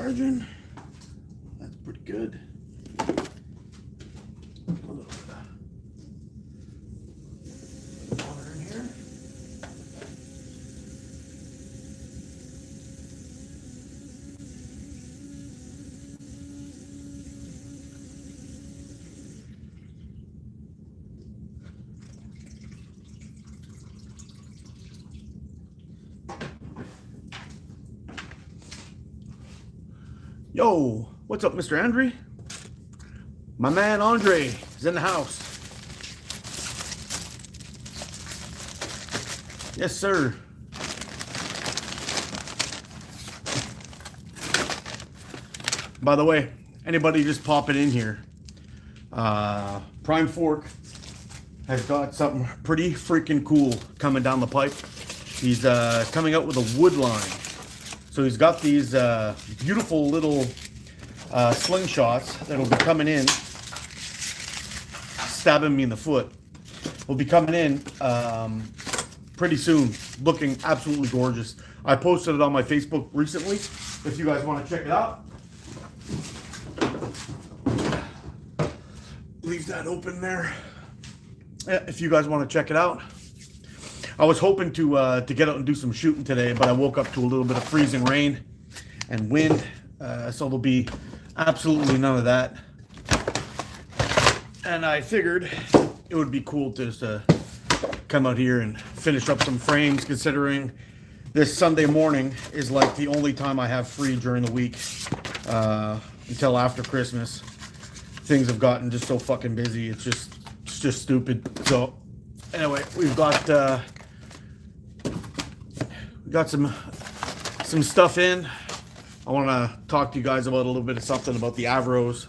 margin. That's pretty good. A little bit of water in here. Yo, what's up, Mr. Andre? My man Andre is in the house. Yes, sir. By the way, anybody just popping in here, Prime Fork has got something pretty freaking cool coming down the pipe. He's coming out with a wood line. So he's got these beautiful little slingshots that'll be coming in, stabbing me in the foot. Will be coming in pretty soon, looking absolutely gorgeous. I posted it on my Facebook recently. If you guys want to check it out, leave that open there. Yeah, if you guys want to check it out. I was hoping to get out and do some shooting today, but I woke up to a little bit of freezing rain and wind, so there'll be absolutely none of that. And I figured it would be cool to just come out here and finish up some frames, considering this Sunday morning is like the only time I have free during the week until after Christmas. Things have gotten just so fucking busy. It's just stupid. So anyway, we've got some stuff in. I want to talk to you guys about a little bit of something about the Avros.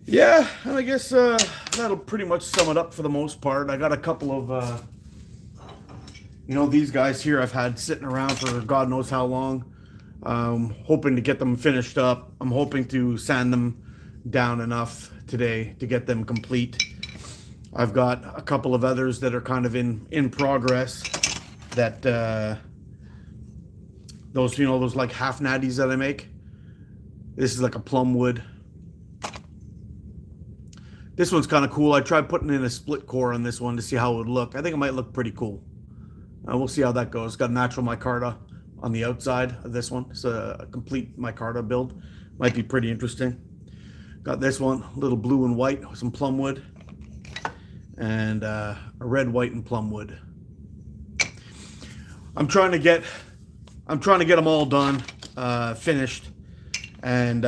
Yeah, and I guess that'll pretty much sum it up for the most part. I got a couple of, these guys here I've had sitting around for God knows how long. Hoping to get them finished up. I'm hoping to sand them down enough today to get them complete. I've got a couple of others that are kind of in progress. That those like half-natties that I make. This is like a plum wood. This one's kind of cool. I tried putting in a split core on this one to see how it would look. I think it might look pretty cool. We'll see how that goes. Got natural micarta on the outside of this one. It's a complete micarta build. Might be pretty interesting. Got this one, a little blue and white with some plum wood. And a red, white, and plum wood. I'm trying to get them all done, finished, and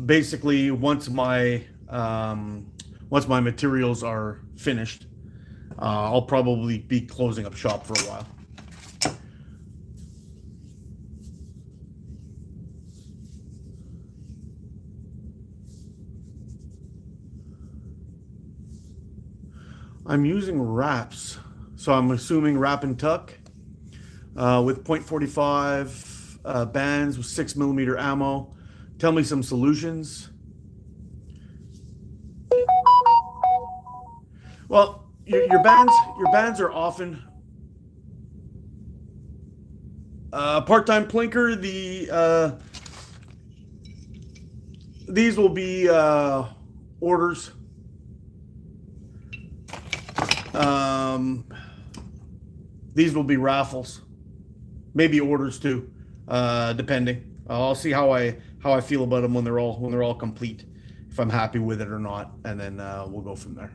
basically once my materials are finished, I'll probably be closing up shop for a while. I'm using wraps, so I'm assuming wrap and tuck with .45 bands with 6mm ammo. Tell me some solutions. Well, your bands are often part-time plinker. These will be orders. These will be raffles, maybe orders too, depending. I'll see how I feel about them when they're all complete, if I'm happy with it or not, and then we'll go from there.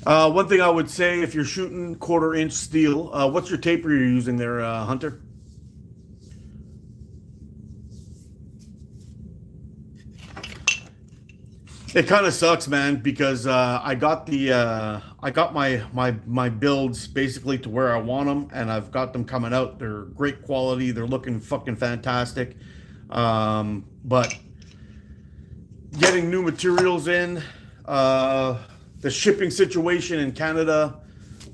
One thing I would say, if you're shooting 1/4 inch steel, what's your taper you're using there, Hunter? It kind of sucks, man, because I got my builds basically to where I want them, and I've got them coming out. They're great quality. They're looking fucking fantastic. But getting new materials in, the shipping situation in Canada,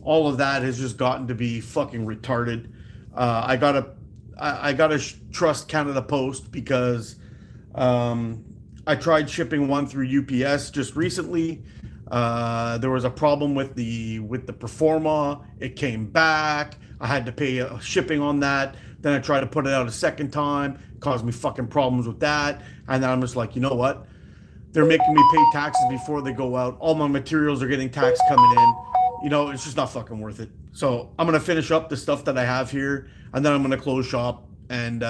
all of that has just gotten to be fucking retarded. I gotta trust Canada Post because I tried shipping one through UPS just recently. There was a problem with the Performa. It came back. I had to pay shipping on that. Then I tried to put it out a second time, caused me fucking problems with that. And then I'm just like, you know what? They're making me pay taxes before they go out. All my materials are getting taxed coming in. You know, it's just not fucking worth it. So I'm going to finish up the stuff that I have here, and then I'm going to close shop. And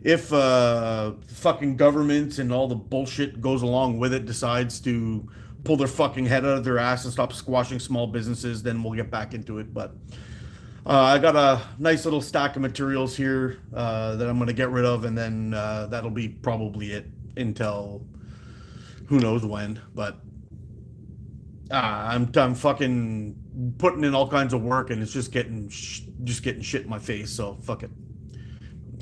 if fucking governments and all the bullshit goes along with it decides to pull their fucking head out of their ass and stop squashing small businesses, then we'll get back into it. But I got a nice little stack of materials here that I'm going to get rid of, and then that'll be probably it until who knows when. But I'm fucking putting in all kinds of work, and it's just getting shit in my face. So fuck it.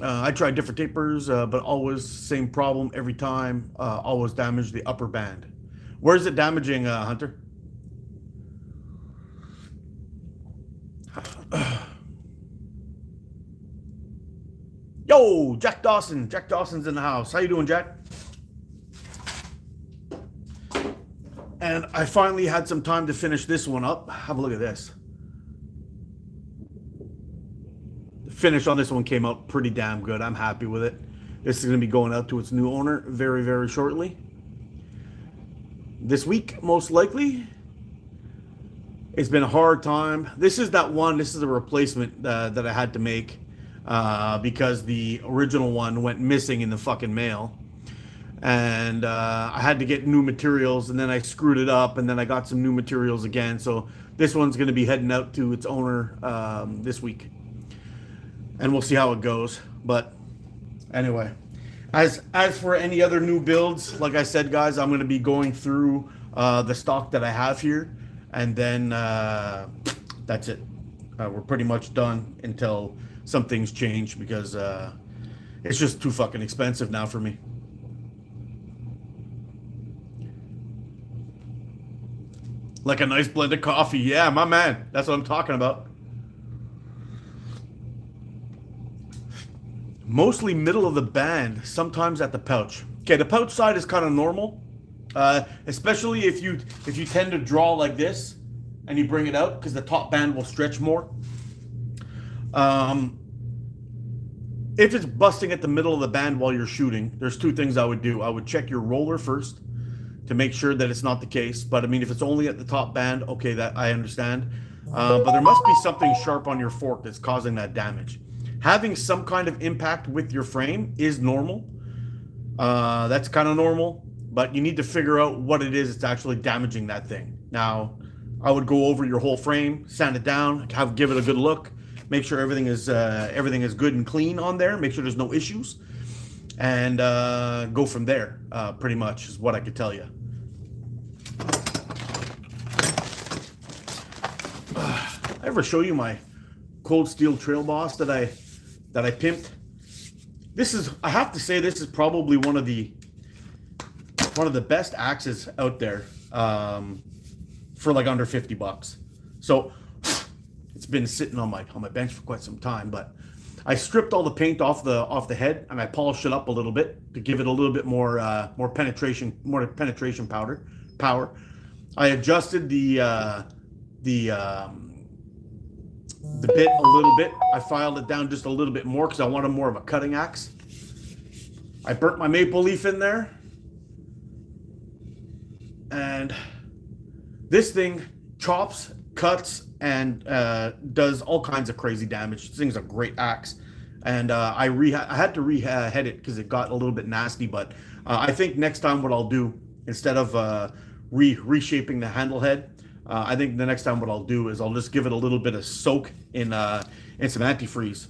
I tried different tapers, but always same problem every time. Always damage the upper band. Where is it damaging, Hunter? Yo, Jack Dawson. Jack Dawson's in the house. How you doing, Jack? And I finally had some time to finish this one up. Have a look at this. The finish on this one came out pretty damn good. I'm happy with it. This is going to be going out to its new owner very, very shortly. This week, most likely. It's been a hard time. This is that one. This is a replacement that I had to make because the original one went missing in the fucking mail. And I had to get new materials, and then I screwed it up, and then I got some new materials again. So this one's going to be heading out to its owner this week, and we'll see how it goes. But anyway, as for any other new builds, like I said, guys, I'm going to be going through the stock that I have here, and then that's it. We're pretty much done until some things change, because it's just too fucking expensive now for me. Like a nice blend of coffee. Yeah, my man. That's what I'm talking about. Mostly middle of the band, sometimes at the pouch. Okay, the pouch side is kind of normal. Especially if you tend to draw like this and you bring it out, because the top band will stretch more. If it's busting at the middle of the band while you're shooting, there's two things I would do. I would check your roller first to make sure that it's not the case. But I mean, if it's only at the top band, okay, that I understand. But there must be something sharp on your fork that's causing that damage. Having some kind of impact with your frame is normal. That's kind of normal, but you need to figure out what it is that's actually damaging that thing. Now, I would go over your whole frame, sand it down, give it a good look, make sure everything is good and clean on there, make sure there's no issues, and go from there. Pretty much is what I could tell you. I ever show you my cold steel trail boss that I pimped? This is, I have to say, this is probably one of the best axes out there for like under $50. So it's been sitting on my bench for quite some time, but I stripped all the paint off the head, and I polished it up a little bit to give it a little bit more penetration power. I adjusted the bit a little bit. I filed it down just a little bit more because I wanted more of a cutting axe. I burnt my maple leaf in there, and this thing chops, cuts, and does all kinds of crazy damage. This thing's a great axe, and I had to rehead it because it got a little bit nasty. But I think next time what I'll do, instead of reshaping the handle head, I think the next time what I'll do is I'll just give it a little bit of soak in some antifreeze,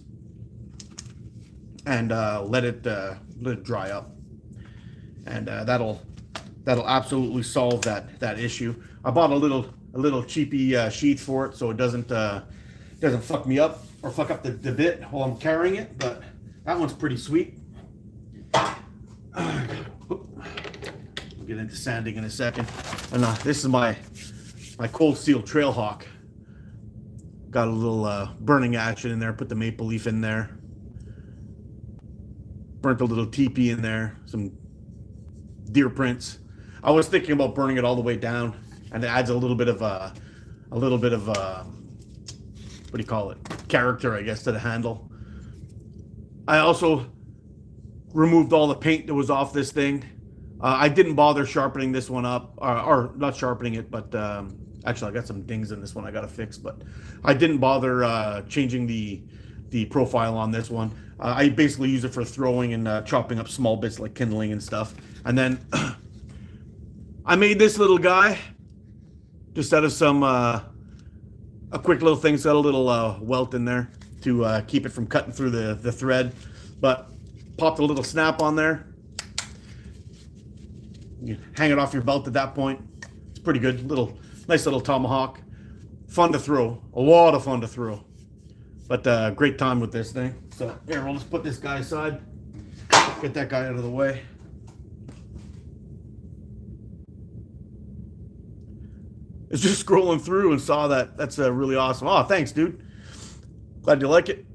and let it dry up, and that'll absolutely solve that issue. I bought a little cheapy sheath for it, so it doesn't fuck me up or fuck up the bit while I'm carrying it. But that one's pretty sweet. We'll get into sanding in a second. And this is my cold steel Trailhawk. Got a little burning action in there. Put the maple leaf in there. Burnt a little teepee in there. Some deer prints. I was thinking about burning it all the way down, and it adds a little bit of what do you call it? Character, I guess, to the handle. I also removed all the paint that was off this thing. I didn't bother sharpening this one up, or not sharpening it, but actually I got some dings in this one I got to fix, but I didn't bother changing the profile on this one. I basically use it for throwing and chopping up small bits like kindling and stuff. And then I made this little guy just out of some a quick little thing. It's got a little welt in there to keep it from cutting through the thread, but popped a little snap on there. You hang it off your belt at that point. It's pretty good. Nice little tomahawk. Fun to throw. A lot of fun to throw. But great time with this thing. So here, we'll just put this guy aside. Get that guy out of the way. It's just scrolling through and saw that. That's really awesome. Oh, thanks, dude. Glad you like it.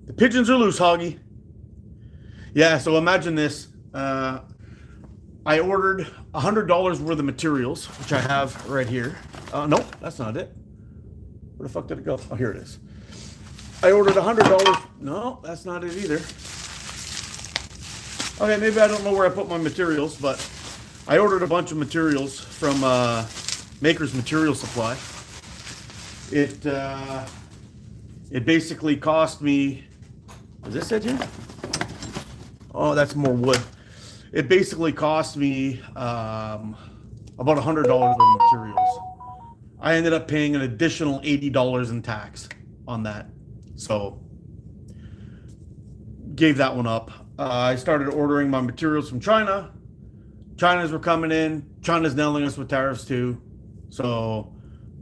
The pigeons are loose, Hoggy. Yeah, so imagine this. I ordered $100 worth of materials, which I have right here. Nope, that's not it. Where the fuck did it go? Oh, here it is. I ordered $100. No, that's not it either. Okay, maybe I don't know where I put my materials, but I ordered a bunch of materials from Maker's Material Supply. It basically cost me. Is this it here? Oh, that's more wood. It basically cost me about $100 of materials. I ended up paying an additional $80 in tax on that. So, gave that one up. I started ordering my materials from China. China's were coming in. China's nailing us with tariffs too. So,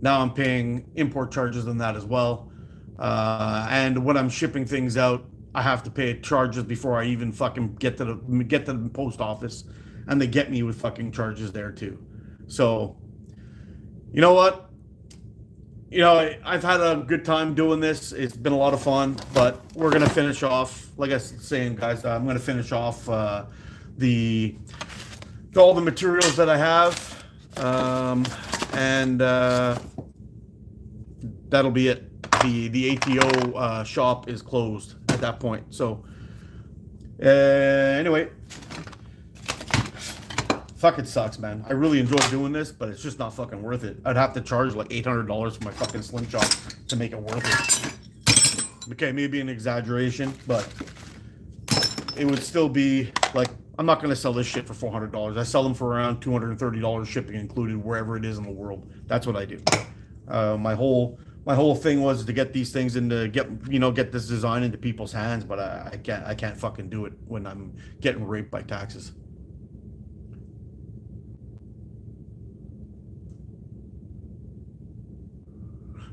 now I'm paying import charges on that as well. And when I'm shipping things out, I have to pay charges before I even fucking get to the post office, and they get me with fucking charges there too. So, you know what? You know, I've had a good time doing this. It's been a lot of fun, but we're gonna finish off. Like I was saying, guys, I'm gonna finish off all the materials that I have, and that'll be it. The ATO shop is closed at that point. So anyway, fucking sucks, man. I really enjoy doing this, but it's just not fucking worth it. I'd have to charge like $800 for my fucking Slingshot to make it worth it. Okay, maybe an exaggeration, but it would still be like, I'm not going to sell this shit for $400. I sell them for around $230 shipping included wherever it is in the world. That's what I do. My whole thing was to get these things into get this design into people's hands, but I can't fucking do it when I'm getting raped by taxes.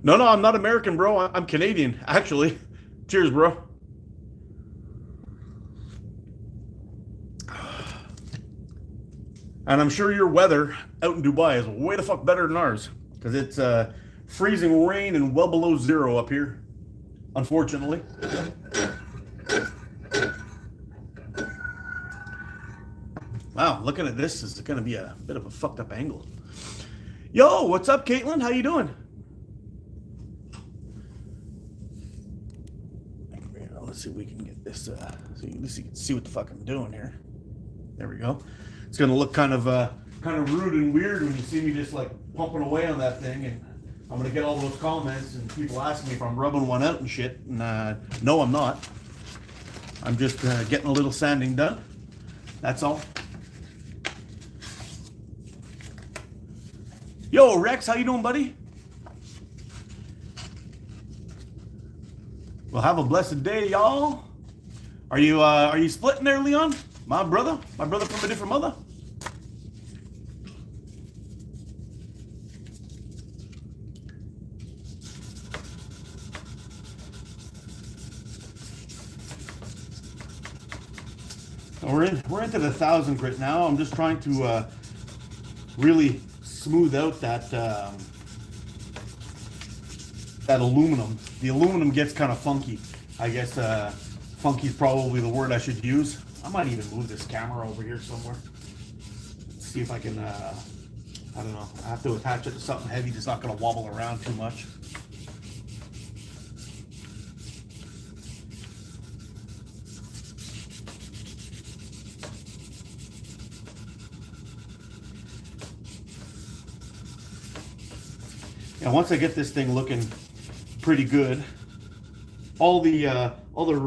No, I'm not American, bro. I'm Canadian, actually. Cheers, bro. And I'm sure your weather out in Dubai is way the fuck better than ours, because it's freezing rain and well below zero up here, unfortunately. Wow, looking at this is going to be a bit of a fucked up angle. Yo, what's up, Caitlin? How you doing? Let's see if we can get this, so you can see what the fuck I'm doing here. There we go. It's going to look kind of rude and weird when you see me just like pumping away on that thing, and I'm going to get all those comments and people asking me if I'm rubbing one out and shit. And no, I'm not. I'm just getting a little sanding done. That's all. Yo, Rex, how you doing, buddy? Well, have a blessed day, y'all. Are you splitting there, Leon? My brother from a different mother. We're into the 1,000 grit now. I'm just trying to really smooth out that aluminum. The aluminum gets kind of funky. I guess funky is probably the word I should use. I might even move this camera over here somewhere. Let's see if I can. I don't know. I have to attach it to something heavy that's not going to wobble around too much. Yeah, once I get this thing looking pretty good, all the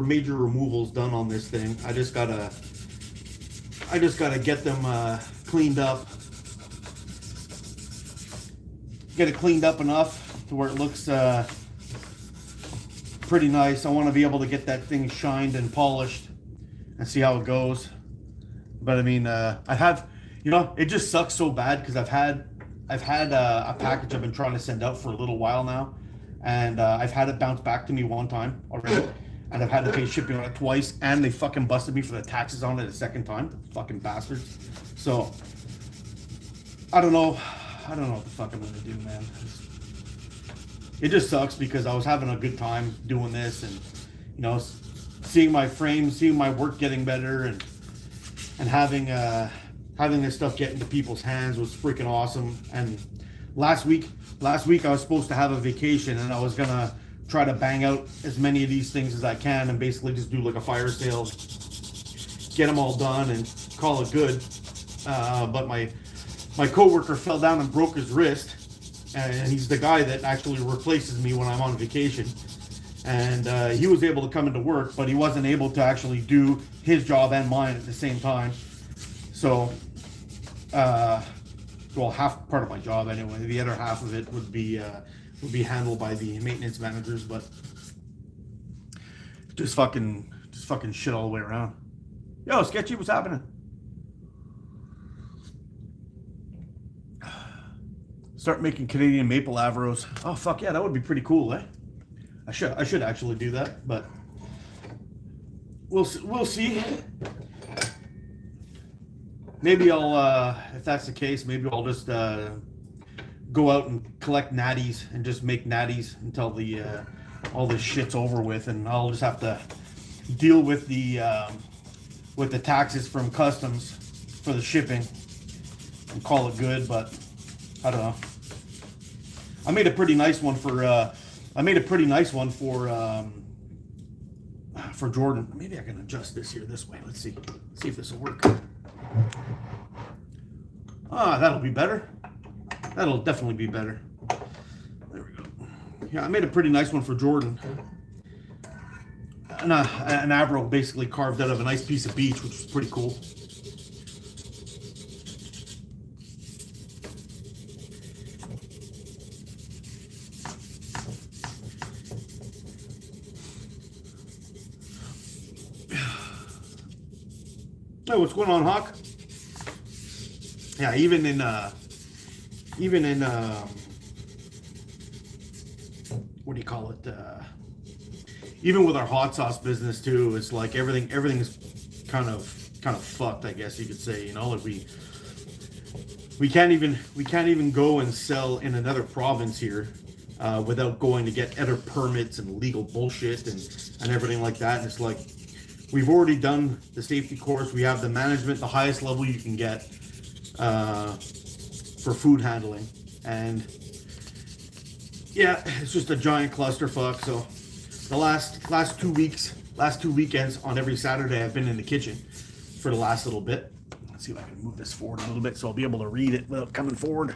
major removals done on this thing, I just gotta get them cleaned up, get it cleaned up enough to where it looks pretty nice. I want to be able to get that thing shined and polished and see how it goes. But I mean, I have, you know, it just sucks so bad because I've had a package I've been trying to send out for a little while now, and I've had it bounce back to me one time already, and I've had to pay shipping on it twice, and they fucking busted me for the taxes on it a second time, the fucking bastards. So I don't know what the fuck I'm gonna do, man. It just sucks because I was having a good time doing this, and you know, seeing my frame, seeing my work getting better, and having this stuff get into people's hands was freaking awesome. And last week I was supposed to have a vacation, and I was gonna try to bang out as many of these things as I can and basically just do like a fire sale, get them all done and call it good. But my coworker fell down and broke his wrist, and he's the guy that actually replaces me when I'm on vacation. And he was able to come into work, but he wasn't able to actually do his job and mine at the same time. So, well, half part of my job anyway. The other half of it would be handled by the maintenance managers, but just fucking shit all the way around. Yo, Sketchy, what's happening? Start making Canadian maple Averos. Oh fuck yeah, that would be pretty cool, eh? I should actually do that, but we'll see. Maybe I'll if that's the case, maybe I'll just go out and collect natties and just make natties until the all this shit's over with, and I'll just have to deal with the taxes from customs for the shipping and call it good. But I don't know. I made a pretty nice one for Jordan. Maybe I can adjust this here this way. Let's see if this will work. Ah, that'll be better. That'll definitely be better. There we go. Yeah, I made a pretty nice one for Jordan. An Avro basically carved out of a nice piece of beech, which was pretty cool. Hey, what's going on, Hawk? Yeah, even in what do you call it? Even with our hot sauce business too, it's like everything's kind of fucked, I guess you could say. You know, like we can't even go and sell in another province here without going to get other permits and legal bullshit and everything like that. And it's like, we've already done the safety course. We have the management, the highest level you can get for food handling. And yeah, it's just a giant clusterfuck. So the last 2 weekends on every Saturday, I've been in the kitchen for the last little bit. Let's see if I can move this forward a little bit so I'll be able to read it without coming forward.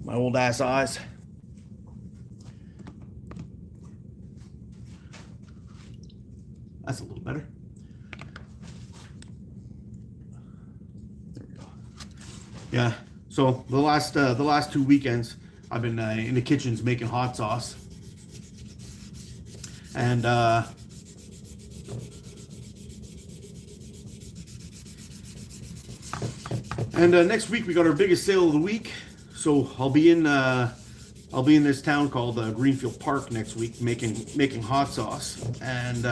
My old ass eyes. That's a little better. Yeah, so the last 2 weekends I've been in the kitchens making hot sauce, and next week we got our biggest sale of the week. So I'll be in this town called Greenfield Park next week making hot sauce and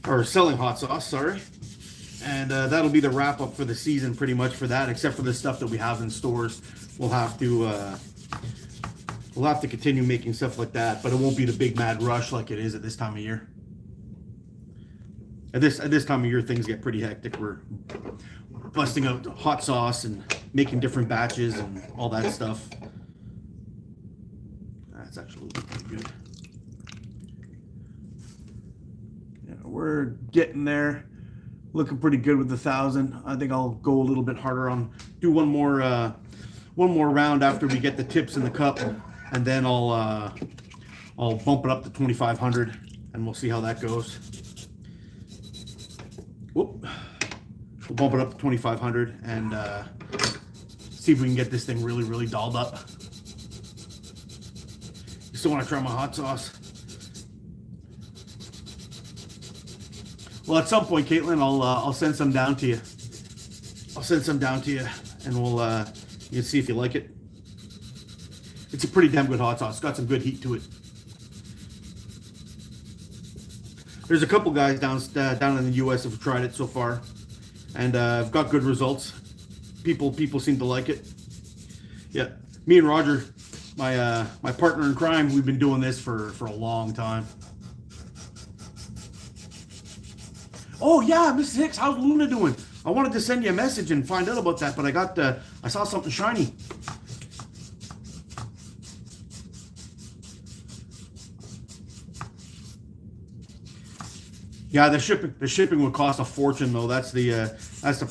or selling hot sauce. Sorry. And that'll be the wrap up for the season pretty much for that, except for the stuff that we have in stores. We'll have to continue making stuff like that, but it won't be the big mad rush like it is at this time of year. At this time of year, things get pretty hectic. We're busting out hot sauce and making different batches and all that stuff. That's actually pretty good. Yeah, we're getting there. Looking pretty good with the 1,000. I think I'll go a little bit harder on, do one more more round after we get the tips in the cup, and then I'll bump it up to 2,500, and we'll see how that goes. Whoop. We'll bump it up to 2,500 and see if we can get this thing really, really dolled up. You still want to try my hot sauce? Well, at some point, Caitlin, I'll send some down to you. I'll send some down to you, and you can see if you like it. It's a pretty damn good hot sauce. It's got some good heat to it. There's a couple guys down in the U.S. who've tried it so far, and I've got good results. People seem to like it. Yeah, me and Roger, my partner in crime, we've been doing this for a long time. Oh yeah, Mrs. Hicks, how's Luna doing? I wanted to send you a message and find out about that, but I saw something shiny. Yeah, the shipping would cost a fortune though. That's the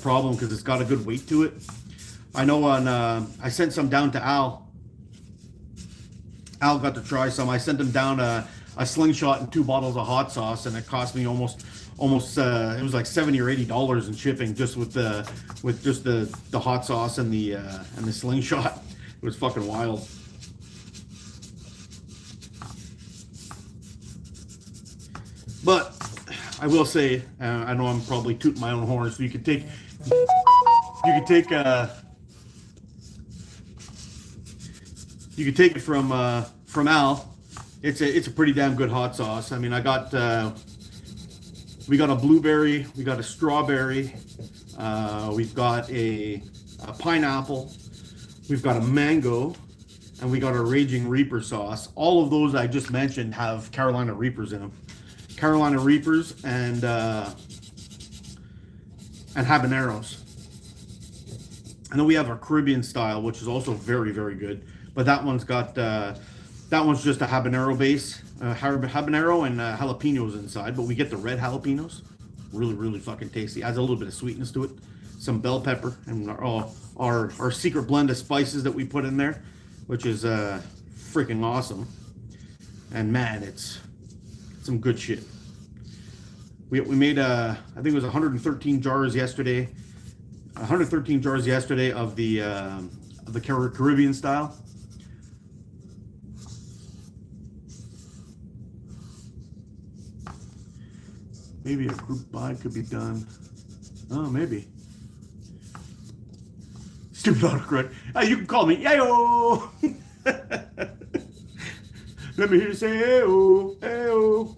problem, because it's got a good weight to it. I know I sent some down to Al. Al got to try some. I sent him down a Slingshot and 2 bottles of hot sauce, and it cost me almost it was like $70 or $80 in shipping just with just the hot sauce and the Slingshot. It was fucking wild. But I will say, I know I'm probably tooting my own horn, so you could take it from Al. It's a pretty damn good hot sauce. I mean, we got a blueberry, we got a strawberry, we've got a pineapple, we've got a mango, and we got a Raging Reaper sauce. All of those I just mentioned have Carolina Reapers in them. Carolina Reapers and habaneros. And then we have our Caribbean style, which is also very, very good. But that one's just a habanero base, habanero and jalapenos inside. But we get the red jalapenos, really, really fucking tasty. Adds a little bit of sweetness to it. Some bell pepper and our secret blend of spices that we put in there, which is freaking awesome. And man, it's some good shit. We made I think it was 113 jars yesterday. 113 jars yesterday of the Caribbean style. Maybe a group buy could be done. Oh, maybe. Stupid autocorrect. You can call me Yayo. Let me hear you say Ayo, Ayo.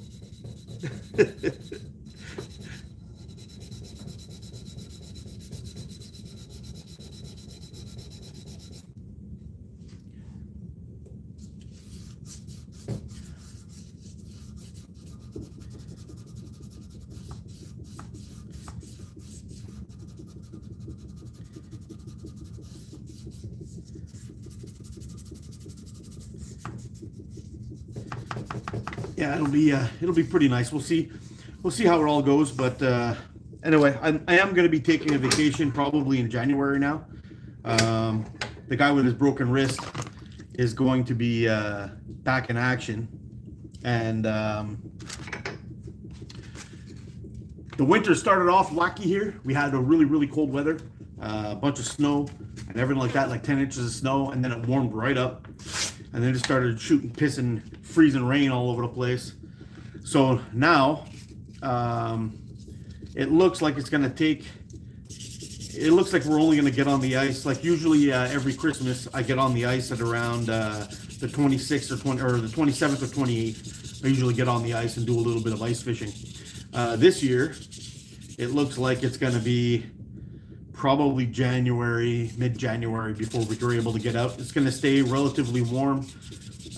Yeah, it'll be pretty nice. We'll see how it all goes. But anyway, I am going to be taking a vacation probably in January now. The guy with his broken wrist is going to be back in action, and the winter started off wacky here. We had a really, really cold weather, a bunch of snow and everything like that, like 10 inches of snow, and then it warmed right up. And then it started shooting, pissing, freezing rain all over the place. So now, it looks like it's gonna take. It looks like we're only gonna get on the ice. Like usually, every Christmas, I get on the ice at around the 26th or the 27th or 28th. I usually get on the ice and do a little bit of ice fishing. This year, it looks like it's gonna be probably January, mid-January before we're able to get out. It's going to stay relatively warm.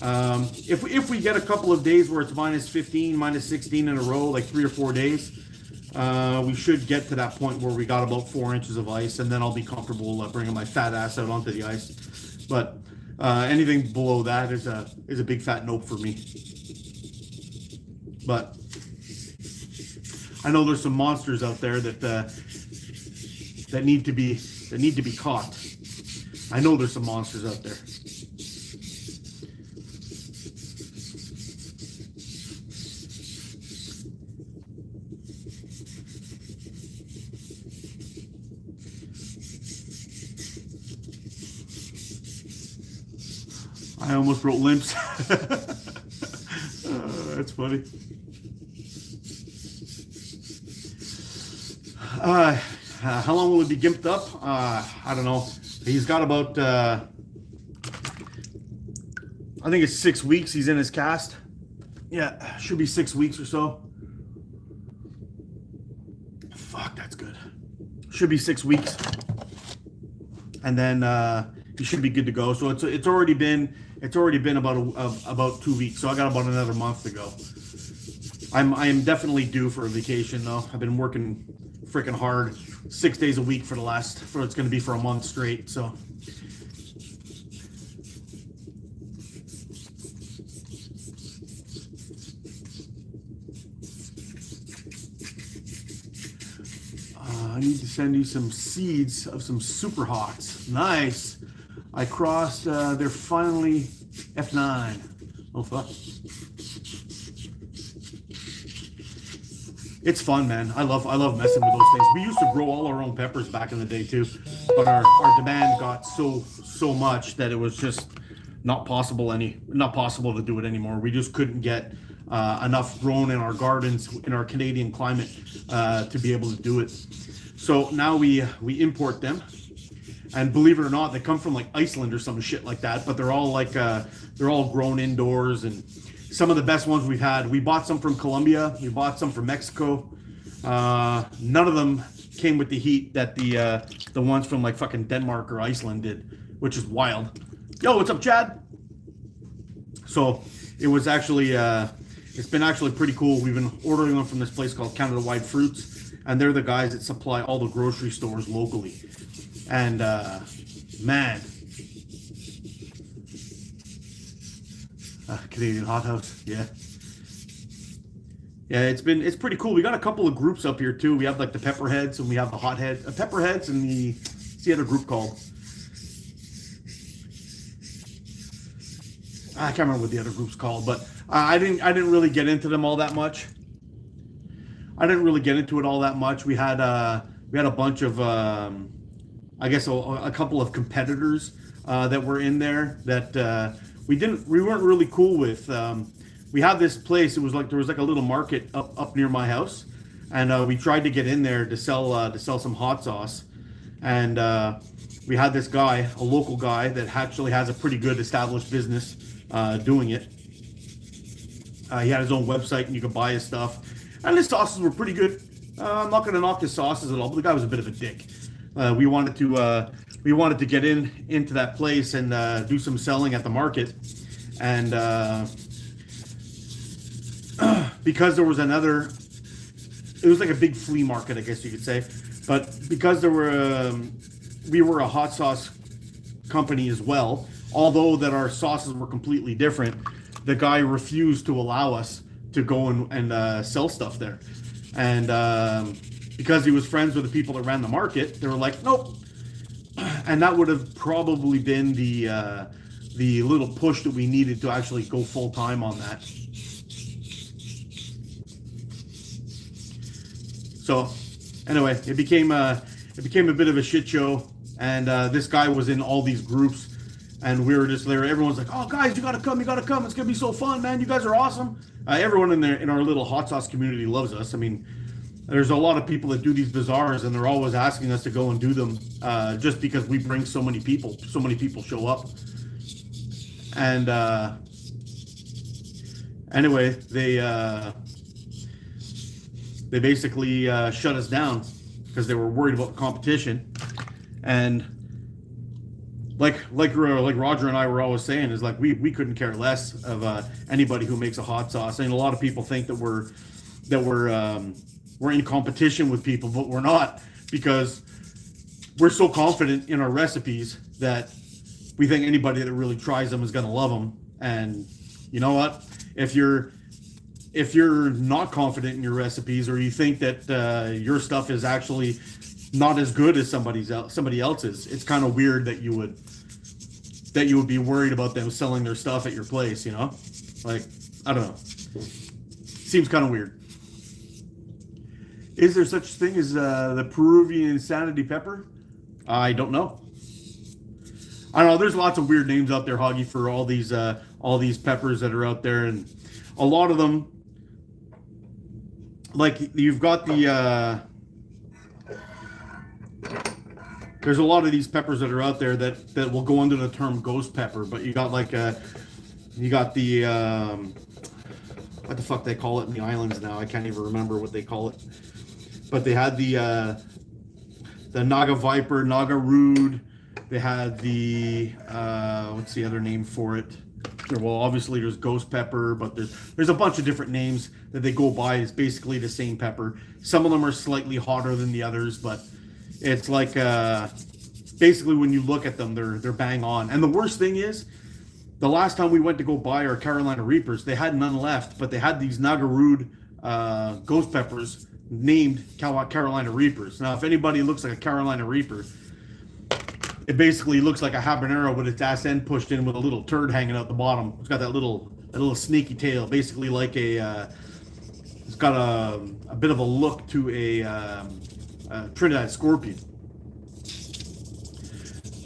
If we get a couple of days where it's minus 15, minus 16 in a row, like 3 or 4 days, we should get to that point where we got about 4 inches of ice, and then I'll be comfortable bringing my fat ass out onto the ice. But anything below that is a big fat nope for me. But I know there's some monsters out there that need to be caught. I know there's some monsters out there. I almost wrote limps. That's funny. How long will it be gimped up? I don't know. He's got about, I think it's 6 weeks he's in his cast. Yeah, should be 6 weeks or so. Fuck, that's good. Should be 6 weeks. And then he should be good to go. So it's already been about 2 weeks. So I got about another month to go. I am definitely due for a vacation though. I've been working freaking hard 6 days a week it's going to be for a month straight. So I need to send you some seeds of some super hots. Nice. I crossed, they're finally F9. Oh fuck. It's fun, man. I love messing with those things. We used to grow all our own peppers back in the day too, but our demand got so much that it was just not possible to do it anymore. We just couldn't get enough grown in our gardens in our Canadian climate to be able to do it. So now we import them, and believe it or not, they come from like Iceland or some shit like that. But they're all like they're all grown indoors, and some of the best ones we've had. We bought some from Colombia. We bought some from Mexico. None of them came with the heat that the ones from like fucking Denmark or Iceland did, which is wild. Yo, what's up, Chad? So it was actually it's been actually pretty cool. We've been ordering them from this place called Canada Wide Fruits, and they're the guys that supply all the grocery stores locally. And man, Canadian hothouse, yeah. It's pretty cool. We got a couple of groups up here too. We have like the pepperheads, and we have the hothead, pepperheads, and what's the other group called? I can't remember what the other group's called, but I didn't really get into them all that much. I didn't really get into it all that much. We had a bunch of I guess a couple of competitors that were in there that we weren't really cool with. We had this place. It was like there was like a little market up near my house, and we tried to get in there to sell some hot sauce, and we had this guy, a local guy that actually has a pretty good established business doing it. He had his own website, and you could buy his stuff, and his sauces were pretty good. I'm not going to knock his sauces at all, but the guy was a bit of a dick. We wanted to get into that place and do some selling at the market, and because there was it was like a big flea market, I guess you could say, but because we were a hot sauce company as well, although that our sauces were completely different, the guy refused to allow us to go and sell stuff there, and because he was friends with the people that ran the market, they were like, nope. And that would have probably been the little push that we needed to actually go full time on that. So anyway, it became a bit of a shit show, and this guy was in all these groups, and we were just there. Everyone's like, "Oh, guys, you gotta come! It's gonna be so fun, man! You guys are awesome!" Everyone in our little hot sauce community loves us. I mean, there's a lot of people that do these bazaars, and they're always asking us to go and do them, just because we bring so many people. So many people show up, and anyway, they basically shut us down because they were worried about the competition. And like Roger and I were always saying, is like we couldn't care less of anybody who makes a hot sauce. And a lot of people think that we're in competition with people, but we're not, because we're so confident in our recipes that we think anybody that really tries them is going to love them. And you know what? If you're not confident in your recipes, or you think that your stuff is actually not as good as somebody else's, it's kind of weird that you would that you would be worried about them selling their stuff at your place, you know? Like, I don't know. Seems kind of weird. Is there such thing as the Peruvian Insanity Pepper? I don't know. I don't know. There's lots of weird names out there, Hoggy, for all these peppers that are out there, and a lot of them, like you've got the. There's a lot of these peppers that are out there that will go under the term ghost pepper, but you got like you got the what the fuck they call it in the islands now? I can't even remember what they call it. But they had the Naga Viper, Naga Rude. They had the what's the other name for it? Well, obviously there's ghost pepper, but there's a bunch of different names that they go by. It's basically the same pepper. Some of them are slightly hotter than the others, but it's like basically when you look at them, they're bang on. And the worst thing is, the last time we went to go buy our Carolina Reapers, they had none left, but they had these Naga Rude ghost peppers named Carolina Reapers. Now, if anybody looks like a Carolina Reaper, it basically looks like a habanero with its ass end pushed in with a little turd hanging out the bottom. It's got that little sneaky tail, basically like it's got a bit of a look to a Trinidad Scorpion,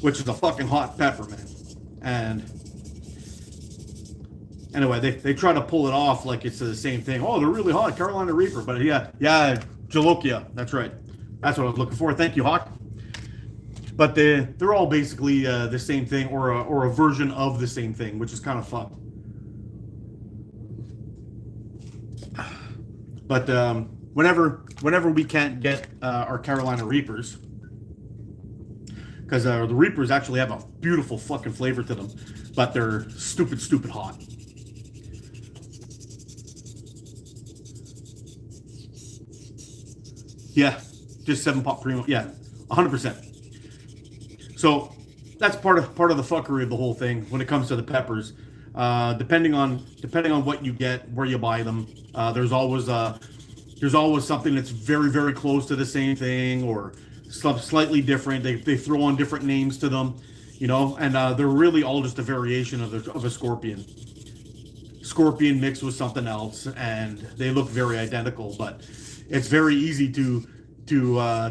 which is a fucking hot pepper, man. And anyway, they try to pull it off like it's the same thing. Oh, they're really hot, Carolina Reaper. But yeah, Jalokia. That's right. That's what I was looking for. Thank you, Hawk. But they're all basically the same thing, or a version of the same thing, which is kind of fun. But whenever we can't get our Carolina Reapers, because the Reapers actually have a beautiful fucking flavor to them, but they're stupid hot. Yeah, just 7-pot primo. Yeah, 100%. So that's part of the fuckery of the whole thing when it comes to the peppers. Depending on what you get, where you buy them, there's always something that's very, very close to the same thing or slightly different. They throw on different names to them, you know, and they're really all just a variation of a scorpion. Scorpion mixed with something else, and they look very identical. But it's very easy to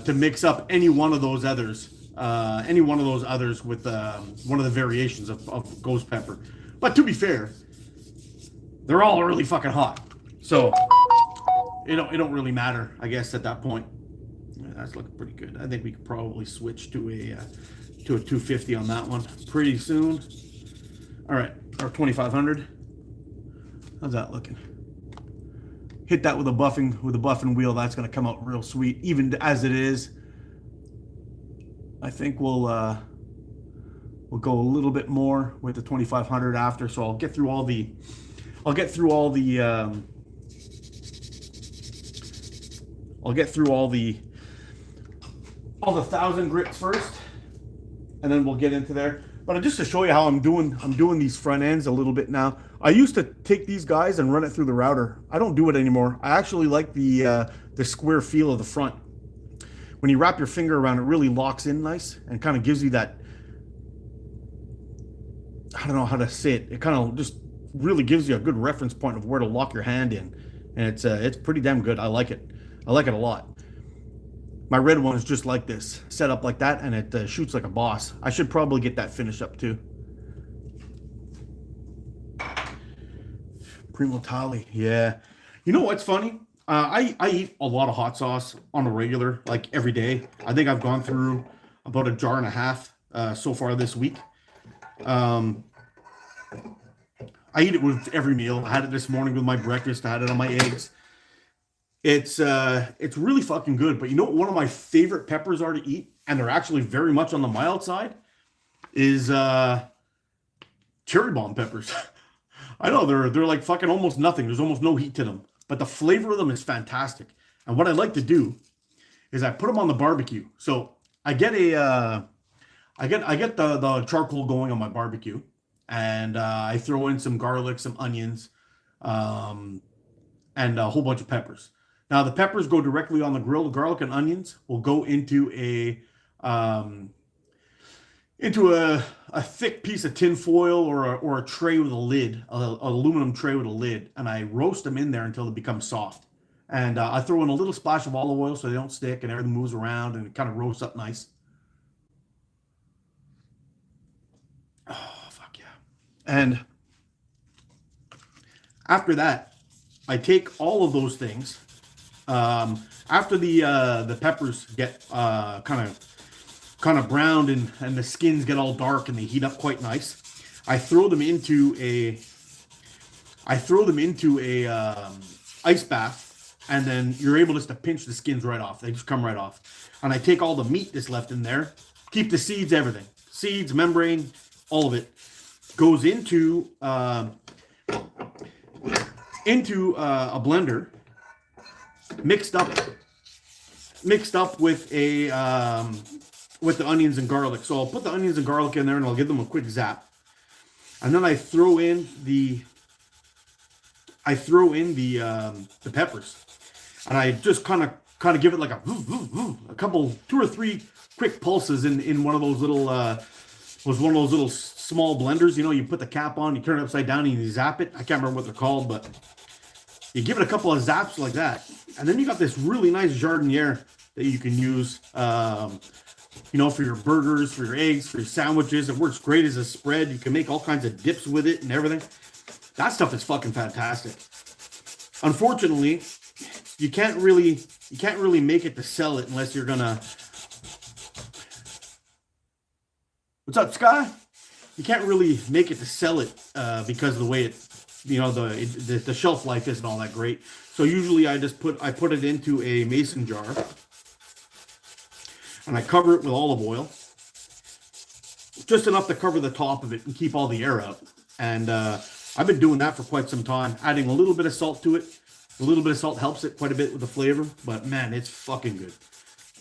mix up any one of those others. With one of the variations of ghost pepper. But to be fair, they're all really fucking hot. So it don't really matter, I guess, at that point. Yeah, that's looking pretty good. I think we could probably switch to a 250 on that one pretty soon. All right, our 2500. How's that looking? Hit that with a buffing wheel. That's going to come out real sweet, even as it is. I think we'll go a little bit more with the 2500 after. So I'll get through all the 1,000 grits first, and then we'll get into there. But just to show you how I'm doing these front ends a little bit now. I used to take these guys and run it through the router. I don't do it anymore. I actually like the square feel of the front. When you wrap your finger around, it really locks in nice and kind of gives you that, I don't know how to say it. It kind of just really gives you a good reference point of where to lock your hand in. And it's pretty damn good. I like it. I like it a lot. My red one is just like this, set up like that, and it shoots like a boss. I should probably get that finished up too. Primo Tali, yeah. You know what's funny? I eat a lot of hot sauce on a regular, like every day. I think I've gone through about a jar and a half so far this week. I eat it with every meal. I had it this morning with my breakfast. I had it on my eggs. It's really fucking good. But you know what one of my favorite peppers are to eat, and they're actually very much on the mild side, is cherry bomb peppers. I know they're like fucking almost nothing. There's almost no heat to them. But the flavor of them is fantastic. And what I like to do is I put them on the barbecue. So I get the charcoal going on my barbecue, and I throw in some garlic, some onions, and a whole bunch of peppers. Now the peppers go directly on the grill. The garlic and onions will go into a a thick piece of tin foil or a tray with a lid, a aluminum tray with a lid, and I roast them in there until they become soft. And I throw in a little splash of olive oil so they don't stick and everything moves around and it kind of roasts up nice. Oh, fuck yeah. And after that, I take all of those things. After the peppers get kind of browned and the skins get all dark and they heat up quite nice, I throw them into a ice bath. And then you're able just to pinch the skins right off. They just come right off. And I take all the meat that's left in there, keep the seeds, everything. Seeds, membrane, all of it goes into a blender, mixed up with with the onions and garlic. So I'll put the onions and garlic in there and I'll give them a quick zap. And then I throw in the peppers. And I just kind of give it like a couple, 2 or 3 quick pulses in one of those little small blenders. You know, you put the cap on, you turn it upside down, and you zap it. I can't remember what they're called, but you give it a couple of zaps like that, and then you got this really nice jardiniere that you can use. You know, for your burgers, for your eggs, for your sandwiches. It works great as a spread. You can make all kinds of dips with it and everything. That stuff is fucking fantastic. Unfortunately, you can't really make it to sell it unless you're gonna. What's up, Sky? You can't really make it to sell it because of the way it, you know, the shelf life isn't all that great. So usually I put it into a mason jar and I cover it with olive oil, just enough to cover the top of it and keep all the air out. And I've been doing that for quite some time, adding a little bit of salt to it. A little bit of salt helps it quite a bit with the flavor, but man, it's fucking good.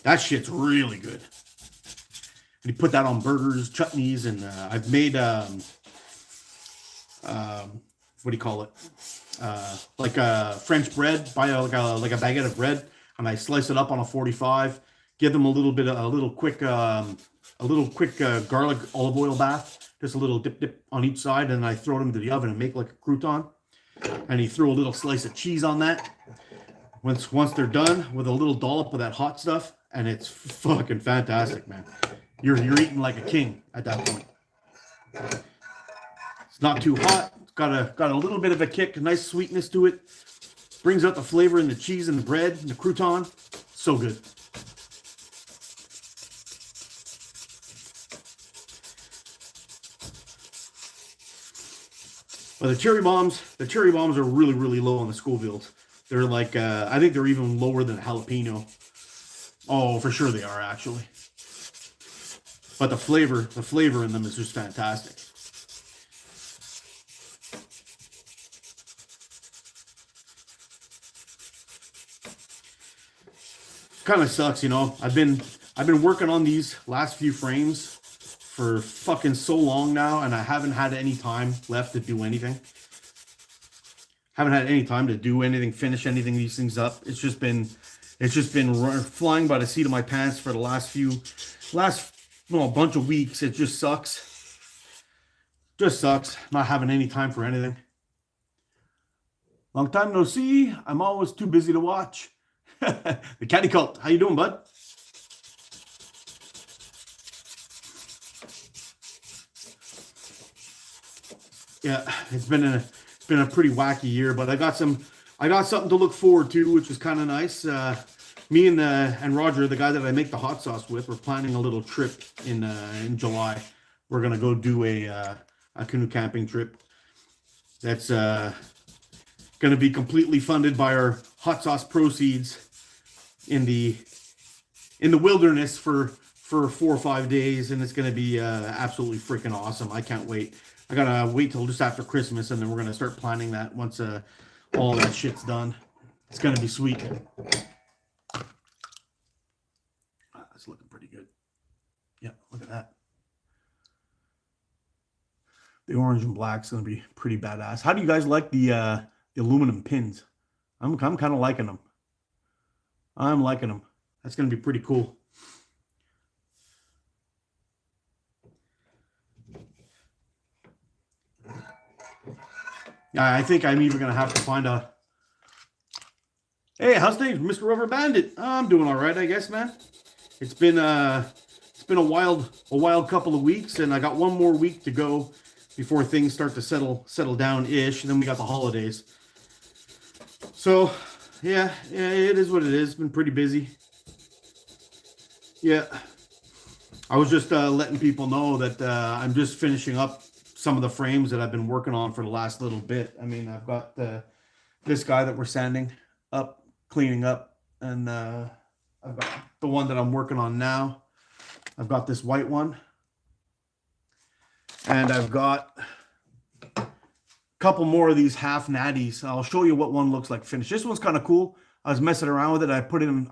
That shit's really good. And you put that on burgers, chutneys, and I've made what do you call it? Like a French bread. Buy like a baguette of bread, and I slice it up on a 45. Give them a little quick garlic olive oil bath, just a little dip on each side, and I throw them into the oven and make like a crouton. And you throw a little slice of cheese on that. Once they're done, with a little dollop of that hot stuff, and it's fucking fantastic, man. You're eating like a king at that point. It's not too hot. It's got a little bit of a kick, a nice sweetness to it. Brings out the flavor in the cheese and the bread and the crouton. So good. But the cherry bombs are really, really low on the Scovilles. They're like, I think they're even lower than jalapeno. Oh, for sure they are, actually. But the flavor in them is just fantastic. Kind of sucks, you know. I've been working on these last few frames for fucking so long now, and I haven't had any time left to do anything. Haven't had any time to do anything, finish anything, these things up. It's just been flying by the seat of my pants for the last bunch of weeks. It just sucks. Just sucks not having any time for anything. Long time no see. I'm always too busy to watch. The Caddy Cult. How you doing, bud? Yeah, it's been a pretty wacky year, but I got something to look forward to, which is kind of nice. Me and Roger, the guy that I make the hot sauce with, we're planning a little trip in July. We're gonna go do a canoe camping trip. That's gonna be completely funded by our hot sauce proceeds in the wilderness for 4 or 5 days, and it's gonna be absolutely freaking awesome. I can't wait. I gotta wait till just after Christmas, and then we're gonna start planning that once all that shit's done. It's gonna be sweet. That's looking pretty good. Yeah, look at that. The orange and black's gonna be pretty badass. How do you guys like the aluminum pins? I'm kind of liking them. I'm liking them. That's gonna be pretty cool. I think I'm even gonna have to find a. Hey, how's things, Mr. Rubber Bandit? I'm doing all right, I guess, man. It's been a wild couple of weeks, and I got one more week to go before things start to settle down ish. And then we got the holidays. So, yeah, it is what it is. Been pretty busy. Yeah, I was just letting people know that I'm just finishing up some of the frames that I've been working on for the last little bit. I mean, I've got this guy that we're sanding up, cleaning up, and I've got the one that I'm working on now. I've got this white one, and I've got a couple more of these half natties. I'll show you what one looks like finished. This one's kind of cool. I was messing around with it. I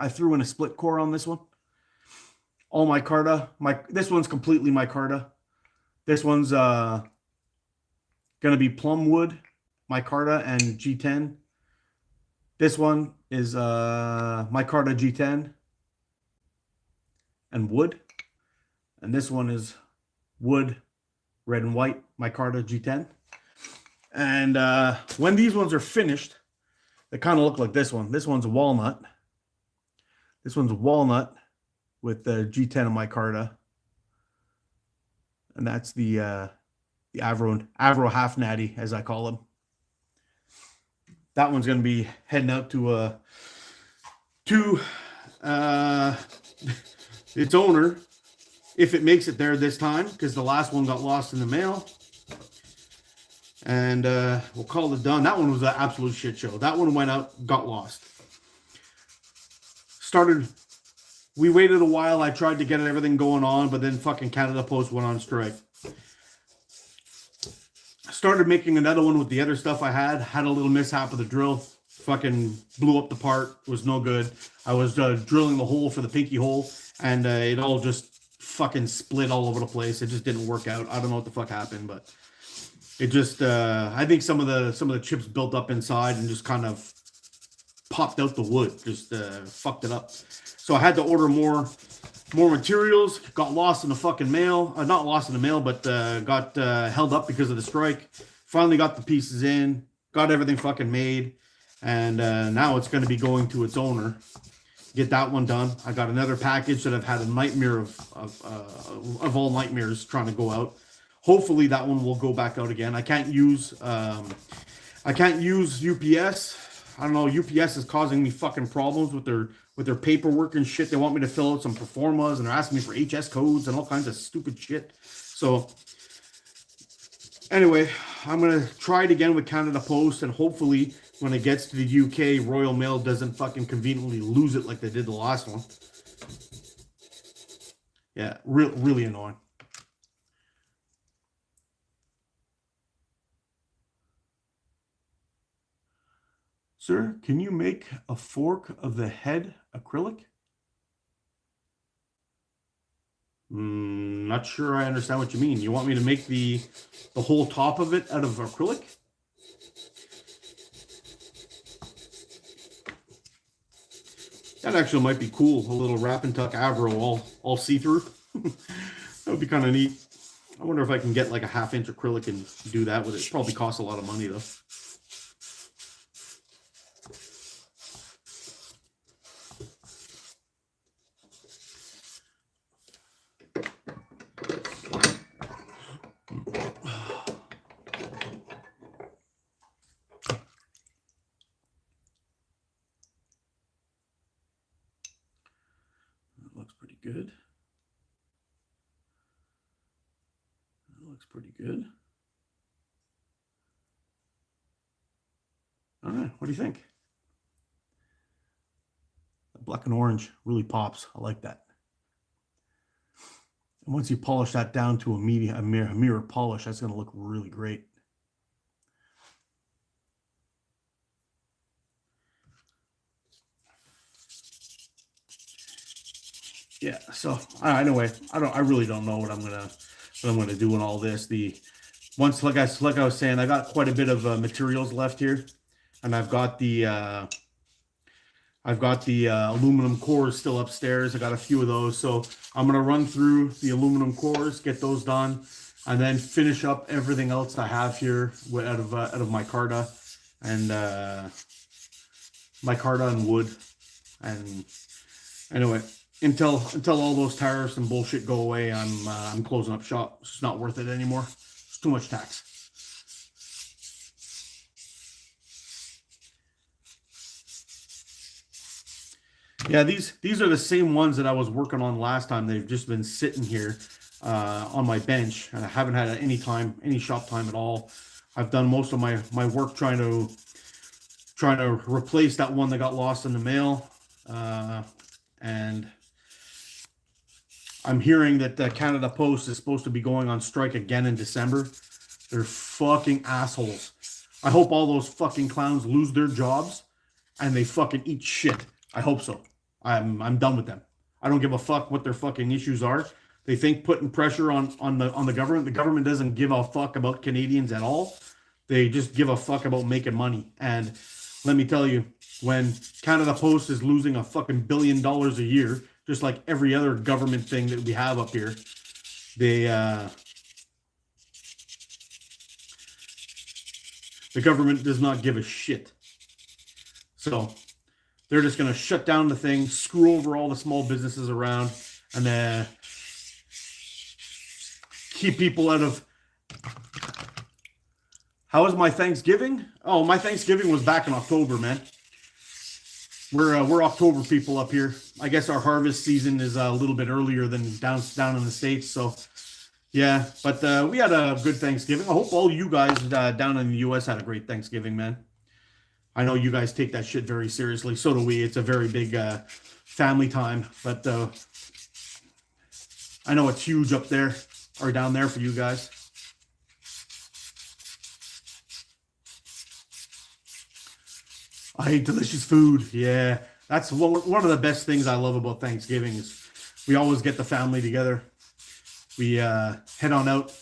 threw in a split core on this one. All micarta. This one's completely micarta. This one's gonna be plum wood, micarta, and G10. This one is micarta G10 and wood. And this one is wood, red and white, micarta G10. And when these ones are finished, they kind of look like this one. This one's a walnut. This one's a walnut with the G10 and micarta. And that's the Avro half natty, as I call them. That one's going to be heading out to its owner, if it makes it there this time, because the last one got lost in the mail. And we'll call it done. That one was an absolute shit show. That one went out, got lost. We waited a while. I tried to get everything going on, but then fucking Canada Post went on strike. Started making another one with the other stuff I had a little mishap with the drill, fucking blew up the part, was no good. I was drilling the hole for the pinky hole, and it all just fucking split all over the place. It just didn't work out. I don't know what the fuck happened, but it just I think some of the chips built up inside and just kind of popped out the wood, just fucked it up. So I had to order more materials. Got lost in the fucking mail. Not lost in the mail, but got held up because of the strike. Finally got the pieces in. Got everything fucking made. And now it's going to be going to its owner. Get that one done. I got another package that I've had a nightmare of all nightmares trying to go out. Hopefully that one will go back out again. I can't use UPS. I don't know. UPS is causing me fucking problems with their paperwork and shit. They want me to fill out some performas, and they're asking me for HS codes and all kinds of stupid shit. So anyway, I'm gonna try it again with Canada Post, and hopefully when it gets to the UK, Royal Mail doesn't fucking conveniently lose it like they did the last one. Yeah, really annoying. Sir, can you make a fork of the head acrylic? Not sure I understand what you mean. You want me to make the whole top of it out of acrylic? That actually might be cool. A little wrap and tuck Avro all see-through. That would be kind of neat. I wonder if I can get like a 1/2 inch acrylic and do that with it. Probably costs a lot of money though. Looks pretty good. That looks pretty good. All right, what do you think? The black and orange really pops. I like that. And once you polish that down to a mirror polish, that's going to look really great. Yeah, so anyway, I really don't know what I'm gonna do in all this. Like I was saying, I got quite a bit of materials left here, and I've got the aluminum cores still upstairs. I got a few of those, so I'm gonna run through the aluminum cores, get those done, and then finish up everything else I have here out of micarta and wood. And anyway, until all those tariffs and bullshit go away, I'm closing up shop. It's just not worth it anymore. It's too much tax. Yeah, these are the same ones that I was working on last time. They've just been sitting here on my bench, and I haven't had any shop time at all. I've done most of my work trying to replace that one that got lost in the mail, and I'm hearing that the Canada Post is supposed to be going on strike again in December. They're fucking assholes. I hope all those fucking clowns lose their jobs and they fucking eat shit. I hope so. I'm done with them. I don't give a fuck what their fucking issues are. They think putting pressure on the government. The government doesn't give a fuck about Canadians at all. They just give a fuck about making money. And let me tell you, when Canada Post is losing a fucking $1 billion a year, just like every other government thing that we have up here, the government does not give a shit. So they're just going to shut down the thing, screw over all the small businesses around, and then keep people out of... How was my Thanksgiving? Oh, my Thanksgiving was back in October, man. We're October people up here. I guess our harvest season is a little bit earlier than down in the States. So, yeah. But we had a good Thanksgiving. I hope all you guys down in the U.S. had a great Thanksgiving, man. I know you guys take that shit very seriously. So do we. It's a very big family time. But I know it's huge up there or down there for you guys. I eat delicious food. Yeah, that's one of the best things I love about Thanksgiving is we always get the family together. We head on out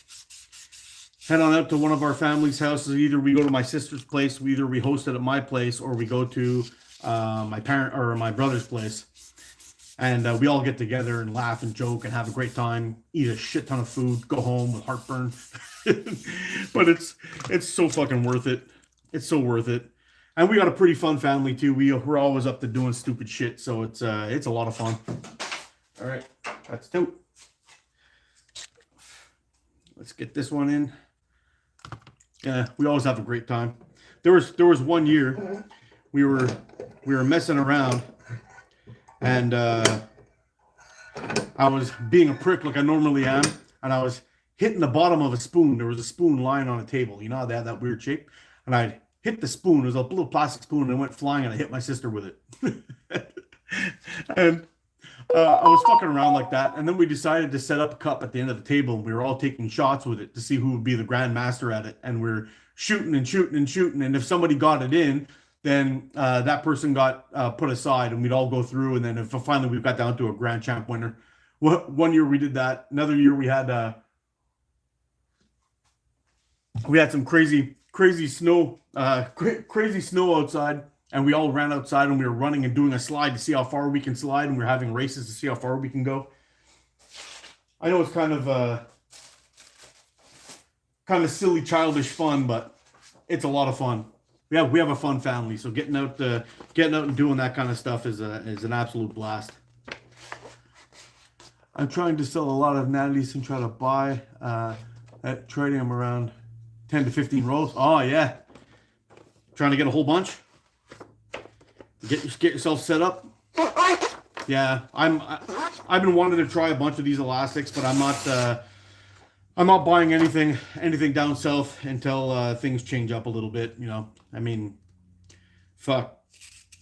to one of our family's houses. Either we go to my sister's place, we host it at my place, or we go to my parent or my brother's place, and we all get together and laugh and joke and have a great time. Eat a shit ton of food, go home with heartburn, but it's so fucking worth it. It's so worth it. And we got a pretty fun family too. We're always up to doing stupid shit, so it's a lot of fun. All right, that's two. Let's get this one in. Yeah, we always have a great time. There was one year we were messing around, and I was being a prick like I normally am, and I was hitting the bottom of a spoon. There was a spoon lying on a table. You know how they have that weird shape, and I hit the spoon. It was a little plastic spoon, and it went flying, and I hit my sister with it. And I was fucking around like that, and then we decided to set up a cup at the end of the table, and we were all taking shots with it to see who would be the grand master at it, and we're shooting and shooting and shooting, and if somebody got it in, then that person got put aside, and we'd all go through, and then if finally we got down to a grand champ winner. One year we did that. Another year we had some crazy snow, crazy snow outside, and we all ran outside and we were running and doing a slide to see how far we can slide, and we were having races to see how far we can go. I know it's kind of silly, childish fun, but it's a lot of fun. We have a fun family, so getting out and doing that kind of stuff is an absolute blast. I'm trying to sell a lot of natties and try to buy trading them around 10 to 15 rolls. Oh yeah, trying to get a whole bunch. Get yourself set up. Yeah, I've been wanting to try a bunch of these elastics, but I'm not buying anything down south until things change up a little bit. You know, I mean, fuck,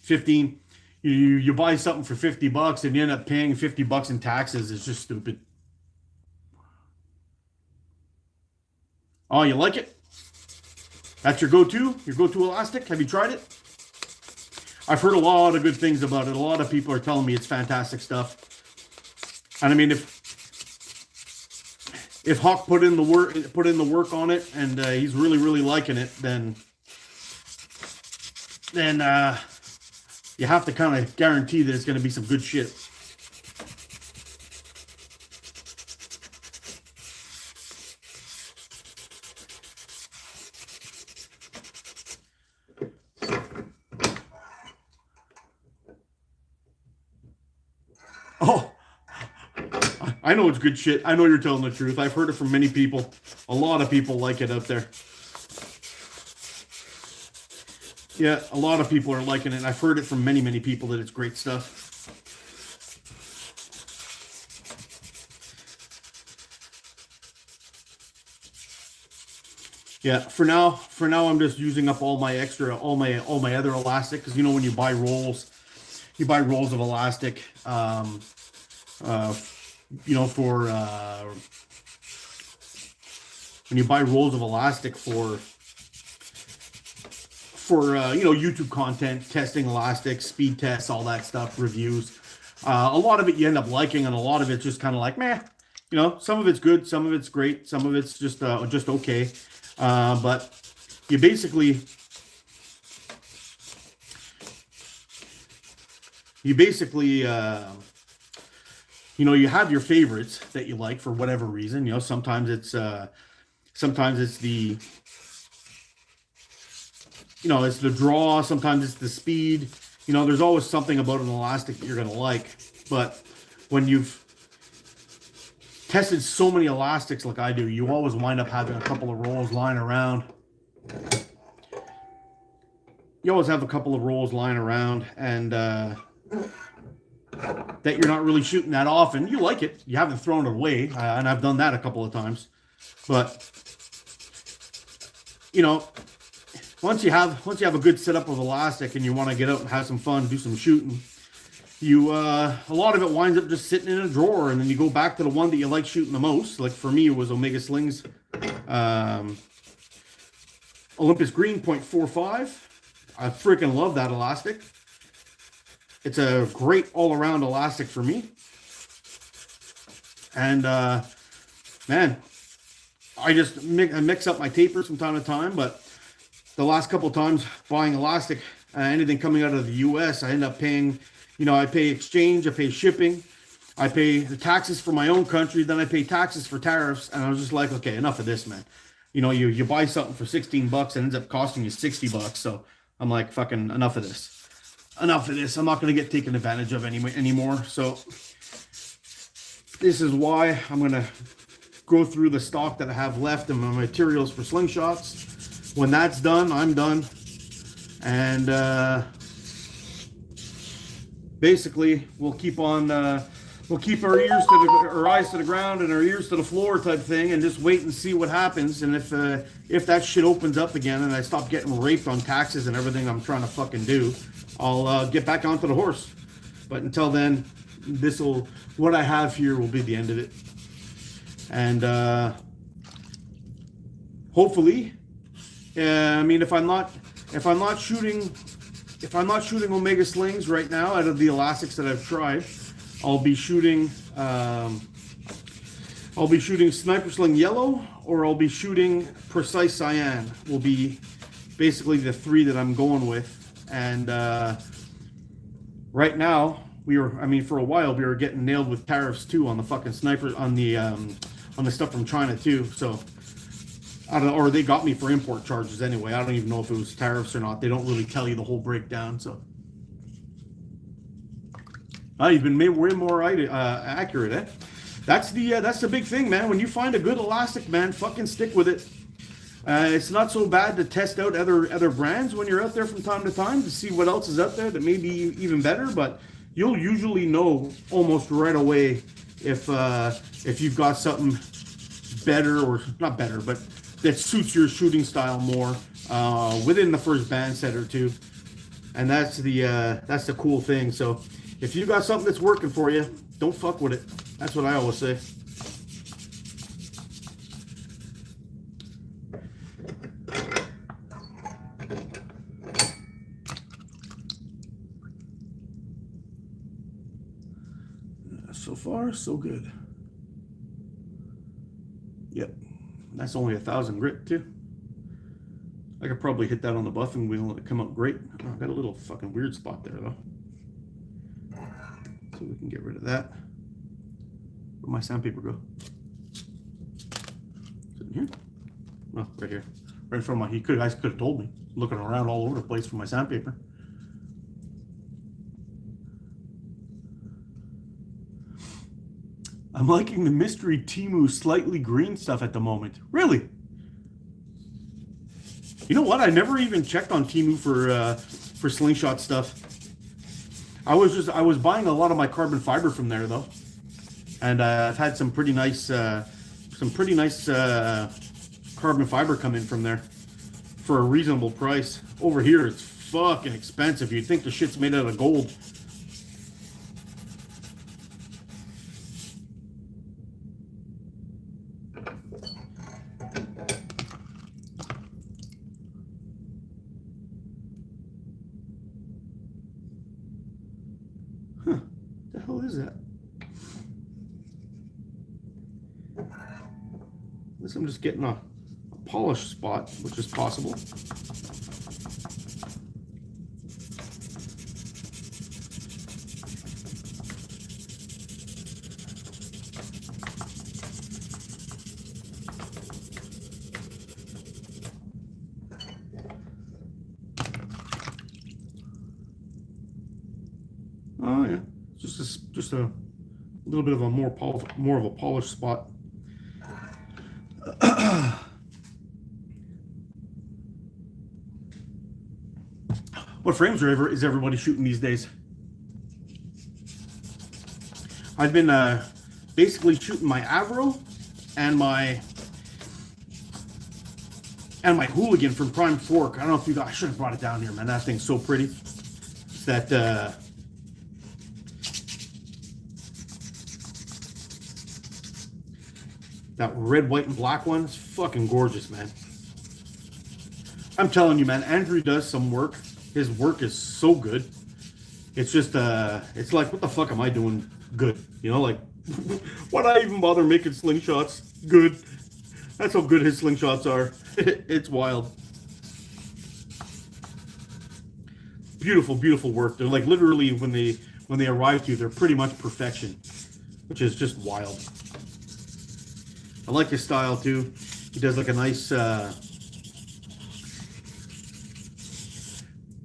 15. You buy something for $50 and you end up paying $50 in taxes. It's just stupid. Oh, you like it? That's your go-to elastic? Have you tried it? I've heard a lot of good things about it. A lot of people are telling me it's fantastic stuff. And I mean, if Hawk put in the work on it, and he's really liking it, then you have to kind of guarantee that it's going to be some good shit. I know it's good shit. I know you're telling the truth. I've heard it from many people. A lot of people like it out there. Yeah, a lot of people are liking it. I've heard it from many, many people that it's great stuff. Yeah, for now I'm just using up all my other elastic, because you know when you buy rolls of elastic, you know, for when you buy rolls of elastic for you know, YouTube content, testing elastic, speed tests, all that stuff, reviews. A lot of it you end up liking, and a lot of it's just kind of like meh. You know, some of it's good, some of it's great, some of it's just okay. But you basically you know, you have your favorites that you like for whatever reason. You know, sometimes it's the, you know, it's the draw, sometimes it's the speed. You know, there's always something about an elastic that you're going to like. But when you've tested so many elastics like I do, you always wind up having a couple of rolls lying around. You always have a couple of rolls lying around, and that you're not really shooting that often. You like it. You haven't thrown it away, and I've done that a couple of times. But, you know, once you have a good setup of elastic and you want to get out and have some fun, do some shooting, you a lot of it winds up just sitting in a drawer, and then you go back to the one that you like shooting the most. Like for me, it was Omega Slings Olympus Green .45. I freaking love that elastic. It's a great all-around elastic for me. And man, I just mix up my tapers from time to time, but the last couple of times buying elastic, anything coming out of the US, I end up paying, you know, I pay exchange, I pay shipping, I pay the taxes for my own country, then I pay taxes for tariffs, and I was just like, okay, enough of this, man. You know, you buy something for 16 bucks and it ends up costing you 60 bucks. So I'm like, fucking enough of this. Enough of this. I'm not going to get taken advantage of anymore. So this is why I'm going to go through the stock that I have left and my materials for slingshots. When that's done, I'm done. And basically, we'll keep on, we'll keep our eyes to the ground and our ears to the floor type thing, and just wait and see what happens. And if that shit opens up again and I stop getting raped on taxes and everything I'm trying to fucking do, I'll get back onto the horse. But until then, what I have here will be the end of it. And hopefully, I mean, if I'm not shooting Omega Slings right now out of the elastics that I've tried, I'll be shooting Sniper Sling Yellow, or I'll be shooting Precise Cyan. Will be basically the three that I'm going with. And right now, for a while we were getting nailed with tariffs too on the fucking sniper, on the stuff from China too. So I don't know, or they got me for import charges anyway. I don't even know if it was tariffs or not. They don't really tell you the whole breakdown. So you've been made way more accurate, eh? That's the big thing, man. When you find a good elastic, man, fucking stick with it. It's not so bad to test out other brands when you're out there from time to time to see what else is out there that may be even better. But you'll usually know almost right away if you've got something better, or not better, but that suits your shooting style more within the first band set or two. And that's the cool thing. So if you got something that's working for you, don't fuck with it. That's what I always say. So far, so good. Yep. That's only 1,000 grit too. I could probably hit that on the buffing wheel and it come out great. Oh, I got a little fucking weird spot there though. So we can get rid of that. Where'd my sandpaper go? Is it in here? Oh, right here. Right in front of my, you guys could have told me. Looking around all over the place for my sandpaper. I'm liking the mystery Temu slightly green stuff at the moment. Really? You know what? I never even checked on Temu for Slingshot stuff. I was buying a lot of my carbon fiber from there though, and I've had some pretty nice carbon fiber come in from there for a reasonable price. Over here, it's fucking expensive. You'd think the shit's made out of gold. Huh. The hell is that? Unless I'm just getting a polished spot, which is possible. Oh yeah, just a little bit of a more of a polished spot. What frames is everybody shooting these days? I've been basically shooting my Avro and my Hooligan from Prime Fork. I don't know if you guys, I should have brought it down here, man. That thing's so pretty. It's that that red, white, and black one. It's fucking gorgeous, man. I'm telling you, man, Andrew does some work. His work is so good. It's just, it's like, what the fuck am I doing good? You know, like, why'd I even bother making slingshots good? That's how good his slingshots are. It's wild. Beautiful, beautiful work. They're like, literally, when they arrive to you, they're pretty much perfection, which is just wild. I like his style, too. He does, like, a nice,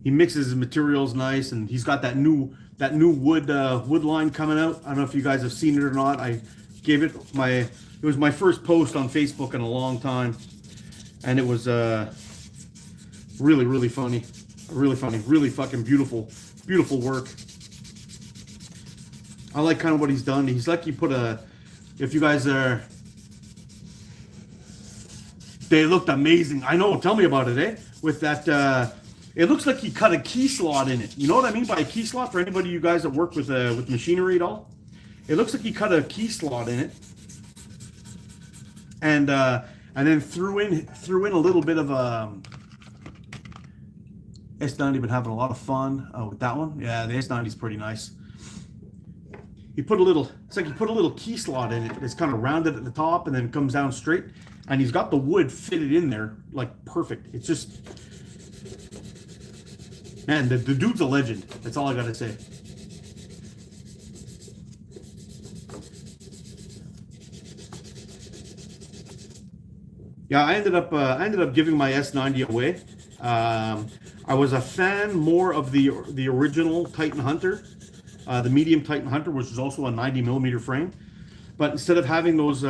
he mixes his materials nice, and he's got that new wood line coming out. I don't know if you guys have seen it or not. I gave it it was my first post on Facebook in a long time, and it was really, really funny, really fucking beautiful work. I like kind of what he's done. He's like, you put if you guys are, they looked amazing. I know. Tell me about it, eh? With that. It looks like he cut a key slot in it. You know what I mean by a key slot? For anybody of you guys that work with machinery at all, it looks like he cut a key slot in it, and then threw in a little bit of S90. Been having a lot of fun with that one. Yeah, the S90 is pretty nice. He put a little. It's like he put a little key slot in it. It's kind of rounded at the top and then comes down straight, and he's got the wood fitted in there like perfect. It's just. Man, the dude's a legend. That's all I gotta say. Yeah, I ended up giving my S90 away. I was a fan more of the original Titan Hunter, the medium Titan Hunter, which is also a 90mm frame. But instead of having those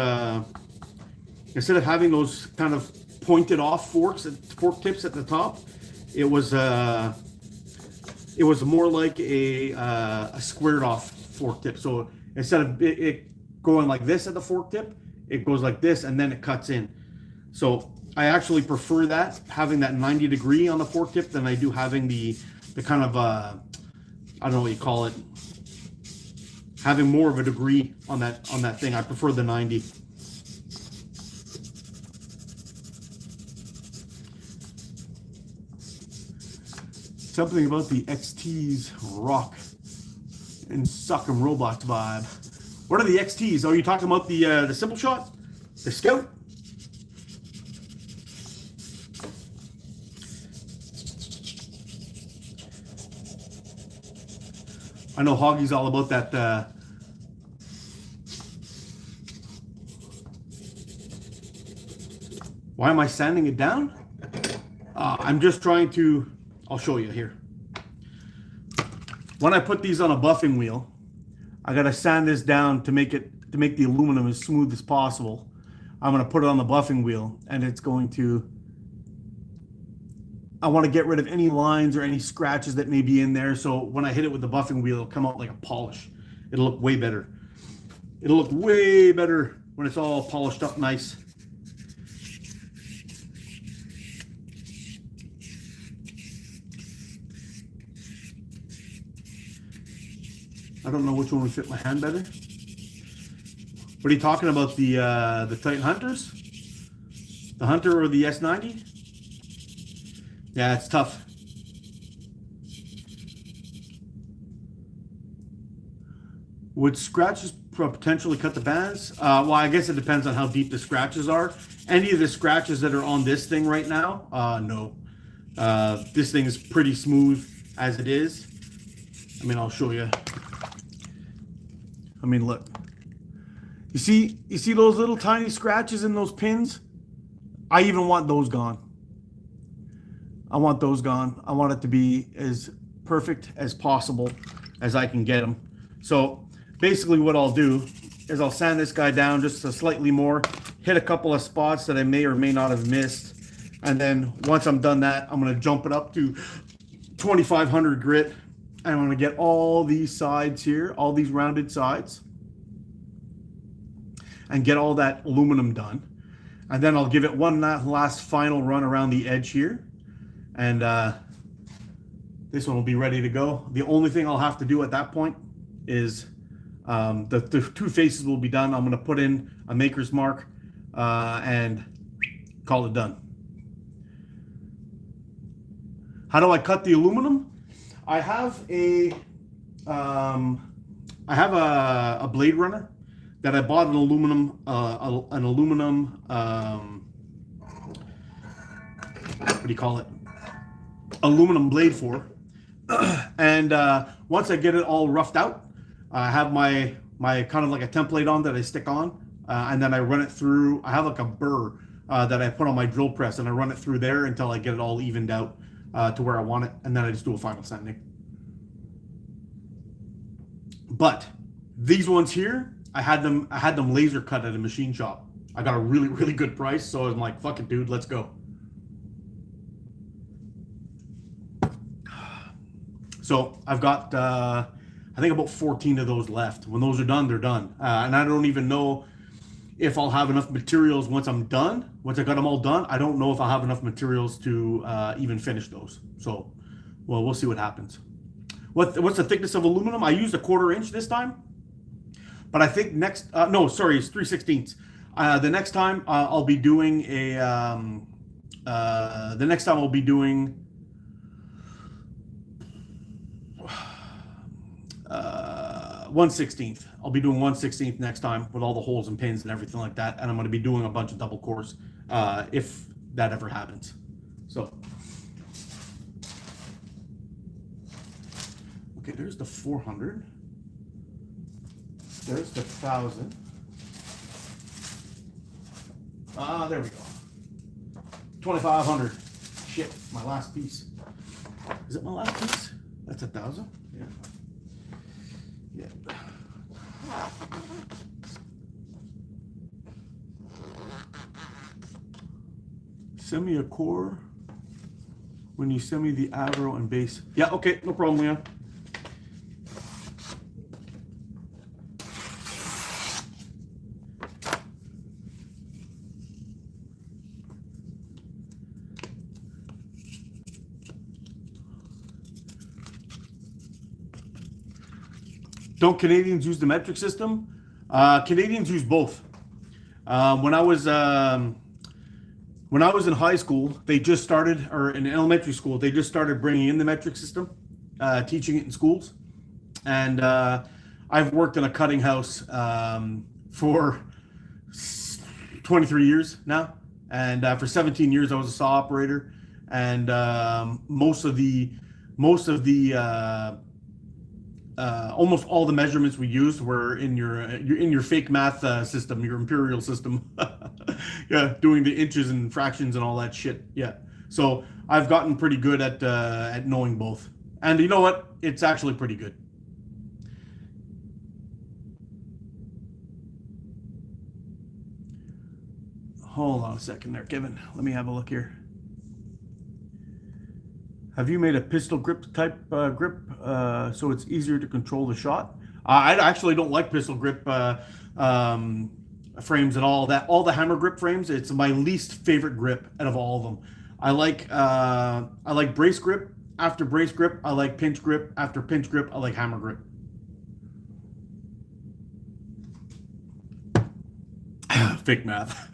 kind of pointed off fork tips at the top, it was more like a squared off fork tip. So instead of it going like this at the fork tip, it goes like this and then it cuts in. So I actually prefer that, having that 90 degree on the fork tip, than I do having the kind of, I don't know what you call it, having more of a degree on that thing. I prefer the 90. Something about the XTs rock and suck 'em Roblox vibe. What are the XTs? Are you talking about the Simple Shot? The Scout? I know Hoggy's all about that. Why am I sanding it down? I'm just trying to. I'll show you here. When I put these on a buffing wheel, I gotta sand this down to make it to make the aluminum as smooth as possible, I'm going to put it on the buffing wheel, and it's going to, I want to get rid of any lines or any scratches that may be in there. So when I hit it with the buffing wheel, it'll come out like a polish. It'll look way better. It'll look way better when it's all polished up nice. I don't know which one would fit my hand better. What are you talking about? The Titan Hunters? The Hunter or the S90? Yeah, it's tough. Would scratches potentially cut the bands? Well, I guess it depends on how deep the scratches are. Any of the scratches that are on this thing right now, no. This thing is pretty smooth as it is. I mean, I'll show you. I mean, look. You see those little tiny scratches in those pins? I even want those gone. I want those gone. I want it to be as perfect as possible as I can get them. So basically what I'll do is I'll sand this guy down just a slightly more, hit a couple of spots that I may or may not have missed. And then once I'm done that, I'm going to jump it up to 2500 grit. And I'm going to get all these sides here, all these rounded sides, and get all that aluminum done. And then I'll give it one last final run around the edge here. And this one will be ready to go. The only thing I'll have to do at that point is the two faces will be done. I'm going to put in a maker's mark and call it done. How do I cut the aluminum? I have a blade runner that I bought an aluminum what do you call it? Aluminum blade for. And once I get it all roughed out, I have my kind of like a template on that I stick on, and then I run it through. I have like a burr that I put on my drill press, and I run it through there until I get it all evened out to where I want it, and then I just do a final sanding. But these ones here, I had them laser cut at a machine shop. I got a really, really good price, so I'm like, fuck it, dude, let's go. So I've got, I think about 14 of those left. When those are done, they're done. And I don't even know if I'll have enough materials once I'm done. Once I got them all done, I don't know if I'll have enough materials to even finish those. So, well, we'll see what happens. What's the thickness of aluminum? I used a 1/4 inch this time. But I think next, no, sorry, it's 3/16. The next time I'll be doing a, 1/16. I'll be doing 1/16 next time with all the holes and pins and everything like that. And I'm going to be doing a bunch of double cores if that ever happens. So, okay, there's the 400. There's the 1000. There we go. 2500. Shit, my last piece. Is it my last piece? That's 1000? Yeah. Yeah. Send me a core when you send me the aggro and base. Yeah, okay, no problem, Leon. Don't Canadians use the metric system? Canadians use both. When I was in high school, they just started, or in elementary school, they just started bringing in the metric system, teaching it in schools. And I've worked in a cutting house for 23 years now, and for 17 years I was a saw operator. And almost all the measurements we used were in your fake math system, your imperial system. Yeah, doing the inches and fractions and all that shit. Yeah, so I've gotten pretty good at knowing both, and you know what? It's actually pretty good. Hold on a second there, Kevin. Let me have a look here. Have you made a pistol grip type grip so it's easier to control the shot? I actually don't like pistol grip frames at all. That all the hammer grip frames, it's my least favorite grip out of all of them. I like brace grip after brace grip. I like pinch grip after pinch grip. I like hammer grip. Fake math.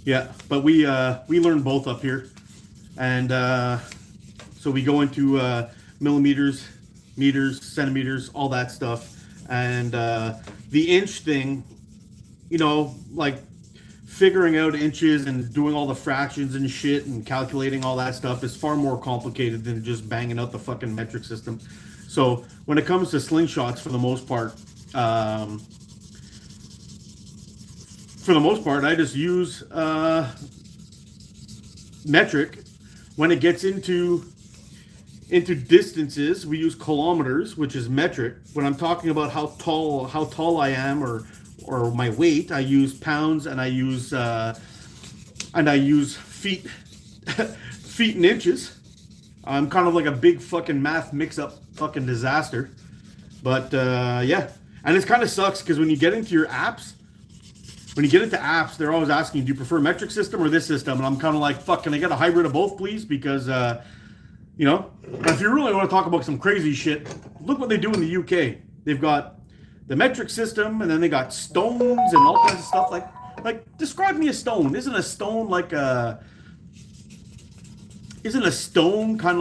Yeah, but we learn both up here, and so we go into millimeters, meters, centimeters, all that stuff, and the inch thing, you know, like figuring out inches and doing all the fractions and shit and calculating all that stuff is far more complicated than just banging out the fucking metric system. So when it comes to slingshots, for the most part, I just use metric. When it gets into distances, we use kilometers, which is metric. When I'm talking about how tall I am or my weight, I use pounds, and I use feet, feet and inches. I'm kind of like a big fucking math mix-up fucking disaster. But yeah, and it kind of sucks because when you get into apps, they're always asking, do you prefer metric system or this system? And I'm kind of like, fuck, can I get a hybrid of both, please? Because, you know, if you really want to talk about some crazy shit, look what they do in the UK. They've got the metric system, and then they got stones and all kinds of stuff. Like describe me a stone. Isn't a stone kind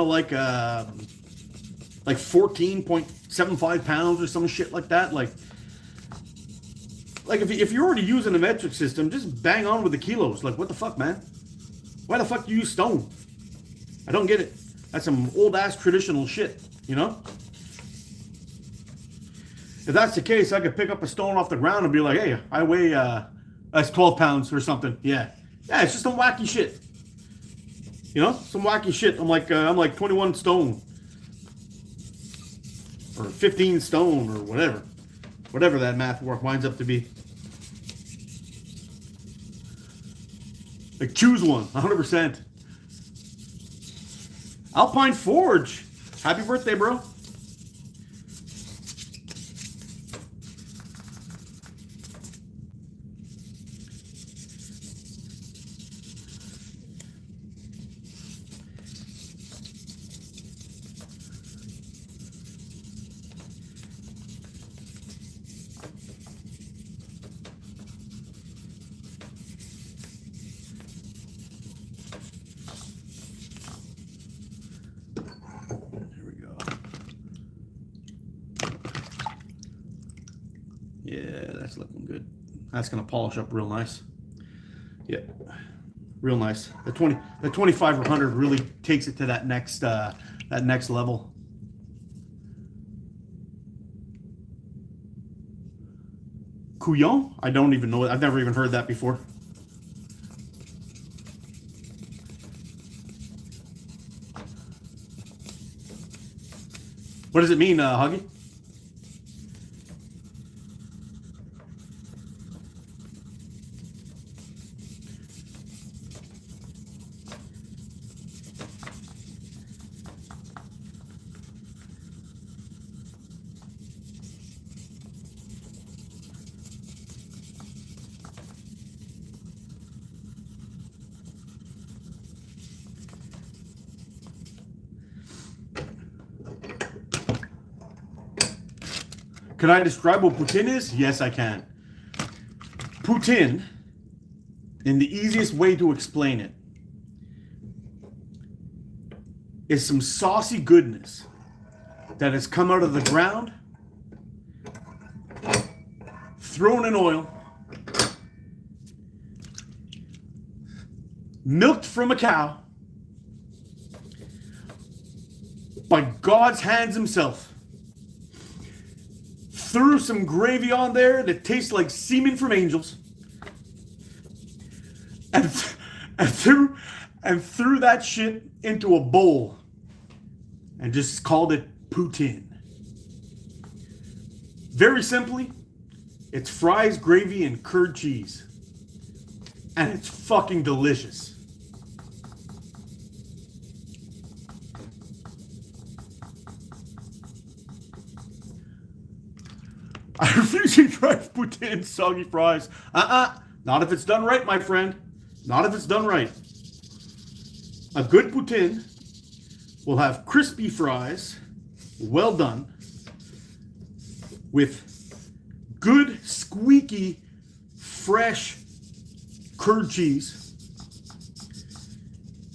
of like 14.75 pounds or some shit like that? Like if you're already using a metric system, just bang on with the kilos. Like, what the fuck, man? Why the fuck do you use stone? I don't get it. That's some old ass traditional shit, you know? If that's the case, I could pick up a stone off the ground and be like, hey, I weigh that's 12 pounds or something. Yeah, it's just some wacky shit. You know, some wacky shit. I'm like 21 stone or 15 stone or whatever that math work winds up to be. Like, choose one, 100%. Alpine Forge, happy birthday, bro. Yeah, that's looking good. That's gonna polish up real nice. Yeah, real nice. The 2500 really takes it to that next level. Couillon? I don't even know it. I've never even heard that before. What does it mean, Huggy? Can I describe what Poutine is? Yes, I can. Poutine, in the easiest way to explain it, is some saucy goodness that has come out of the ground, thrown in oil, milked from a cow, by God's hands himself, threw some gravy on there that tastes like semen from angels, and threw and threw that shit into a bowl and just called it Poutine. Very simply, it's fries, gravy, and curd cheese. And it's fucking delicious. I refuse to try Poutine soggy fries. Not if it's done right, my friend. Not if it's done right. A good Poutine will have crispy fries, well done, with good, squeaky, fresh curd cheese.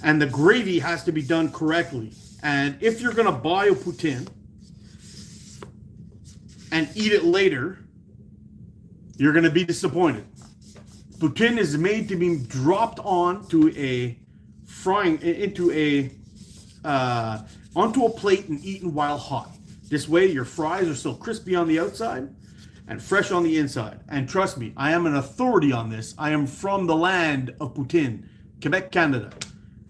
And the gravy has to be done correctly. And if you're going to buy a Poutine and eat it later, you're going to be disappointed. Poutine is made to be dropped onto a onto a plate and eaten while hot. This way your fries are still crispy on the outside and fresh on the inside. And trust me, I am an authority on this. I am from the land of Poutine, Quebec, Canada.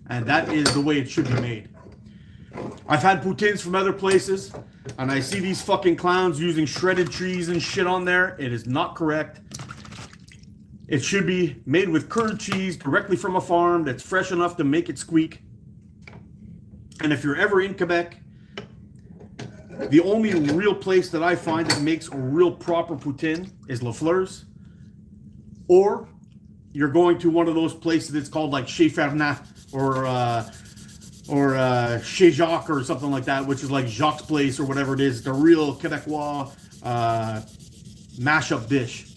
And that is the way it should be made. I've had poutines from other places, and I see these fucking clowns using shredded cheese and shit on there. It is not correct. It should be made with curd cheese directly from a farm that's fresh enough to make it squeak. And if you're ever in Quebec, the only real place that I find that makes a real proper poutine is Lafleur's. Or you're going to one of those places that's called like Chez Fernand or Chez Jacques or something like that, which is like Jacques' place or whatever it is. It's a real Quebecois mashup dish.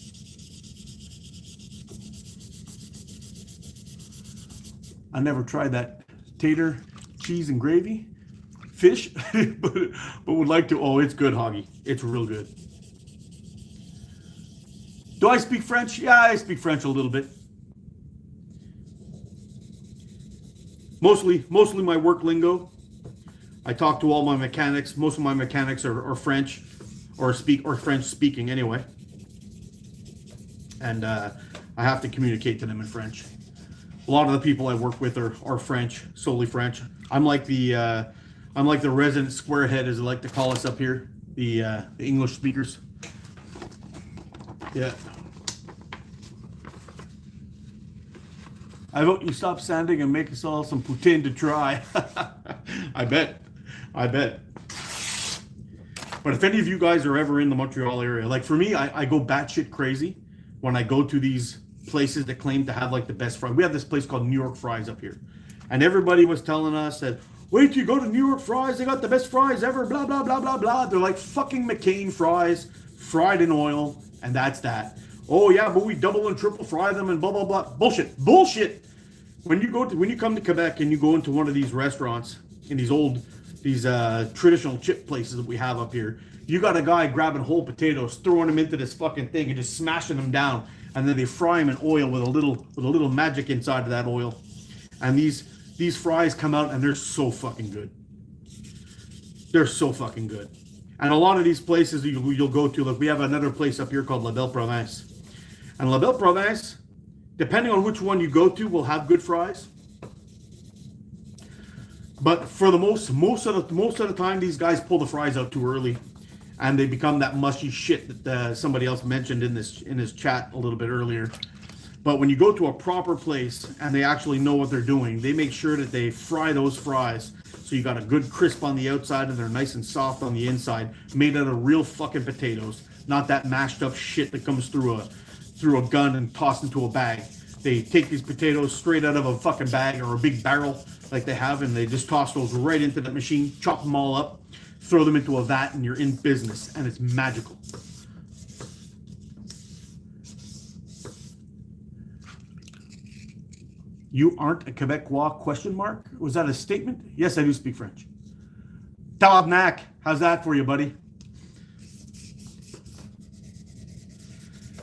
I never tried that tater, cheese, and gravy fish, but would like to. Oh, it's good, Hoggy. It's real good. Do I speak French? Yeah, I speak French a little bit. Mostly my work lingo. I talk to all my mechanics. Most of my mechanics are French, or French speaking anyway. And I have to communicate to them in French. A lot of the people I work with are French, solely French. I'm like the resident squarehead, as they like to call us up here, the English speakers. Yeah. I vote you stop sanding and make us all some poutine to try. I bet. But if any of you guys are ever in the Montreal area, like for me, I go batshit crazy when I go to these places that claim to have like the best fries. We have this place called New York Fries up here. And everybody was telling us that, wait till you go to New York Fries, they got the best fries ever, blah, blah, blah, blah, blah. They're like fucking McCain fries, fried in oil, and that's that. Oh yeah, but we double and triple fry them and blah, blah, blah. Bullshit. When you come to Quebec and you go into one of these restaurants, in these traditional chip places that we have up here, you got a guy grabbing whole potatoes, throwing them into this fucking thing and just smashing them down. And then they fry them in oil with a little magic inside of that oil. And these fries come out and they're so fucking good. They're so fucking good. And a lot of these places you'll go to, like we have another place up here called La Belle Province. And La Belle Province, depending on which one you go to, will have good fries. But for the most of the time, these guys pull the fries out too early, and they become that mushy shit that somebody else mentioned in this chat a little bit earlier. But when you go to a proper place and they actually know what they're doing, they make sure that they fry those fries so you got a good crisp on the outside and they're nice and soft on the inside, made out of real fucking potatoes, not that mashed up shit that comes through a gun and tossed into a bag. They take these potatoes straight out of a fucking bag or a big barrel like they have, and they just toss those right into the machine, chop them all up, throw them into a vat, and you're in business, and it's magical. You aren't a Quebecois, question mark? Was that a statement? Yes, I do speak French. Tabarnak, how's that for you, buddy?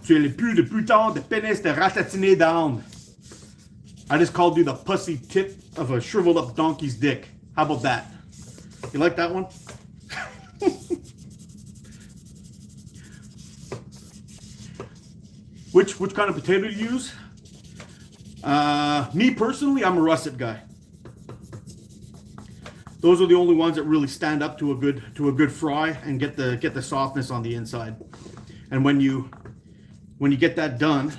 Tu es le plus de putain de pénis de ratatiné d'âme. I just called you the pussy tip of a shriveled up donkey's dick. How about that? You like that one? Which kind of potato do you use? Me personally, I'm a russet guy. Those are the only ones that really stand up to a good fry and get the softness on the inside. And when you get that done,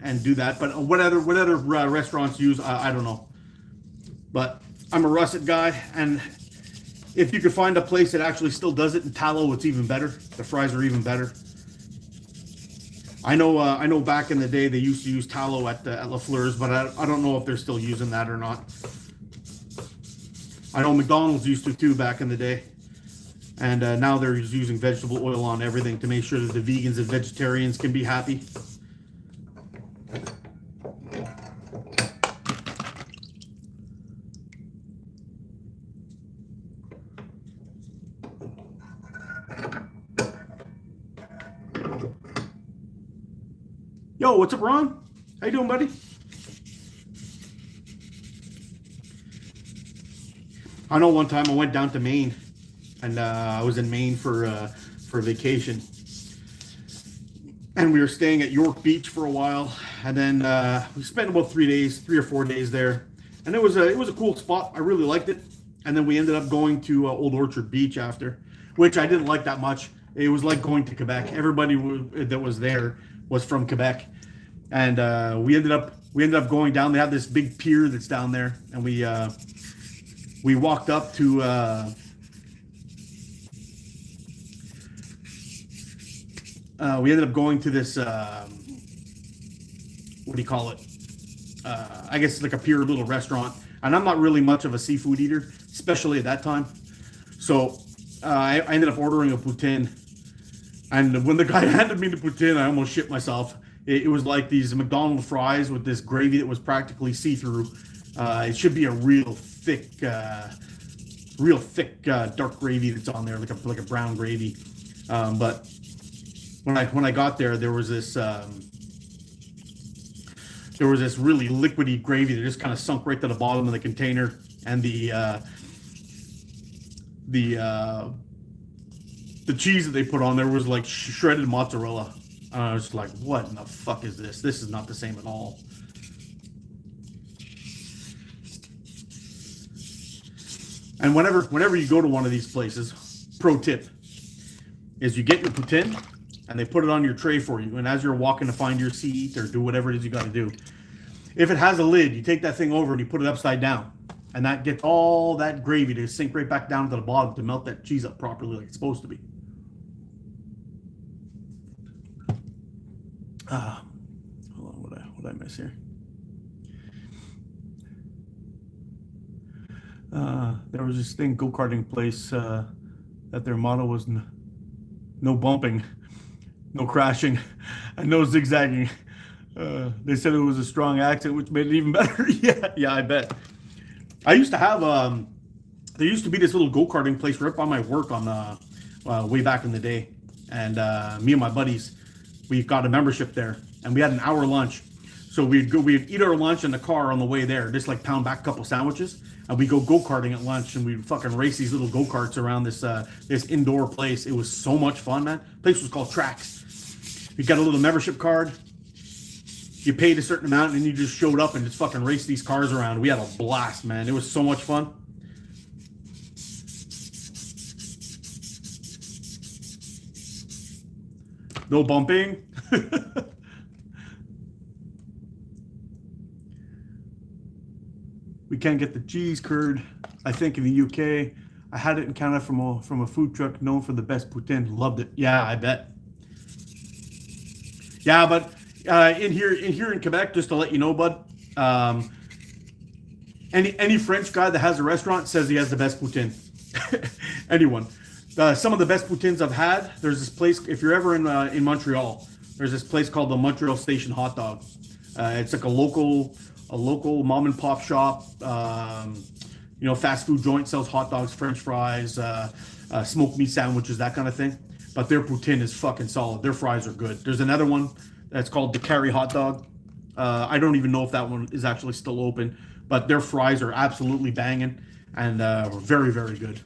and do that. But what other restaurants use, I don't know. But I'm a russet guy, and if you could find a place that actually still does it in tallow, it's even better. The fries are even better. I know back in the day they used to use tallow at LaFleur's, but I don't know if they're still using that or not. I know McDonald's used to too back in the day. And now they're using vegetable oil on everything to make sure that the vegans and vegetarians can be happy. Yo, what's up, Ron? How you doing, buddy? I know one time I went down to Maine, and I was in Maine for vacation, and we were staying at York Beach for a while, and then we spent about 3 or 4 days there, and it was a cool spot. I really liked it, and then we ended up going to Old Orchard Beach after, which I didn't like that much. It was like going to Quebec. Everybody that was there was from Quebec, and we ended up going down. They have this big pier that's down there, and we walked up to we ended up going to this what do you call it? I guess it's like a pier little restaurant, and I'm not really much of a seafood eater, especially at that time. So I ended up ordering a Poutine, and when the guy handed me the Poutine, I almost shit myself. It was like these McDonald's fries with this gravy that was practically see-through. It should be a real thick dark gravy that's on there, like a brown gravy. But when I got there, there was this really liquidy gravy that just kind of sunk right to the bottom of the container, and the cheese that they put on there was like shredded mozzarella. I was like, what in the fuck is this? This is not the same at all. And whenever you go to one of these places, pro tip is you get your poutine and they put it on your tray for you. And as you're walking to find your seat or do whatever it is you got to do, if it has a lid, you take that thing over and you put it upside down, and that gets all that gravy to sink right back down to the bottom to melt that cheese up properly like it's supposed to be. Hold on, what did I miss here? There was this thing, go-karting place, that their motto was no bumping, no crashing, and no zigzagging. They said it was a strong accent, which made it even better. yeah, I bet. I used to have, there used to be this little go-karting place right by my work on way back in the day. And me and my buddies, we got a membership there, and we had an hour lunch. So we'd eat our lunch in the car on the way there, just like pound back a couple sandwiches, and we go-karting at lunch, and we'd fucking race these little go-karts around this indoor place. It was so much fun, man. The place was called Tracks. You got a little membership card. You paid a certain amount, and then you just showed up and just fucking raced these cars around. We had a blast, man. It was so much fun. No bumping. We can't get the cheese curd, I think, in the UK. I had it in Canada from a food truck known for the best poutine. Loved it. Yeah, I bet. Yeah, but in here in Quebec, just to let you know, bud, any French guy that has a restaurant says he has the best poutine. Anyone. Some of the best poutines I've had. There's this place, if you're ever in Montreal, there's this place called the Montreal Station Hot Dog. It's like a local mom and pop shop, fast food joint, sells hot dogs, French fries, smoked meat sandwiches, that kind of thing. But their poutine is fucking solid. Their fries are good. There's another one that's called the Carry Hot Dog. I don't even know if that one is actually still open, but their fries are absolutely banging and very, very good.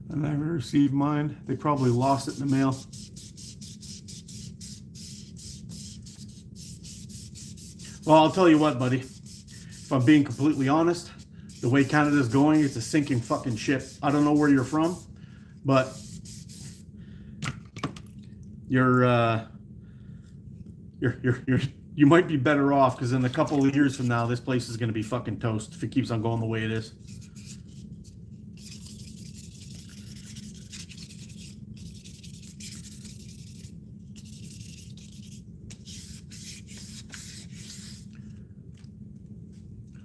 And I haven't received mine. They probably lost it in the mail. Well, I'll tell you what, buddy. If I'm being completely honest, the way Canada's going, it's a sinking fucking ship. I don't know where you're from, but you might be better off, because in a couple of years from now, this place is going to be fucking toast if it keeps on going the way it is.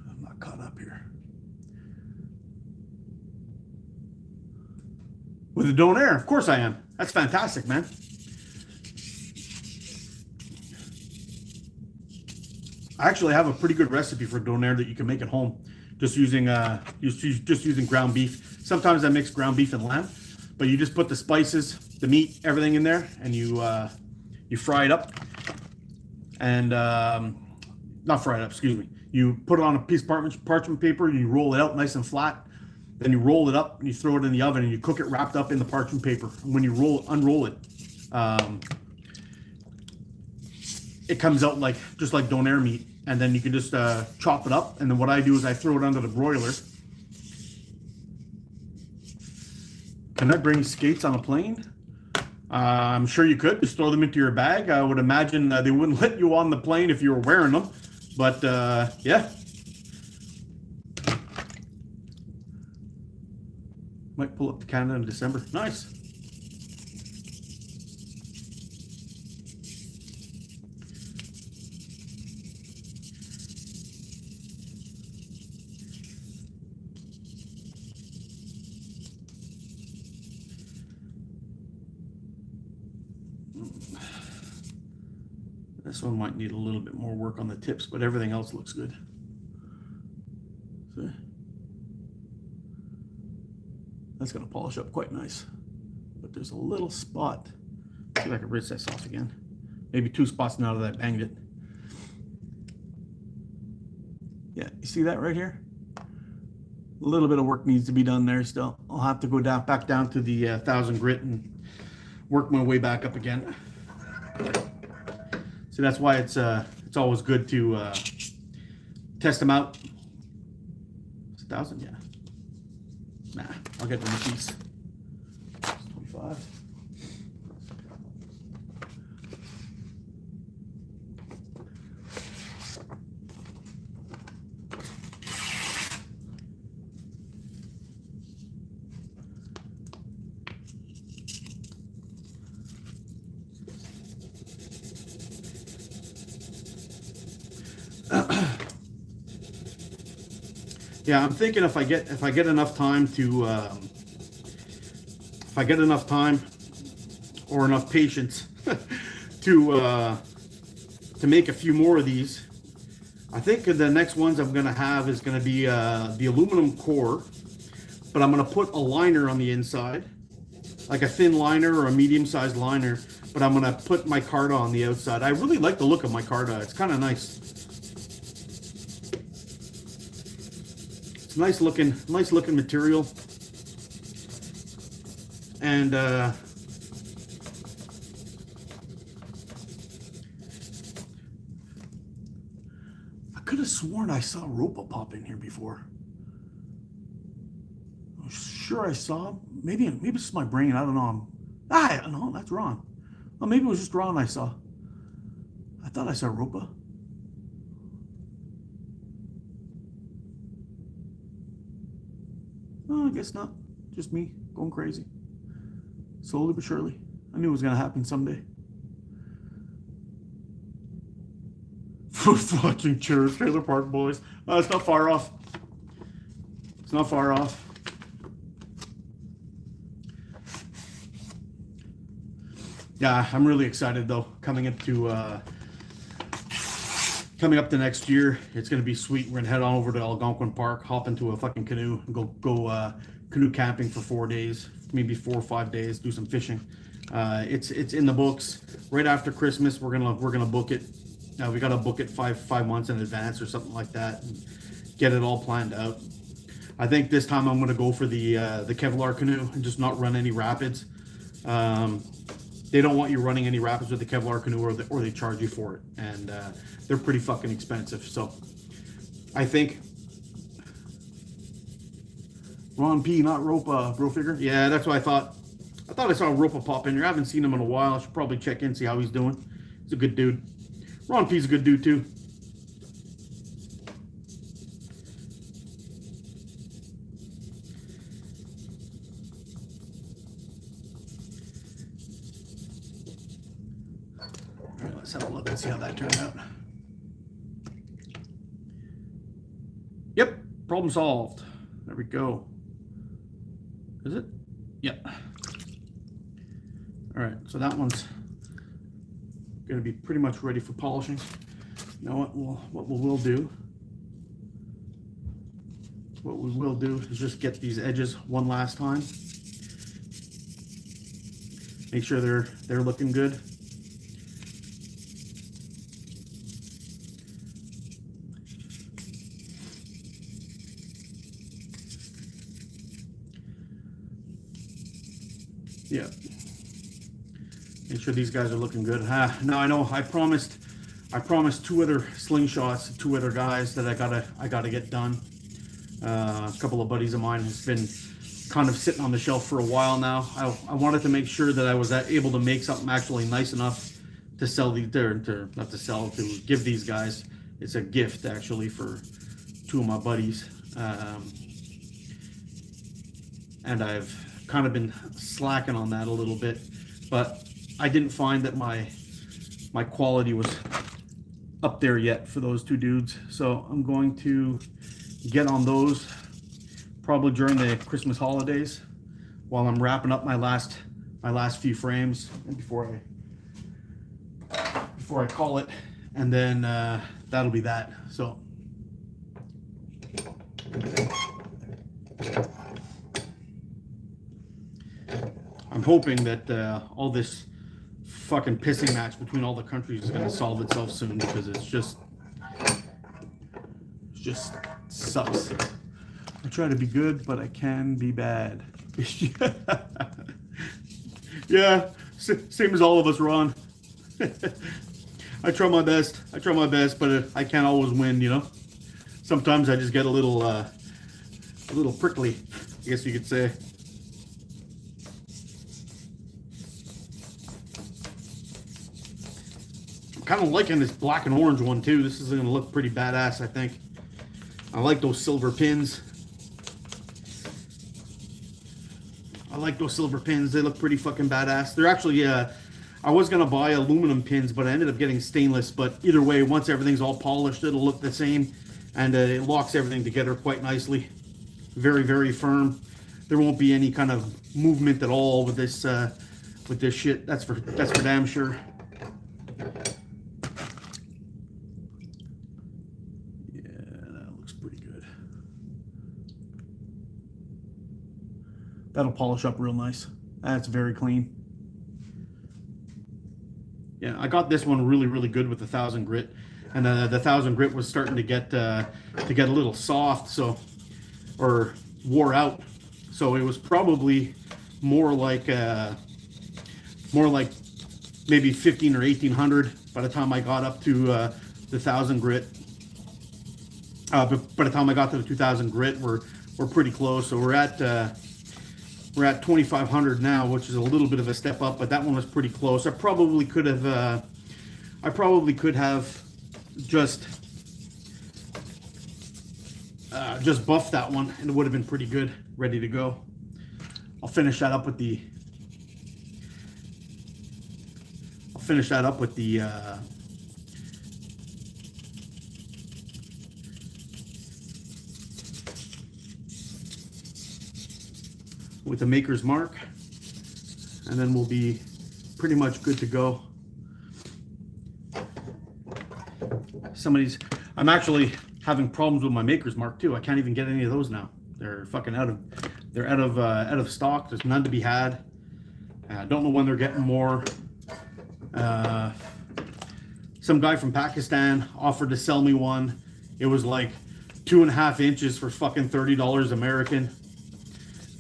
I'm not caught up here. With the Donair, of course I am. That's fantastic, man. I actually have a pretty good recipe for Donair that you can make at home, just using ground beef. Sometimes I mix ground beef and lamb, but you just put the spices, the meat, everything in there, and you fry it up, and not fry it up, excuse me. You put it on a piece of parchment paper, and you roll it out nice and flat. Then you roll it up and you throw it in the oven and you cook it wrapped up in the parchment paper. And when you unroll it, it comes out just like Donair meat. And then you can just chop it up. And then what I do is I throw it under the broiler. Can I bring skates on a plane? I'm sure you could. Just throw them into your bag. I would imagine they wouldn't let you on the plane if you were wearing them. But yeah. Might pull up to Canada in December. Nice. This one might need a little bit more work on the tips, but everything else looks good. See? That's going to polish up quite nice. But there's a little spot. See if I can rinse this off again. Maybe 2 spots now that I banged it. Yeah, you see that right here? A little bit of work needs to be done there still. I'll have to go back down to the 1000 grit and work my way back up again. So that's why it's always good to test them out. It's 1000, yeah. Nah, I'll get the piece. 25. Yeah, I'm thinking if I get enough time to if I get enough time or enough patience to make a few more of these, I think the next ones I'm gonna have is gonna be the aluminum core, but I'm gonna put a liner on the inside, like a thin liner or a medium-sized liner, but I'm gonna put micarta on the outside. I really like the look of micarta. It's kind of nice. Nice looking material, and I could have sworn I saw Ropa pop in here before. I'm sure I saw. Maybe it's just my brain. I don't know. No, that's Ron. Well, maybe it was just Ron I saw. I thought I saw Ropa. Oh, I guess not. Just me going crazy. Slowly but surely. I knew it was going to happen someday. Fucking Trailer Park Boys. It's not far off. It's not far off. Yeah, I'm really excited though. Coming up to next year, it's gonna be sweet. We're gonna head on over to Algonquin Park, hop into a fucking canoe, and go canoe camping for 4 days, maybe 4 or 5 days, do some fishing. It's in the books. Right after Christmas, we're gonna book it. We gotta book it five months in advance or something like that, and get it all planned out. I think this time I'm going to go for the Kevlar canoe and just not run any rapids. They don't want you running any rapids with the Kevlar canoe, or they charge you for it, and they're pretty fucking expensive. So I think Ron P, not Ropa, bro figure. Yeah, that's what I thought. I thought I saw Ropa pop in here. I haven't seen him in a while. I should probably check in, see how he's doing. He's a good dude. Ron P's a good dude too. All right, let's have a look and see how that turned out. Yep, problem solved. There we go. Is it? Yep. All right, so that one's going to be pretty much ready for polishing. Now what we will do is just get these edges one last time. Make sure they're looking good. Yeah. Make sure these guys are looking good. Now I know I promised 2 other slingshots, 2 other guys that I gotta get done. A couple of buddies of mine has been kind of sitting on the shelf for a while now. I wanted to make sure that I was able to make something actually nice enough to sell these, not to sell, to give these guys. It's a gift actually for 2 of my buddies, and I've kind of been slacking on that a little bit, but I didn't find that my quality was up there yet for those 2 dudes, so I'm going to get on those probably during the Christmas holidays while I'm wrapping up my last few frames and before I call it, and then that'll be that. So I'm hoping that all this fucking pissing match between all the countries is going to solve itself soon, because it just sucks. I try to be good, but I can be bad. Yeah, same as all of us, Ron. I try my best, but I can't always win, you know. Sometimes I just get a little prickly, I guess you could say. Kind of liking this black and orange one too. This is going to look pretty badass, I think. I like those silver pins. They look pretty fucking badass. They're actually, I was going to buy aluminum pins, but I ended up getting stainless. But either way, once everything's all polished, it'll look the same. And it locks everything together quite nicely. Very, very firm. There won't be any kind of movement at all with this shit. That's for damn sure. That'll polish up real nice. That's very clean. Yeah, I got this one really, really good with the 1000 grit, and the 1000 grit was starting to get a little soft, so, or wore out. So it was probably more like maybe 15 or 1800 by the time I got up to the 1000 grit. But by the time I got to the 2000 grit, we're pretty close. So we're at 2500 now, which is a little bit of a step up, but that one was pretty close. I probably could have just buffed that one, and it would have been pretty good, ready to go. I'll finish that up with the maker's mark, and then we'll be pretty much good to go. I'm actually having problems with my maker's mark too. I can't even get any of those now. They're fucking out of stock. There's none to be had. I don't know when they're getting more. Some guy from Pakistan offered to sell me one. It was like 2.5 inches for fucking $30 American,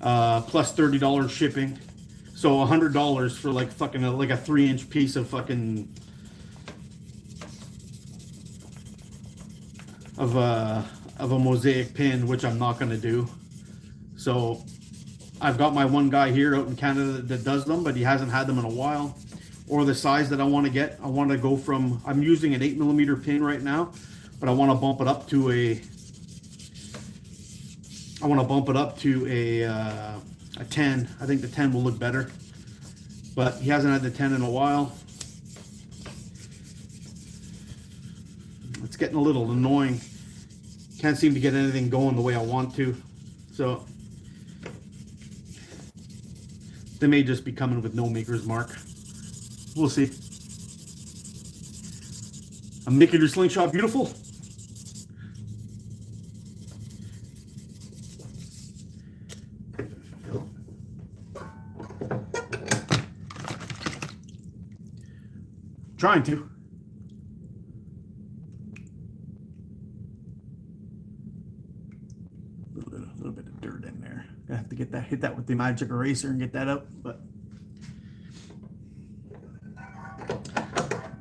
plus $30 shipping. So $100 for like fucking like a 3-inch piece of fucking of a mosaic pin, which I'm not gonna do. So I've got my one guy here out in Canada that does them, but he hasn't had them in a while. Or the size that I want to get, I want to go from, I'm using an 8mm pin right now, but I want to bump it up to a 10. I think the 10 will look better, but he hasn't had the 10 in a while. It's getting a little annoying. Can't seem to get anything going the way I want to. So they may just be coming with no maker's mark. We'll see. I'm making your slingshot beautiful. Trying to. A little bit of dirt in there. Gonna have to get that, hit that with the magic eraser and get that out. But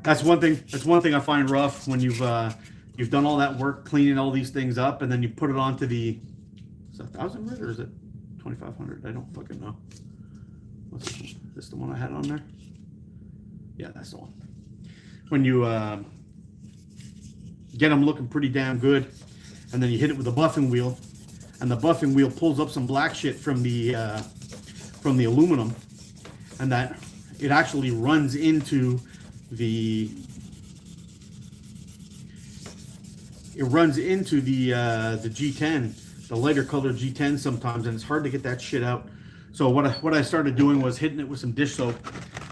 that's one thing. That's one thing I find rough when you've done all that work cleaning all these things up, and then you put it onto the. Is it 1,000 grit or is it 2,500? I don't fucking know. What's this one? Is this the one I had on there? Yeah, that's the one. When you get them looking pretty damn good, and then you hit it with a buffing wheel, and the buffing wheel pulls up some black shit from the aluminum, and that it actually runs into the G10, the lighter colored G10 sometimes, and it's hard to get that shit out. So what I started doing was hitting it with some dish soap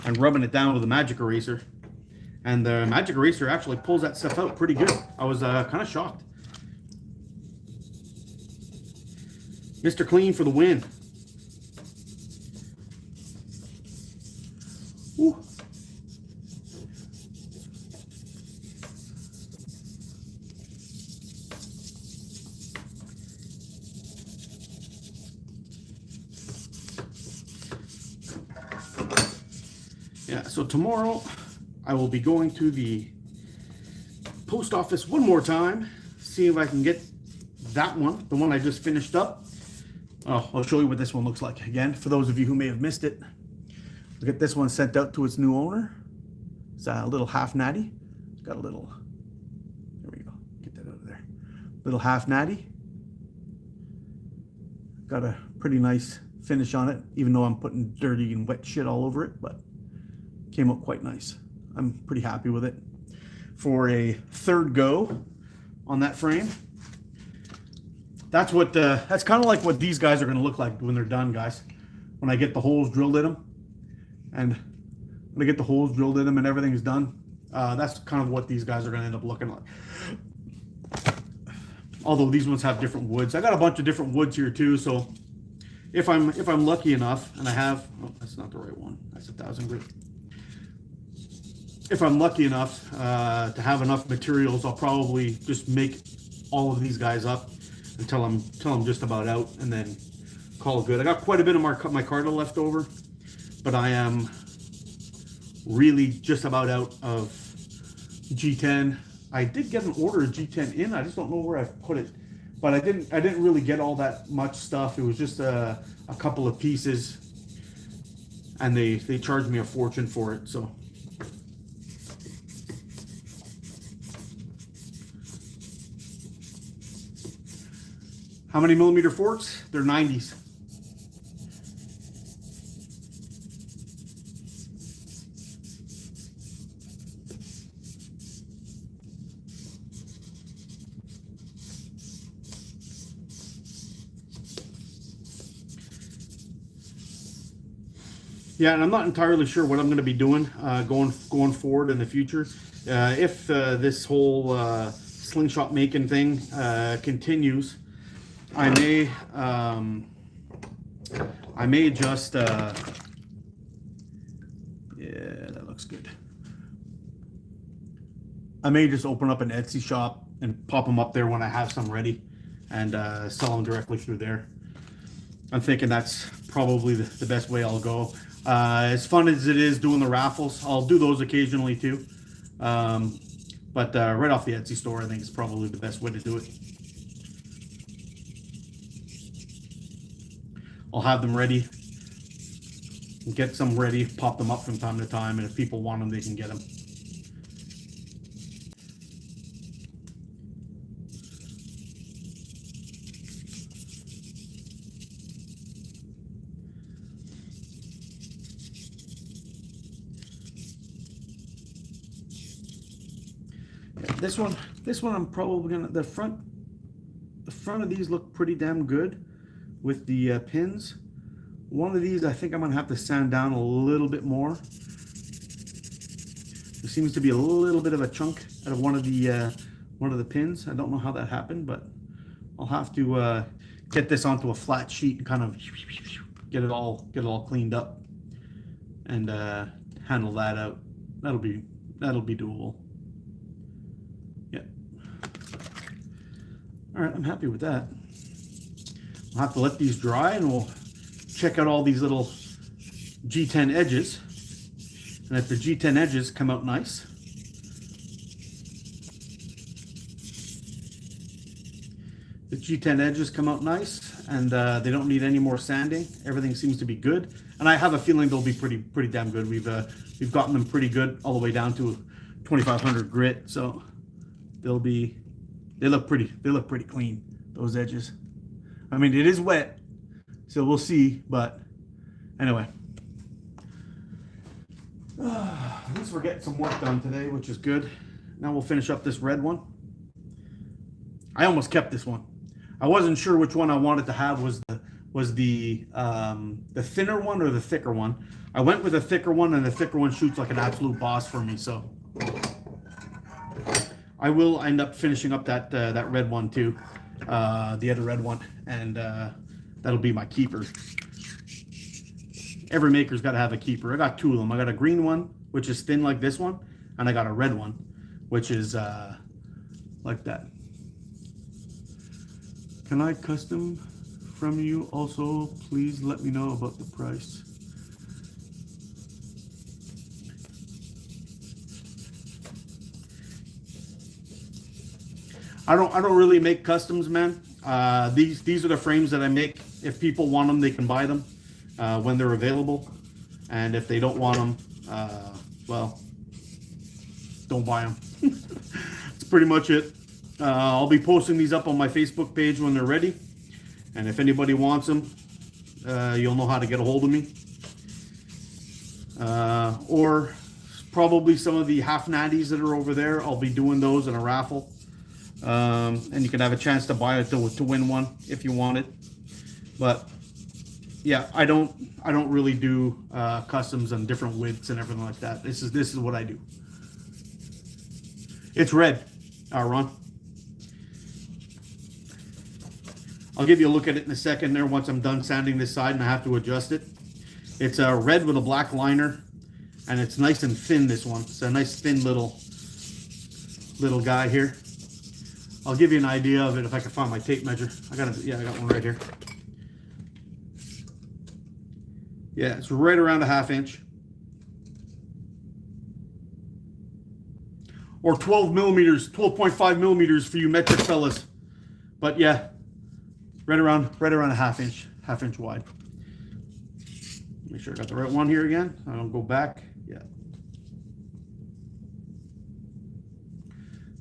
and rubbing it down with a magic eraser, and the magic eraser actually pulls that stuff out pretty good. I was kind of shocked. Mr. Clean for the win. Woo. Yeah, so tomorrow I will be going to the post office one more time, see if I can get that one, the one I just finished up. Oh, I'll show you what this one looks like again, for those of you who may have missed it. We'll get this one sent out to its new owner. It's a little half-natty. It's got a little, there we go, get that out of there. Little half-natty. Got a pretty nice finish on it, even though I'm putting dirty and wet shit all over it, but came out quite nice. I'm pretty happy with it. For a third go on that frame. That's what that's kind of like what these guys are going to look like when they're done, guys. When I get the holes drilled in them, and when I get the holes drilled in them and everything is done, that's kind of what these guys are going to end up looking like. Although these ones have different woods. I got a bunch of different woods here too, so if I'm lucky enough, and I have, oh, that's not the right one. That's 1,000 grit. If I'm lucky enough to have enough materials, I'll probably just make all of these guys up until I'm just about out, and then call it good. I got quite a bit of micarta left over, but I am really just about out of G10. I did get an order of G10 in. I just don't know where I put it, but I didn't really get all that much stuff. It was just a couple of pieces, and they charged me a fortune for it. So. How many millimeter forks? They're 90s. Yeah, and I'm not entirely sure what I'm going to be doing going forward in the future. If this whole slingshot making thing continues, I may just yeah, that looks good. I may just open up an Etsy shop and pop them up there when I have some ready. and sell them directly through there. I'm thinking that's probably the best way I'll go. As fun as it is doing the raffles, I'll do those occasionally too. But right off the Etsy store, I think it's probably the best way to do it. I'll have them ready, get some ready, pop them up from time to time, and if people want them, they can get them. This one I'm probably gonna, the front of these look pretty damn good with the pins. One of these I think I'm gonna have to sand down a little bit more. There seems to be a little bit of a chunk out of one of the pins. I don't know how that happened, but I'll have to get this onto a flat sheet and kind of get it all cleaned up and handle that out. That'll be doable. Yeah. All right, I'm happy with that. I'll have to let these dry and we'll check out all these little G10 edges. And if the G10 edges come out nice, the G10 edges come out nice and they don't need any more sanding. Everything seems to be good. And I have a feeling they'll be pretty damn good. We've gotten them pretty good all the way down to 2500 grit. So they look pretty clean, those edges. I mean, it is wet, so we'll see, but anyway. At least we're getting some work done today, which is good. Now we'll finish up this red one. I almost kept this one. I wasn't sure which one I wanted to have, was the thinner one or the thicker one. I went with the thicker one, and the thicker one shoots like an absolute boss for me, so I will end up finishing up that red one too, the other red one, and that'll be my keeper. Every maker's got to have a keeper. I got two of them. I got a green one, which is thin like this one, and I got a red one, which is like that. Can I custom from you also? Please let me know about the price. I don't really make customs, man. These are the frames that I make. If people want them, they can buy them when they're available. And if they don't want them, well, don't buy them. That's pretty much it. I'll be posting these up on my Facebook page when they're ready. And if anybody wants them, you'll know how to get a hold of me. Or probably some of the half-natties that are over there. I'll be doing those in a raffle. And you can have a chance to buy it to win one if you want it. But yeah, I don't really do customs on different widths and everything like that. This is what I do. It's red, Ron. I'll give you a look at it in a second there once I'm done sanding this side and I have to adjust it. It's red with a black liner, and it's nice and thin, this one. It's a nice thin little guy here. I'll give you an idea of it if I can find my tape measure. I got one right here. Yeah, it's right around a 1/2 inch. Or 12 millimeters, 12.5 millimeters for you metric fellas. But yeah, right around a 1/2 inch wide. Make sure I got the right one here again. I don't go back. Yeah.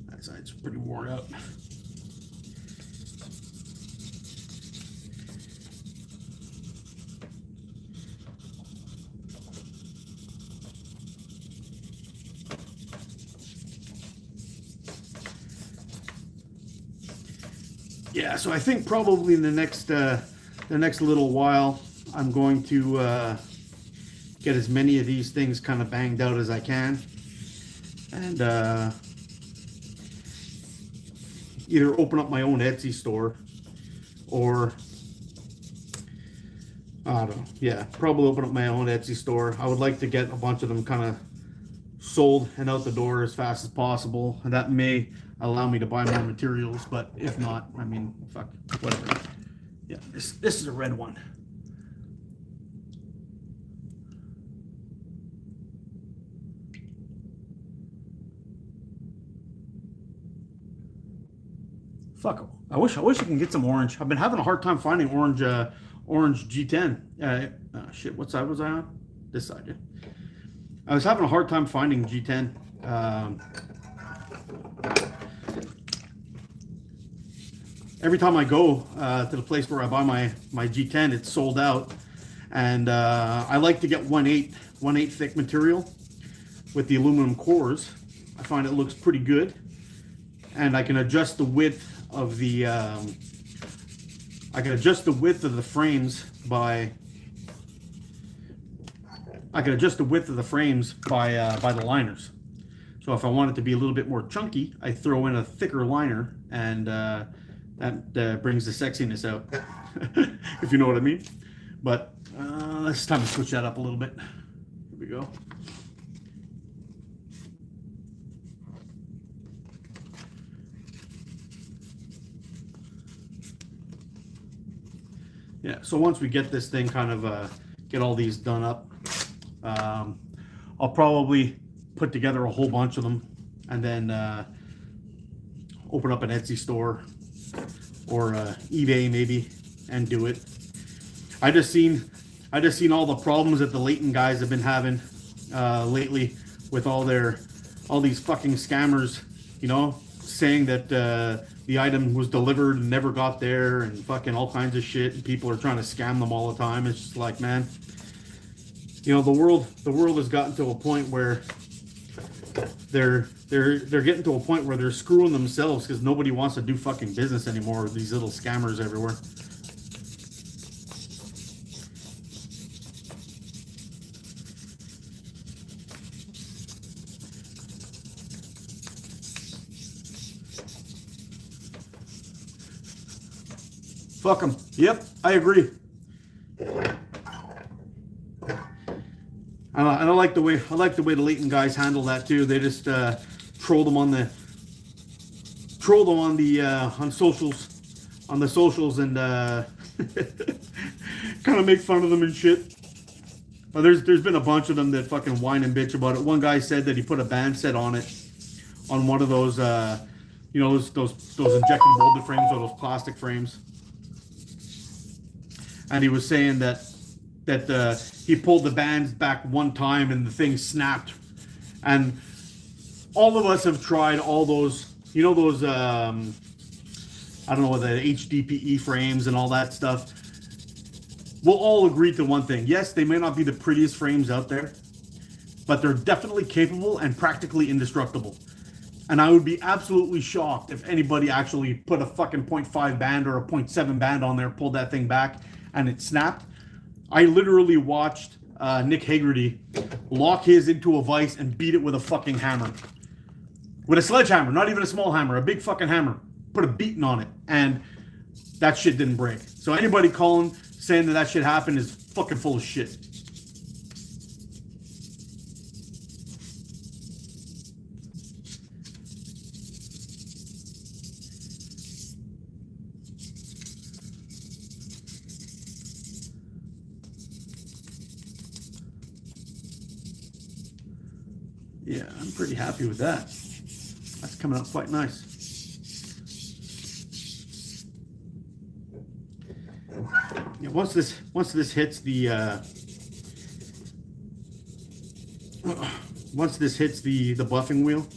That side's pretty worn out. Yeah, so I think probably in the next little while, I'm going to get as many of these things kind of banged out as I can, and either open up my own Etsy store, or I don't know. Yeah, probably open up my own Etsy store. I would like to get a bunch of them kind of sold and out the door as fast as possible, and that may allow me to buy more materials. But if not, I mean, fuck, whatever. Yeah, this is a red one. Fuck, I wish I can get some orange. I've been having a hard time finding orange G10. Shit, what side was I on? This side, yeah. I was having a hard time finding G10. Every time I go to the place where I buy my G10, it's sold out. And I like to get 1/8 thick material with the aluminum cores. I find it looks pretty good. And I can adjust the width of the frames by the liners. So if I want it to be a little bit more chunky, I throw in a thicker liner, and that brings the sexiness out, if you know what I mean. But it's time to switch that up a little bit. Here we go. Yeah, so once we get this thing kind of, get all these done up, I'll probably put together a whole bunch of them and then open up an Etsy store or eBay maybe and do it. I just seen all the problems that the Leighton guys have been having lately with all these fucking scammers, you know, saying that the item was delivered and never got there and fucking all kinds of shit, and people are trying to scam them all the time. It's just like, man, you know, the world has gotten to a point where they're getting to a point where they're screwing themselves because nobody wants to do fucking business anymore with these little scammers everywhere. Fuck them. Yep, I agree. I like the way the Leighton guys handle that too. They just troll them on the socials and kind of make fun of them and shit. Well, there's been a bunch of them that fucking whine and bitch about it. One guy said that he put a band set on it, on one of those you know, those injected molded frames or those plastic frames. And he was saying that he pulled the bands back one time and the thing snapped. And all of us have tried all those, you know, those I don't know, the HDPE frames and all that stuff. We'll all agree to one thing. Yes, they may not be the prettiest frames out there, but they're definitely capable and practically indestructible. And I would be absolutely shocked if anybody actually put a fucking 0.5 band or a 0.7 band on there, pulled that thing back, and it snapped. I literally watched Nick Hagerty lock his into a vise and beat it with a fucking hammer. With a sledgehammer, not even a small hammer, a big fucking hammer. Put a beating on it, and that shit didn't break. So anybody saying that shit happened is fucking full of shit. Yeah, I'm pretty happy with that. That's coming out quite nice. Yeah, once this hits the buffing wheel,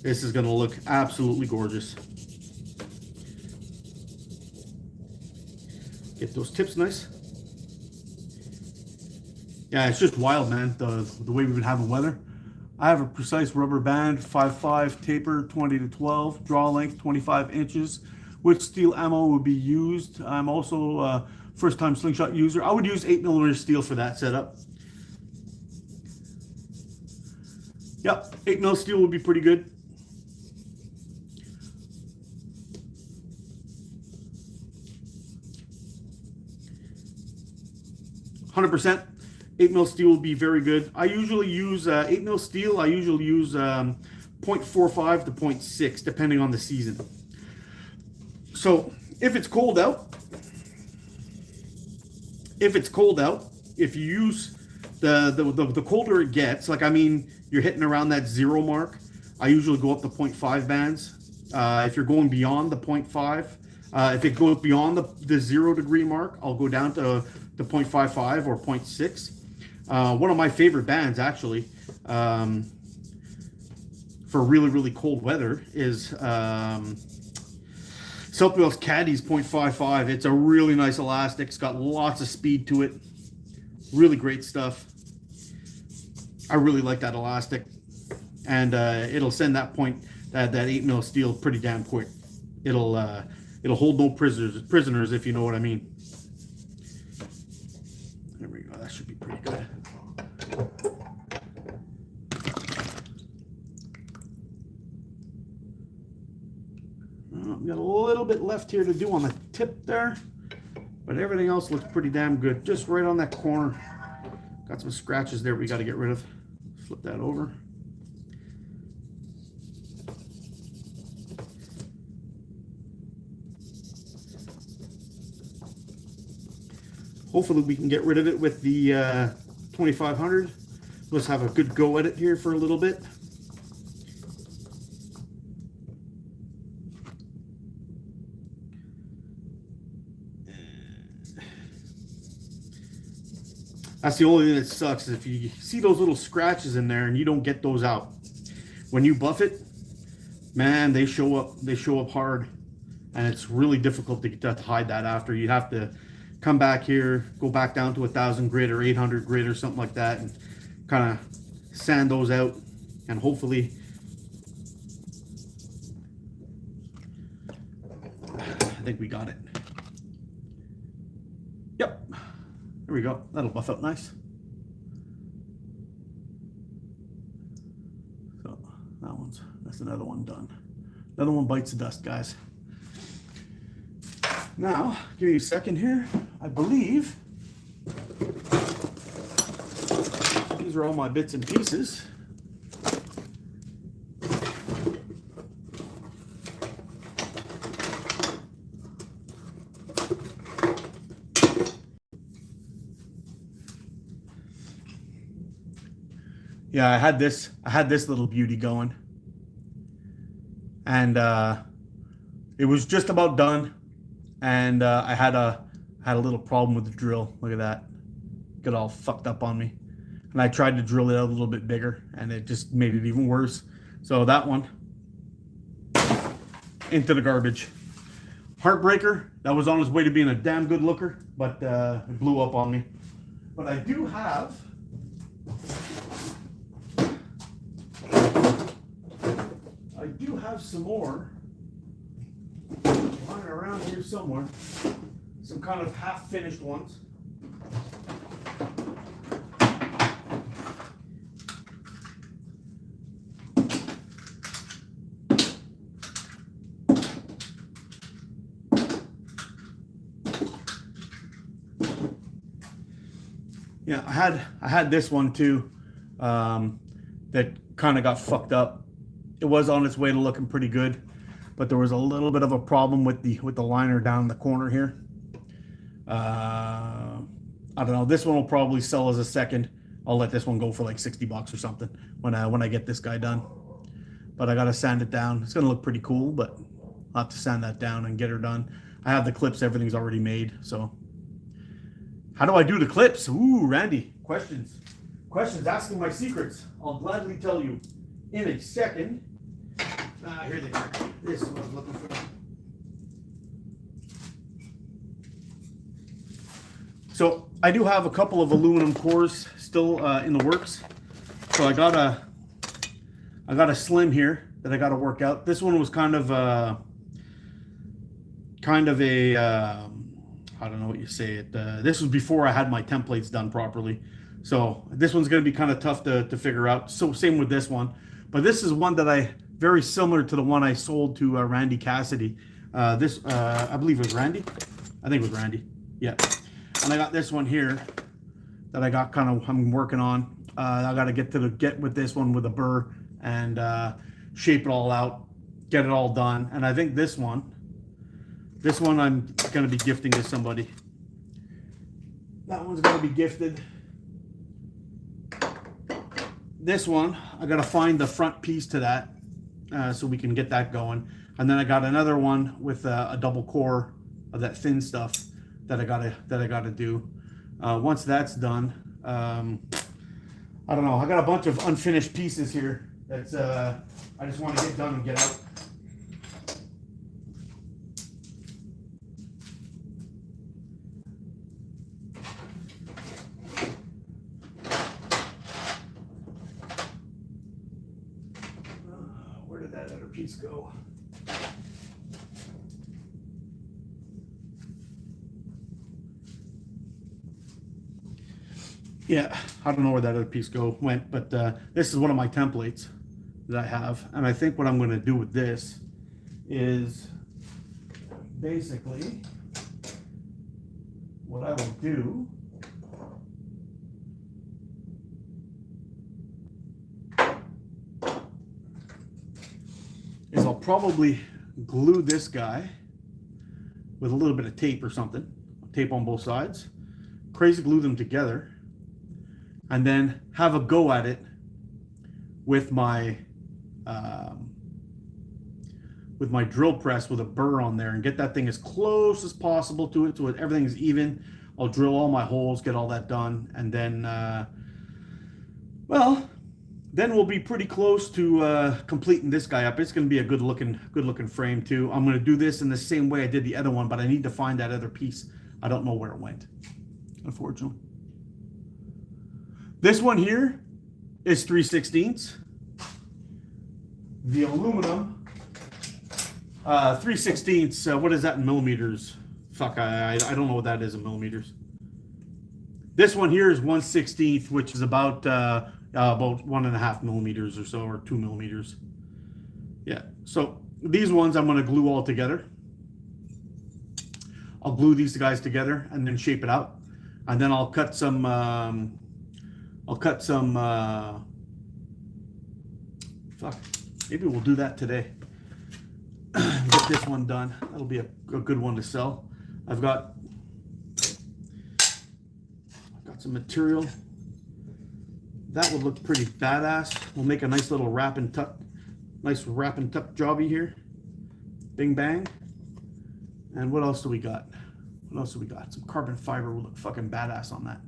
this is gonna look absolutely gorgeous. Get those tips nice. Yeah, it's just wild, man. The way we've been having weather. I have a precise rubber band, 5.5 taper, 20 to 12, draw length 25 inches. Which steel ammo would be used? I'm also a first-time Slingshot user. I would use 8mm steel for that setup. Yep, 8mm steel would be pretty good. .100%. 8mm steel will be very good. I usually use 8mm steel. I usually use 0.45 to 0.6, depending on the season. So if it's cold out, if you use the colder it gets, like, I mean, you're hitting around that 0 mark, I usually go up to 0.5 bands. If you're going beyond the 0.5, if it goes beyond the 0 degree mark, I'll go down to the 0.55 or 0.6. One of my favorite bands, actually, for really, really cold weather is Southwell's Caddy's 0.55. It's a really nice elastic. It's got lots of speed to it. Really great stuff. I really like that elastic. And it'll send that 8 mil steel pretty damn quick. It'll hold no prisoners, if you know what I mean. There we go. That should be pretty good. Got a little bit left here to do on the tip there, but everything else looks pretty damn good. Just right on that corner. Got some scratches there we got to get rid of. Flip that over. Hopefully we can get rid of it with the 2500. Let's have a good go at it here for a little bit. That's the only thing that sucks, is if you see those little scratches in there and you don't get those out. When you buff it, man, they show up hard, and it's really difficult to hide that after. You have to come back here, go back down to 1000 grit or 800 grit or something like that, and kind of sand those out, and hopefully I think we got it. Yep. There we go. That'll buff out nice. So that's another one done. Another one bites the dust, guys. Now, give me a second here. I believe these are all my bits and pieces. Yeah, I had this little beauty going, and it was just about done, and I had a little problem with the drill. Look at that, got all fucked up on me, and I tried to drill it out a little bit bigger, and it just made it even worse. So that one into the garbage. Heartbreaker. That was on its way to being a damn good looker, but it blew up on me. But I do have some more lying around here somewhere. Some kind of half-finished ones. Yeah, I had this one too, that kind of got fucked up. It was on its way to looking pretty good, but there was a little bit of a problem with the liner down in the corner here. I don't know. This one will probably sell as a second. I'll let this one go for like 60 bucks or something when I get this guy done. But I gotta sand it down. It's gonna look pretty cool, but I'll have to sand that down and get her done. I have the clips. Everything's already made. So how do I do the clips? Ooh, Randy, questions asking my secrets. I'll gladly tell you in a second. Here they are. This is what I was looking for. So I do have a couple of aluminum cores still in the works. So I got a slim here that I got to work out. This one was kind of a I don't know what you say it. This was before I had my templates done properly. So this one's going to be kind of tough to figure out. So same with this one. But this is one that very similar to the one I sold to Randy Cassidy. I believe it was Randy. I think it was Randy. Yeah. And I got this one here that I got I'm working on. I got to get with this one with a burr and shape it all out, get it all done. And I think this one I'm going to be gifting to somebody. That one's going to be gifted. This one, I got to find the front piece to that so we can get that going. And then I got another one with a double core of that thin stuff that I gotta do. Once that's done, I don't know. I got a bunch of unfinished pieces here that I just want to get done and get out. Where did that other piece go? Yeah, I don't know where that other piece went, but this is one of my templates that I have, and I think what I'm going to do with this is basically what I will do is I'll probably glue this guy with a little bit of tape or something, tape on both sides, crazy glue them together, and then have a go at it with my drill press with a burr on there and get that thing as close as possible to it so everything is even. I'll drill all my holes, get all that done, and then well, then we'll be pretty close to completing this guy up. It's going to be a good looking frame too. I'm going to do this in the same way I did the other one, but I need to find that other piece. I don't know where it went, unfortunately. This one here is 3/16. The aluminum, 3/16. What is that in millimeters? Fuck, I don't know what that is in millimeters. This one here is 1/16, which is about 1.5 millimeters or so, or 2 millimeters. Yeah. So these ones I'm going to glue all together. I'll glue these guys together and then shape it out, and then I'll cut some. Fuck, maybe we'll do that today. Get this one done. That'll be a good one to sell. I've got some material. That would look pretty badass. We'll make a nice little wrap and tuck jobby here. Bing bang. And what else do we got? What else do we got? Some carbon fiber will look fucking badass on that.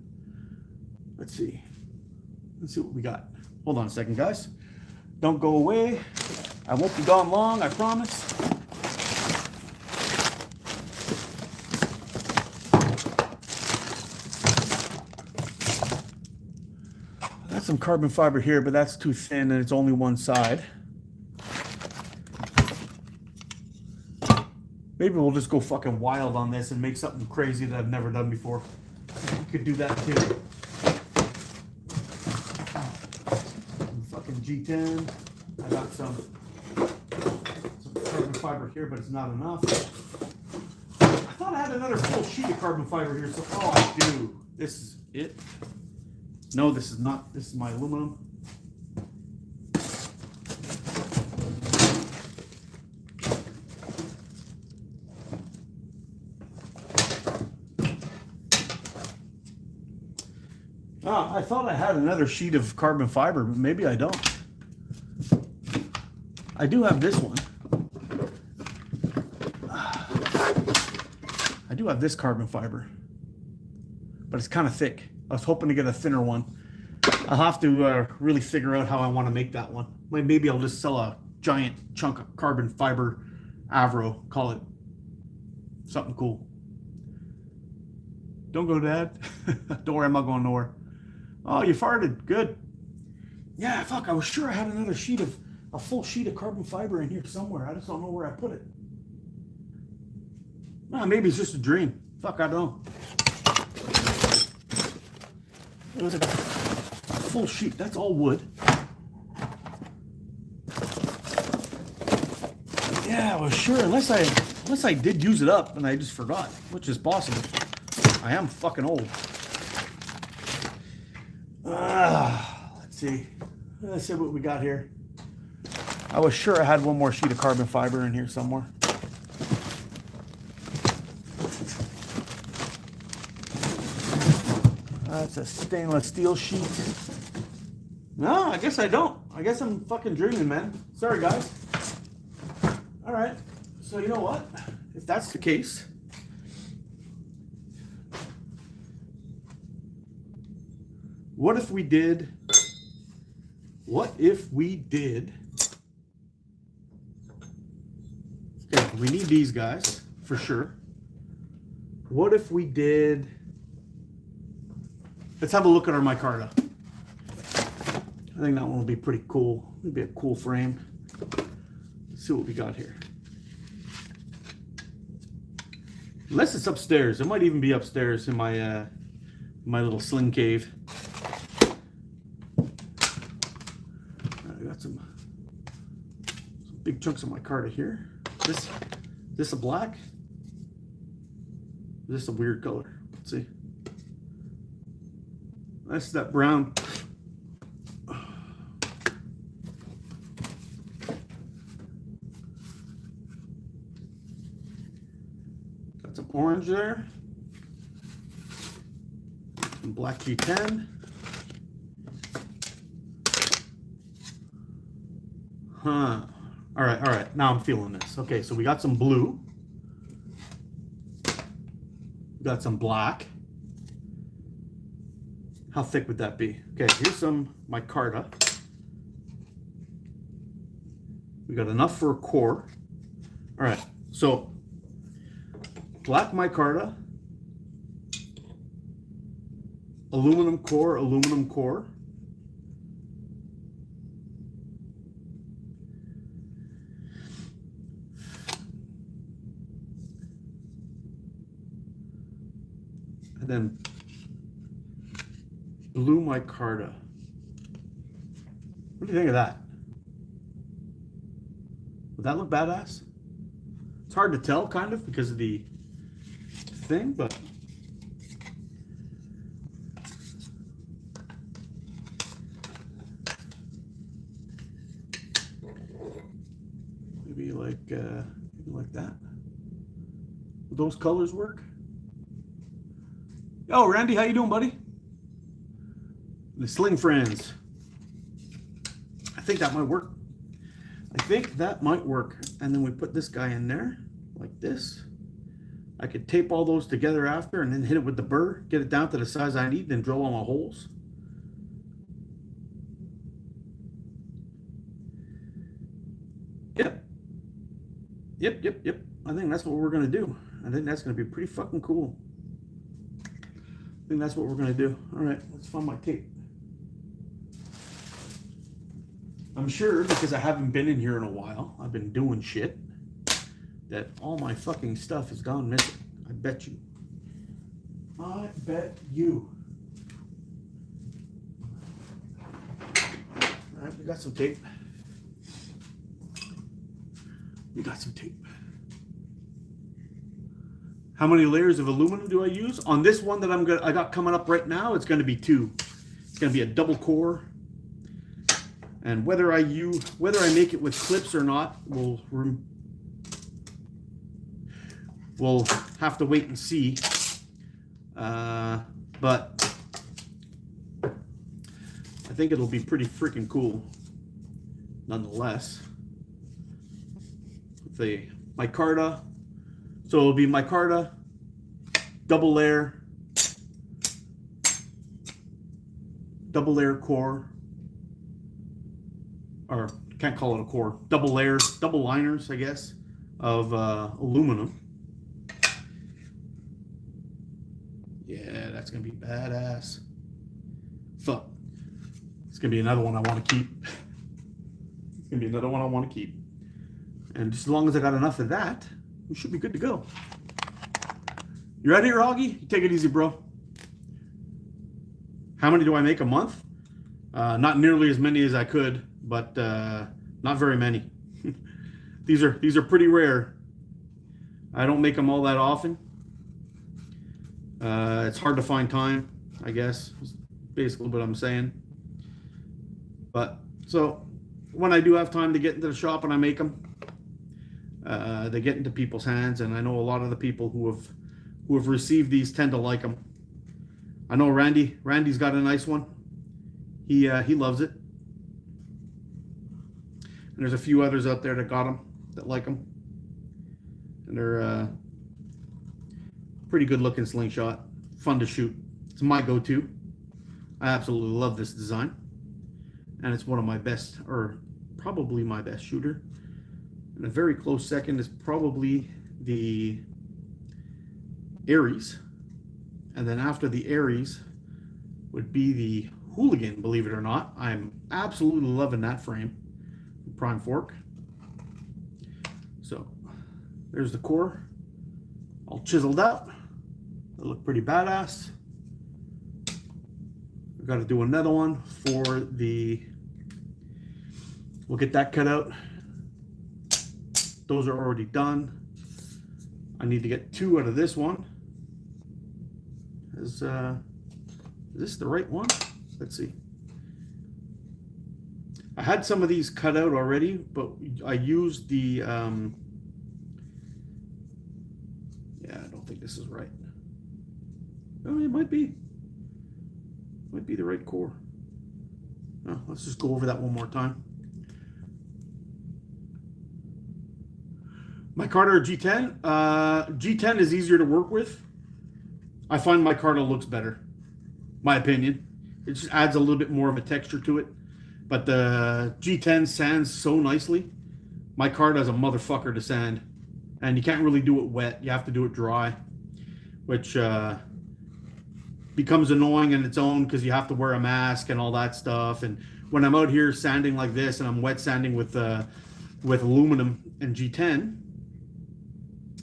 Let's see. Let's see what we got. Hold on a second, guys. Don't go away. I won't be gone long, I promise. I got some carbon fiber here, but that's too thin and it's only one side. Maybe we'll just go fucking wild on this and make something crazy that I've never done before. We could do that too. G10. I got some carbon fiber here, but it's not enough. I thought I had another full sheet of carbon fiber here, so I do. This is it. No, this is not. This is my aluminum. I thought I had another sheet of carbon fiber, but maybe I don't. I do have this one. I do have this carbon fiber, but it's kind of thick. I was hoping to get a thinner one. I'll have to really figure out how I want to make that one. Maybe I'll just sell a giant chunk of carbon fiber Avro, call it something cool. Don't go, Dad. Don't worry, I'm not going nowhere. Oh, you farted. Good. Yeah, fuck, I was sure I had another a full sheet of carbon fiber in here somewhere. I just don't know where I put it. Maybe it's just a dream. Fuck, I don't know. It was a full sheet. That's all wood. Yeah, I was sure, unless I did use it up and I just forgot, which is possible. I am fucking old. Let's see what we got here. I was sure I had one more sheet of carbon fiber in here somewhere. That's a stainless steel sheet. No, I guess I don't. I guess I'm fucking dreaming, man. Sorry, guys. All right. So you know what? If that's the case, what if we did? Okay, we need these guys for sure. What if we did? Let's have a look at our micarta. I think that one will be pretty cool. It'll be a cool frame. Let's see what we got here. Unless it's upstairs. It might even be upstairs in my my little sling cave. I got some big chunks of micarta here. This a black? This is a weird color. Let's see. That's that brown. Got some orange there. Some black G10. Huh. All right. Now I'm feeling this. Okay, so we got some blue. We got some black. How thick would that be? Okay, here's some micarta. We got enough for a core. All right, so black micarta, aluminum core, and then blue micarta. What do you think of that? Would that look badass? It's hard to tell, kind of, because of the thing, but maybe like that. Would those colors work? Yo, Randy, how you doing, buddy? The Sling Friends. I think that might work. And then we put this guy in there, like this. I could tape all those together after and then hit it with the burr, get it down to the size I need, then drill all my holes. Yep. I think that's what we're gonna do. I think that's gonna be pretty fucking cool. I think that's what we're gonna do. All right, let's find my tape. I'm sure, because I haven't been in here in a while, I've been doing shit, that all my fucking stuff has gone missing. I bet you. I bet you. All right, we got some tape. How many layers of aluminum do I use? On this one that I got coming up right now, it's gonna be 2. It's gonna be a double core. And whether I make it with clips or not, we'll have to wait and see. But I think it'll be pretty freaking cool, nonetheless. The micarta, so it'll be micarta, double layer core. Or can't call it a core, double liners, I guess, of aluminum. Yeah, that's gonna be badass. Fuck, it's gonna be another one I want to keep. And just as long as I got enough of that, we should be good to go. You ready here, Augie? Take it easy, bro. How many do I make a month? Not nearly as many as I could, but not very many. These are pretty rare. I don't make them all that often. It's hard to find time, I guess, is basically what I'm saying. But so when I do have time to get into the shop and I make them, they get into people's hands, and I know a lot of the people who have received these tend to like them. I know Randy's got a nice one. He loves it. And there's a few others out there that got them, that like them. And they're pretty good looking slingshot. Fun to shoot. It's my go-to. I absolutely love this design. And it's one of my best, or probably my best shooter. And a very close second is probably the Aries. And then after the Aries would be the Hooligan, believe it or not. I'm absolutely loving that frame. Prime fork. So there's the core, all chiseled out. They look pretty badass. We've got to do another one for the, we'll get that cut out. Those are already done. I need to get 2 out of this one. Is this the right one? Let's see. I had some of these cut out already, but I used the, yeah, I don't think this is right. Oh, it might be. Might be the right core. Oh, let's just go over that one more time. Micarta G10. G10 is easier to work with. I find micarta looks better. My opinion. It just adds a little bit more of a texture to it. But the G10 sands so nicely. Micarta is a motherfucker to sand. And you can't really do it wet. You have to do it dry. Which becomes annoying in its own because you have to wear a mask and all that stuff. And when I'm out here sanding like this and I'm wet sanding with aluminum and G10,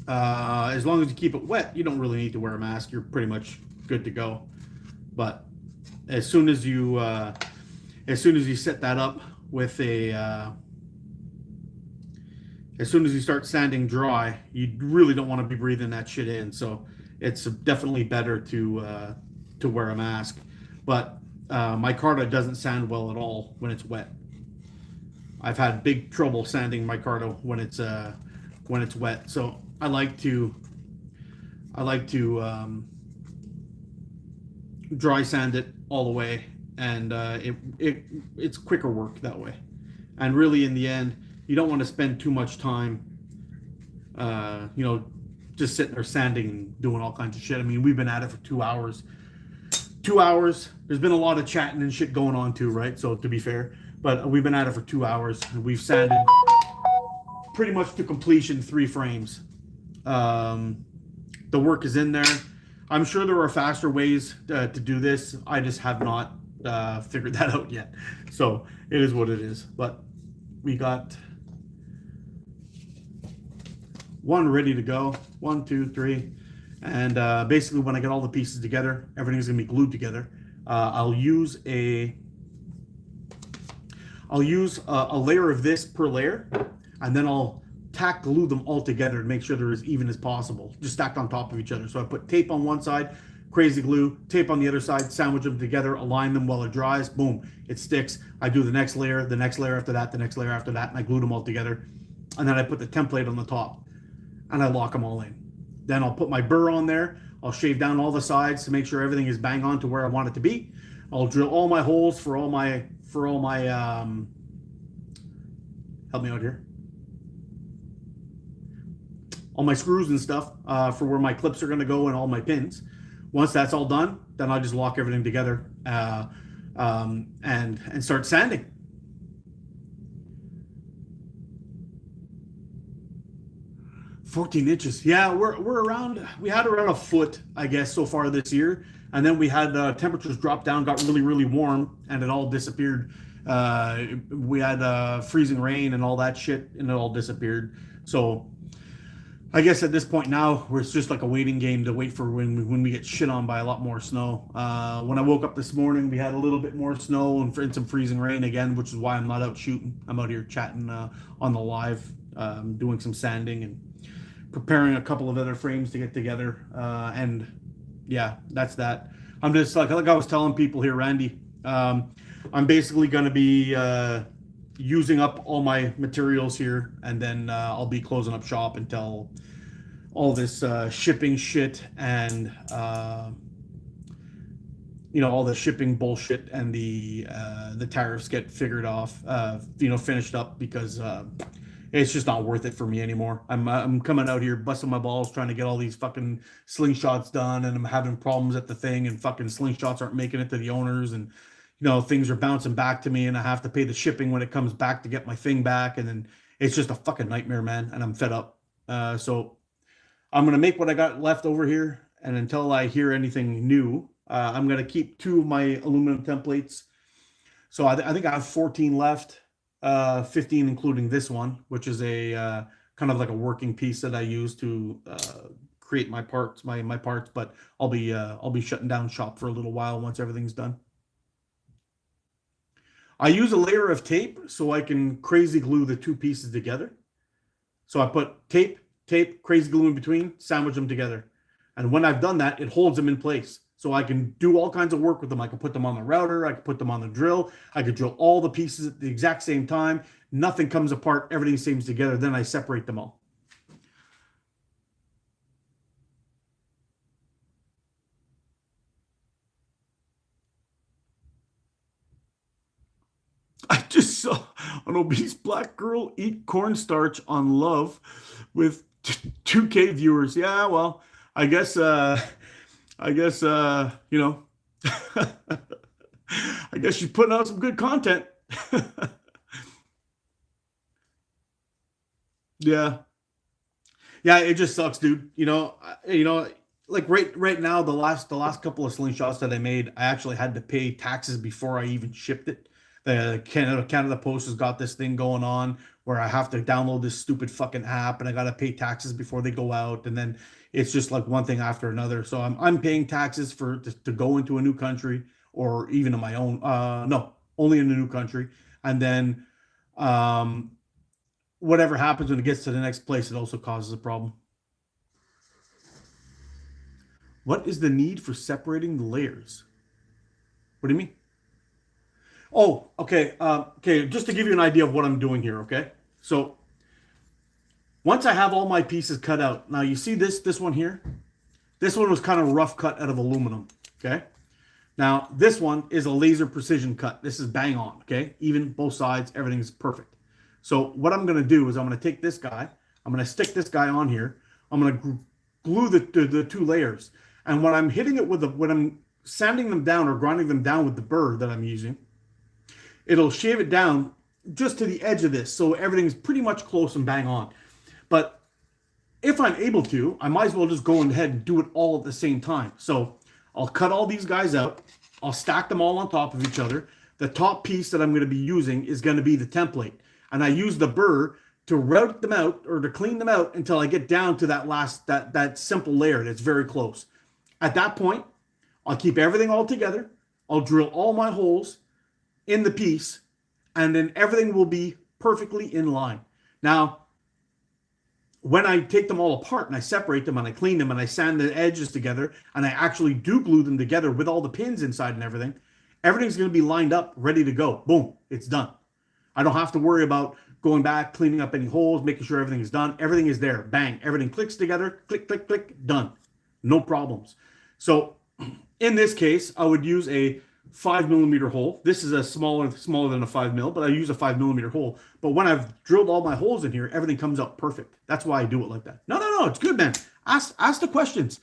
as long as you keep it wet, you don't really need to wear a mask. You're pretty much good to go. But as soon as you set that up with a, as soon as you start sanding dry, you really don't want to be breathing that shit in. So it's definitely better to wear a mask. But micarta doesn't sand well at all when it's wet. I've had big trouble sanding micarta when it's wet. So I like to dry sand it all the way, and it's quicker work that way. And really, in the end, you don't want to spend too much time, just sitting there sanding and doing all kinds of shit. I mean, we've been at it for 2 hours. 2 hours. There's been a lot of chatting and shit going on too, right? So to be fair, but we've been at it for 2 hours, and we've sanded pretty much to completion 3 frames. The work is in there. I'm sure there are faster ways to do this. I just have not figured that out yet. So it is what it is. But we got 1 ready to go. 1, 2, 3. And basically when I get all the pieces together, everything's gonna be glued together. I'll use a layer of this per layer, and then I'll tack glue them all together to make sure they're as even as possible, just stacked on top of each other. So I put tape on one side, crazy glue, tape on the other side, sandwich them together, align them while it dries, boom, it sticks. I do the next layer after that, the next layer after that, and I glue them all together. And then I put the template on the top, and I lock them all in. Then I'll put my burr on there. I'll shave down all the sides to make sure everything is bang on to where I want it to be. I'll drill all my holes for all my help me out here. All my screws and stuff for where my clips are going to go and all my pins. Once that's all done, then I'll just lock everything together and start sanding. $14 Yeah, we're around. We had around a foot, I guess, so far this year, and then we had temperatures drop down, got really warm, and it all disappeared. We had freezing rain and all that shit, and it all disappeared. So I guess at this point now, it's just like a waiting game to wait for when we get shit on by a lot more snow. When I woke up this morning, we had a little bit more snow and some freezing rain again, which is why I'm not out shooting. I'm out here chatting on the live, doing some sanding and preparing a couple of other frames to get together. And yeah, that's that. I'm just like I was telling people here, Randy, I'm basically going to be using up all my materials here, and then I'll be closing up shop until all this shipping shit and all the shipping bullshit and the tariffs get figured off, finished up, because it's just not worth it for me anymore. I'm coming out here busting my balls trying to get all these fucking slingshots done, and I'm having problems at the thing, and fucking slingshots aren't making it to the owners, and things are bouncing back to me, and I have to pay the shipping when it comes back to get my thing back, and then it's just a fucking nightmare, man, and I'm fed up. So I'm gonna make what I got left over here, and until I hear anything new, I'm gonna keep 2 of my aluminum templates. So I think I have 14 left, 15 including this one, which is a kind of like a working piece that I use to create my parts, my parts. But I'll be shutting down shop for a little while once everything's done. I use a layer of tape so I can crazy glue the 2 pieces together. So I put tape, crazy glue in between, sandwich them together. And when I've done that, it holds them in place. So I can do all kinds of work with them. I can put them on the router. I can put them on the drill. I could drill all the pieces at the exact same time. Nothing comes apart. Everything seams together. Then I separate them all. I just saw an obese black girl eat cornstarch on Love with 2K viewers. Yeah, well, I guess I guess I guess she's putting out some good content. Yeah. Yeah, it just sucks, dude. Like right now, the last couple of slingshots that I made, I actually had to pay taxes before I even shipped it. The Canada Post has got this thing going on where I have to download this stupid fucking app, and I gotta pay taxes before they go out, and then it's just like one thing after another. So I'm paying taxes to go into a new country, or even in my own. No, only in a new country, and then um, whatever happens when it gets to the next place, it also causes a problem. What is the need for separating the layers? What do you mean? Oh, okay. Okay, just to give you an idea of what I'm doing here, okay? So once I have all my pieces cut out, now you see this one here? This one was kind of rough cut out of aluminum, okay? Now this one is a laser precision cut. This is bang on, okay? Even both sides, everything's perfect. So what I'm gonna do is I'm gonna take this guy, I'm gonna stick this guy on here, I'm gonna glue the 2 layers. And when I'm hitting it when I'm sanding them down or grinding them down with the burr that I'm using, it'll shave it down just to the edge of this, so everything's pretty much close and bang on. But if I'm able to, I might as well just go ahead and do it all at the same time. So I'll cut all these guys out. I'll stack them all on top of each other. The top piece that I'm going to be using is going to be the template. And I use the burr to route them out, or to clean them out, until I get down to that simple layer that's very close. At that point, I'll keep everything all together. I'll drill all my holes in the piece, and then everything will be perfectly in line. Now, when I take them all apart and I separate them and I clean them and I sand the edges together and I actually do glue them together with all the pins inside and everything, everything's going to be lined up, ready to go. Boom, it's done. I don't have to worry about going back, cleaning up any holes, making sure everything is done. Everything is there. Bang. Everything clicks together. Click, click, click. Done. No problems. So in this case, I would use a 5mm hole. This is a smaller than a 5mm, but I use a 5mm hole. But when I've drilled all my holes in here, everything comes out perfect. That's why I do it like that. No, it's good, man. Ask the questions.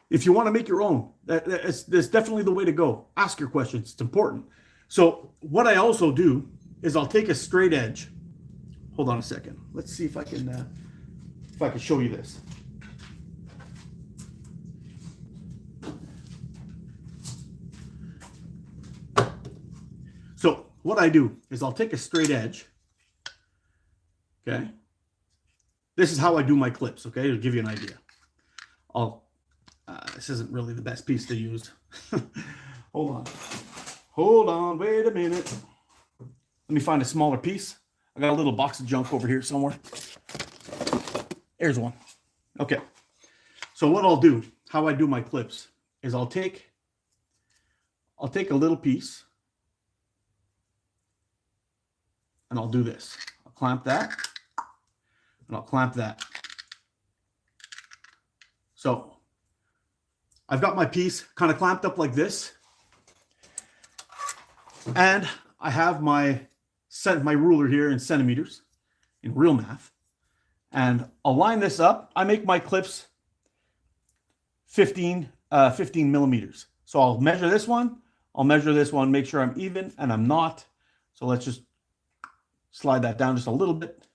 If you want to make your own, that's definitely the way to go. Ask your questions. It's important. So what I also do is I'll take a straight edge. Hold on a second. Let's see if I can show you this. So what I do is I'll take a straight edge. Okay. This is how I do my clips. Okay, to give you an idea. This isn't really the best piece to use. Hold on. Wait a minute. Let me find a smaller piece. I got a little box of junk over here somewhere. There's one. Okay. So what I'll do, how I do my clips, is I'll take a little piece. and I'll do this. I'll clamp that, and I'll clamp that. So I've got my piece kind of clamped up like this, and I have my ruler here in centimeters, in real math, and I'll line this up. I make my clips 15 millimeters. So I'll measure this one, I'll measure this one, make sure I'm even, and I'm not. So let's just slide that down just a little bit.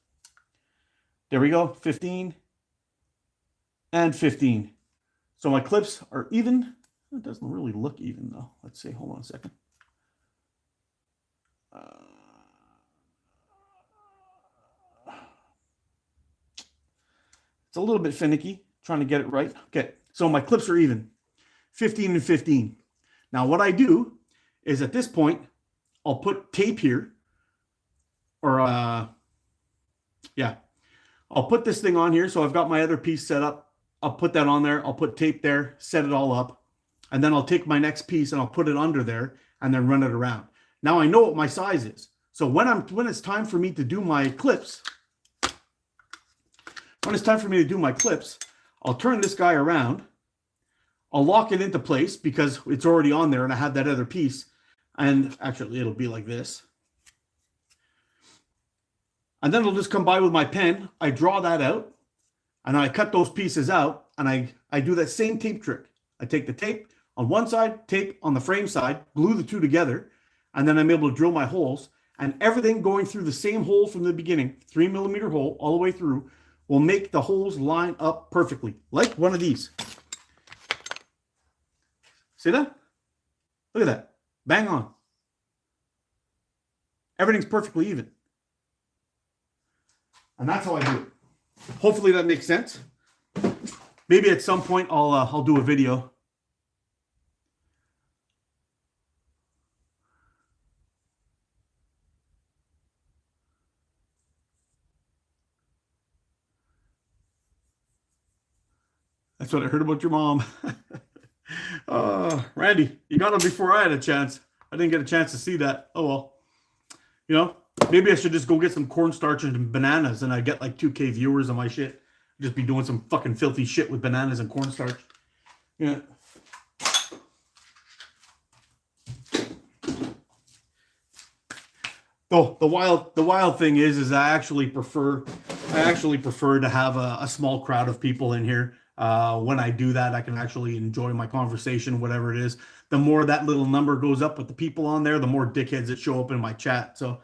There we go, 15 and 15. So my clips are even. It doesn't really look even though. Let's see, hold on a second. It's a little bit finicky, trying to get it right. Okay, so my clips are even, 15 and 15. Now what I do is at this point, I'll put tape here, or yeah, I'll put this thing on here. So I've got my other piece set up. I'll put that on there. I'll put tape there, set it all up, and then I'll take my next piece and I'll put it under there and then run it around. Now I know what my size is. So when it's time for me to do my clips, I'll turn this guy around. I'll lock it into place because it's already on there and I have that other piece. And actually it'll be like this. And then I'll just come by with my pen. I draw that out and I cut those pieces out, and I do that same tape trick. I take the tape on one side, tape on the frame side, glue the two together, and then I'm able to drill my holes, and everything going through the same hole from the beginning, 3 millimeter hole all the way through, will make the holes line up perfectly, like one of these. See that? Look at that. Bang on. Everything's perfectly even. And that's how I do it. Hopefully that makes sense. Maybe at some point I'll do a video. That's what I heard about your mom. Randy, you got him before I had a chance. I didn't get a chance to see that. Oh well. You know, maybe I should just go get some cornstarch and bananas and I get like 2K viewers on my shit. Just be doing some fucking filthy shit with bananas and cornstarch. Yeah. Oh, the wild thing is I actually prefer to have a small crowd of people in here. When I do that, I can actually enjoy my conversation, whatever it is. The more that little number goes up with the people on there, the more dickheads that show up in my chat. So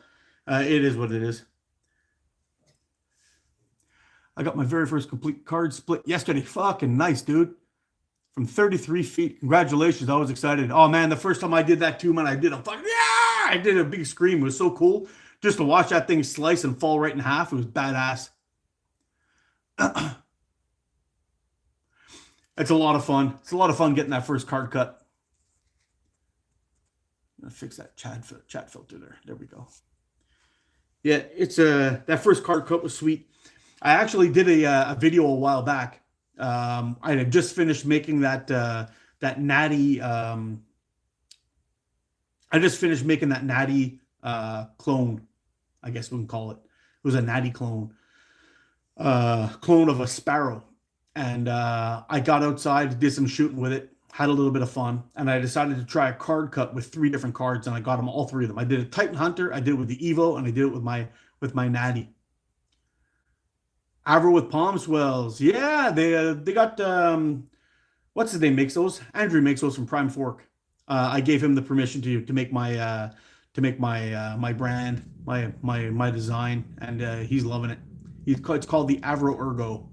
it is what it is. I got my very first complete card split yesterday. Fucking nice, dude. From 33 feet. Congratulations. I was excited. Oh, man, the first time I did that too, man, I did a fucking, yeah! I did a big scream. It was so cool. Just to watch that thing slice and fall right in half. It was badass. It's a lot of fun. It's a lot of fun getting that first card cut. I'm gonna fix that chat filter there. There we go. Yeah, it's that first card cut was sweet. I actually did a video a while back. I had just finished making that natty. I just finished making that natty clone. I guess we can call it. It was a natty clone. Clone of a sparrow. And I got outside, did some shooting with it, had a little bit of fun, and I decided to try a card cut with 3 different cards, and I got them, all 3 of them. I did a Titan Hunter, I did it with the Evo, and I did it with my Natty. Avro with palm swells. Yeah, they got what's his name makes those? Andrew makes those from Prime Fork. I gave him the permission to make my my brand, my design, and he's loving it. It's called the Avro Ergo.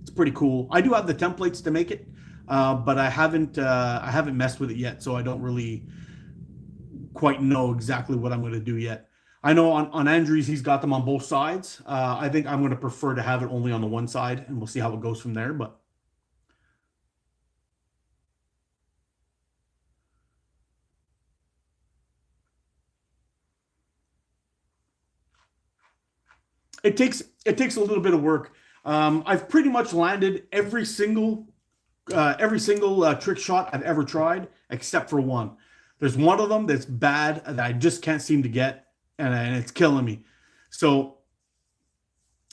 It's pretty cool. I do have the templates to make it, but I haven't messed with it yet, so I don't really quite know exactly what I'm going to do yet. I know on Andrew's, he's got them on both sides. I think I'm going to prefer to have it only on the one side, and we'll see how it goes from there. But it takes a little bit of work. I've pretty much landed every single trick shot I've ever tried, except for one. There's one of them that's bad that I just can't seem to get, and it's killing me. So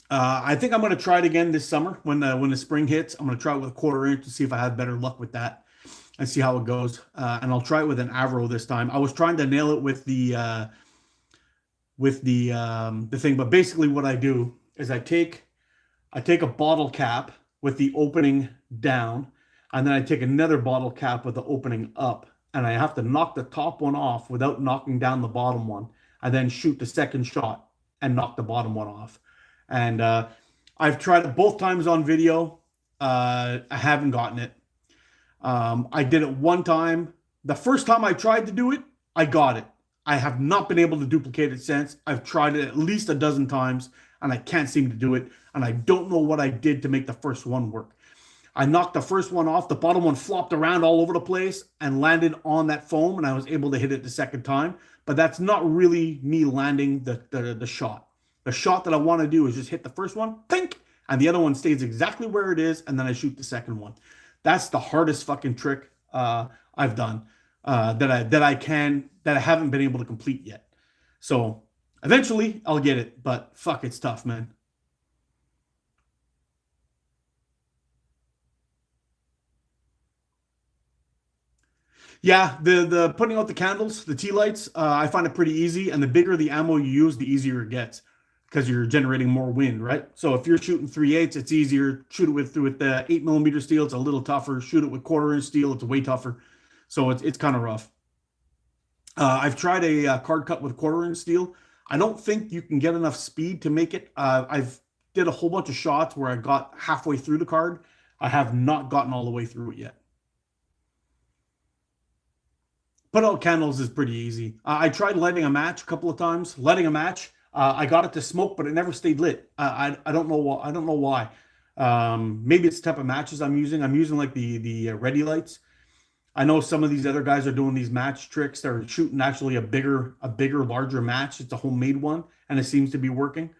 I think I'm going to try it again this summer when the spring hits. I'm going to try it with a 1/4 inch to see if I have better luck with that and see how it goes. And I'll try it with an Avro this time. I was trying to nail it with the thing, but basically what I do is I take a bottle cap with the opening down, and then I take another bottle cap with the opening up, and I have to knock the top one off without knocking down the bottom one, and then shoot the second shot and knock the bottom one off. And I've tried it both times on video. I haven't gotten it. I did it one time. The first time I tried to do it, I got it. I have not been able to duplicate it since. I've tried it at least a dozen times, and I can't seem to do it. And I don't know what I did to make the first one work. I knocked the first one off. The bottom one flopped around all over the place and landed on that foam, and I was able to hit it the second time. But that's not really me landing the shot. The shot that I want to do is just hit the first one, pink, and the other one stays exactly where it is, and then I shoot the second one. That's the hardest fucking trick I've done that I haven't been able to complete yet. So eventually I'll get it, but fuck, it's tough, man. Yeah, the putting out the candles, the tea lights, I find it pretty easy. And the bigger the ammo you use, the easier it gets because you're generating more wind, right? So if you're shooting 3/8, it's easier. Shoot it with the 8mm steel, it's a little tougher. Shoot it with 1/4 inch steel, it's way tougher. So it's kind of rough. I've tried a card cut with 1/4 inch steel. I don't think you can get enough speed to make it. I've did a whole bunch of shots where I got halfway through the card. I have not gotten all the way through it yet. Put out candles is pretty easy. I tried lighting a match a couple of times. Lighting a match, I got it to smoke, but it never stayed lit. I don't know why. I don't know why. Maybe it's the type of matches I'm using. I'm using like the ready lights. I know some of these other guys are doing these match tricks. They're shooting actually a bigger, larger match. It's a homemade one, and it seems to be working.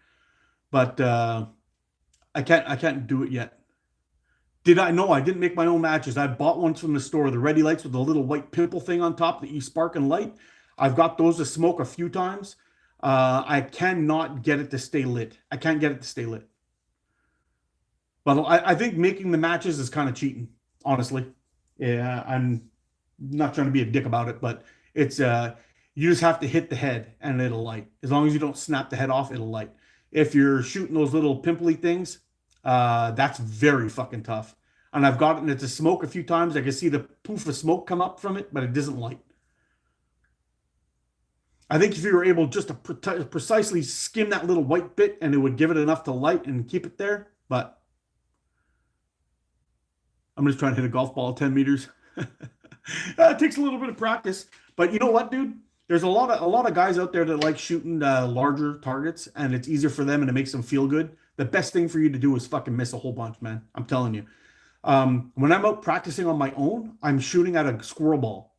But I can't do it yet. Did I know I didn't make my own matches? I bought ones from the store, the ready lights with the little white pimple thing on top that you spark and light. I've got those to smoke a few times. I cannot get it to stay lit. I can't get it to stay lit. But I think making the matches is kind of cheating, honestly. Yeah, I'm not trying to be a dick about it, but it's you just have to hit the head and it'll light. As long as you don't snap the head off, it'll light. If you're shooting those little pimply things, that's very fucking tough. And I've gotten it to smoke a few times. I can see the poof of smoke come up from it, but it doesn't light. I think if you were able just to precisely skim that little white bit and it would give it enough to light and keep it there. But I'm just trying to hit a golf ball at 10 meters. It takes a little bit of practice. But you know what, dude? There's a lot of guys out there that like shooting larger targets, and it's easier for them and it makes them feel good. The best thing for you to do is fucking miss a whole bunch, man. I'm telling you. When I'm out practicing on my own, I'm shooting at a squirrel ball.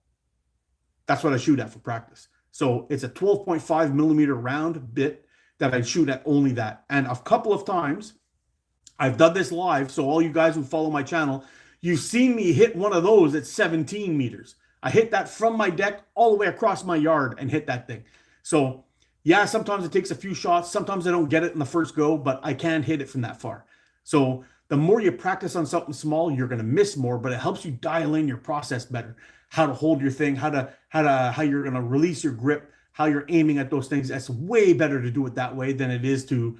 That's what I shoot at for practice. So it's a 12.5mm round bit that I shoot at only that. And a couple of times, I've done this live, so all you guys who follow my channel, you've seen me hit one of those at 17 meters. I hit that from my deck all the way across my yard and hit that thing. So yeah, sometimes it takes a few shots. Sometimes I don't get it in the first go, but I can hit it from that far. So the more you practice on something small, you're going to miss more, but it helps you dial in your process better. How to hold your thing, how you're going to release your grip, how you're aiming at those things. That's way better to do it that way than it is to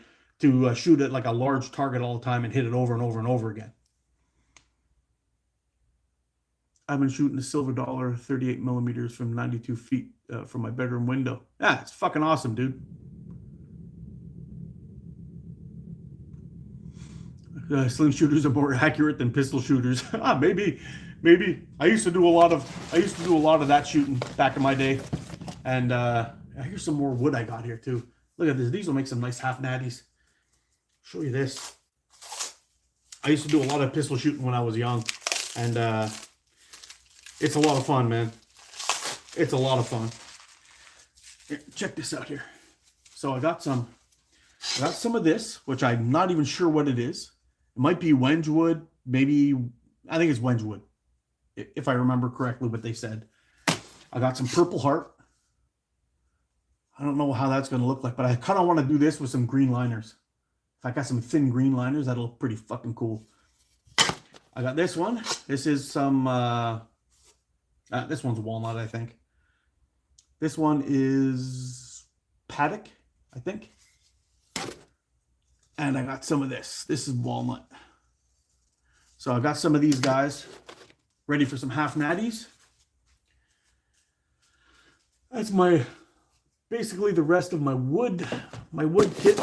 shoot at like a large target all the time and hit it over and over and over again. I've been shooting a silver dollar 38mm from 92 feet from my bedroom window. Yeah, it's fucking awesome, dude. Sling shooters are more accurate than pistol shooters. Maybe. I used to do a lot of that shooting back in my day. And here's some more wood I got here too. Look at this. These will make some nice half-natties. Show you this. I used to do a lot of pistol shooting when I was young, and it's a lot of fun, man. It's a lot of fun. Here, check this out here. So I got some of this, which I'm not even sure what it is. It might be Wengewood, maybe. I think it's Wengewood, if I remember correctly what they said. I got some Purple Heart. I don't know how that's going to look like, but I kind of want to do this with some green liners. If I got some thin green liners, that'll look pretty fucking cool. I got this one. This is some, this one's walnut, I think. This one is paddock, I think. And I got some of this. This is walnut. So I got some of these guys ready for some half natties. That's basically the rest of my wood kit.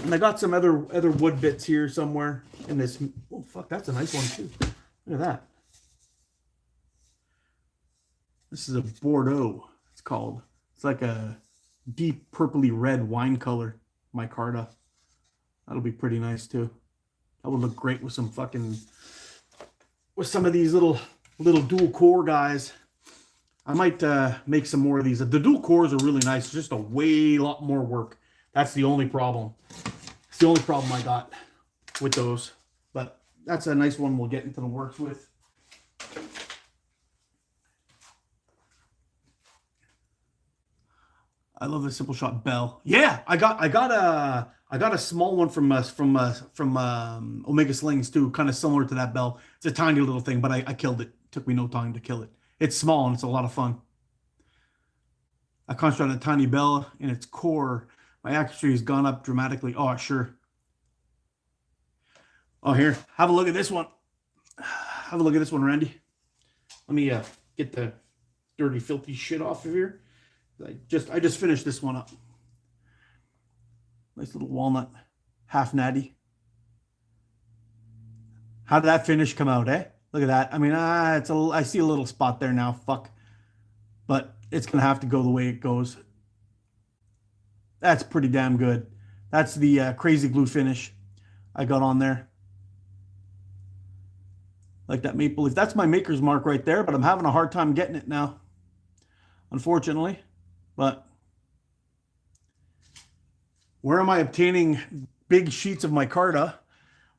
And I got some other wood bits here somewhere in this. Oh fuck, that's a nice one too. Look at that. This is a Bordeaux, it's called. It's like a deep purpley red wine color micarta. That'll be pretty nice too. That would look great with some of these little dual core guys. I might make some more of these. The dual cores are really nice. It's just a lot more work. That's the only problem. It's the only problem I got with those. But that's a nice one we'll get into the works with. I love the Simple Shot bell. Yeah, I got a small one from Omega Slings too, kind of similar to that bell. It's a tiny little thing, but I killed it. Took me no time to kill it. It's small and it's a lot of fun. I constructed a tiny bell in its core. My accuracy has gone up dramatically. Oh, sure. Oh, here. Have a look at this one. Have a look at this one, Randy. Let me get the dirty, filthy shit off of here. I just finished this one up. Nice little walnut, half natty. How did that finish come out, eh? Look at that. I mean, I see a little spot there now. Fuck. But it's going to have to go the way it goes. That's pretty damn good. That's the crazy glue finish I got on there. Like that maple leaf. That's my maker's mark right there, but I'm having a hard time getting it now. Unfortunately. But where am I obtaining big sheets of micarta?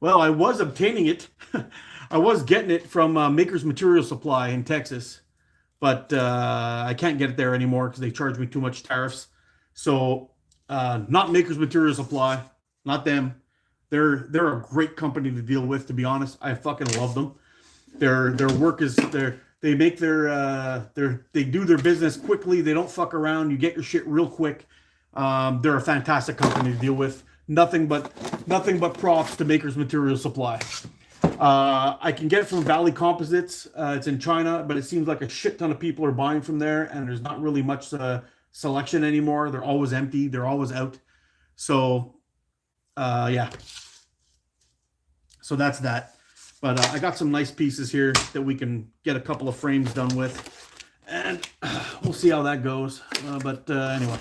Well, I was obtaining it. I was getting it from Maker's Material Supply in Texas, but I can't get it there anymore because they charge me too much tariffs. So not Maker's Material Supply, not them. They're a great company to deal with, to be honest. I fucking love them. Their work is they make they do their business quickly. They don't fuck around. You get your shit real quick. They're a fantastic company to deal with. Nothing but props to Maker's Material Supply. I can get it from Valley Composites. It's in China, but it seems like a shit ton of people are buying from there, and there's not really much selection anymore. They're always empty. They're always out. So, yeah. So that's that. But I got some nice pieces here that we can get a couple of frames done with, and we'll see how that goes. But anyway,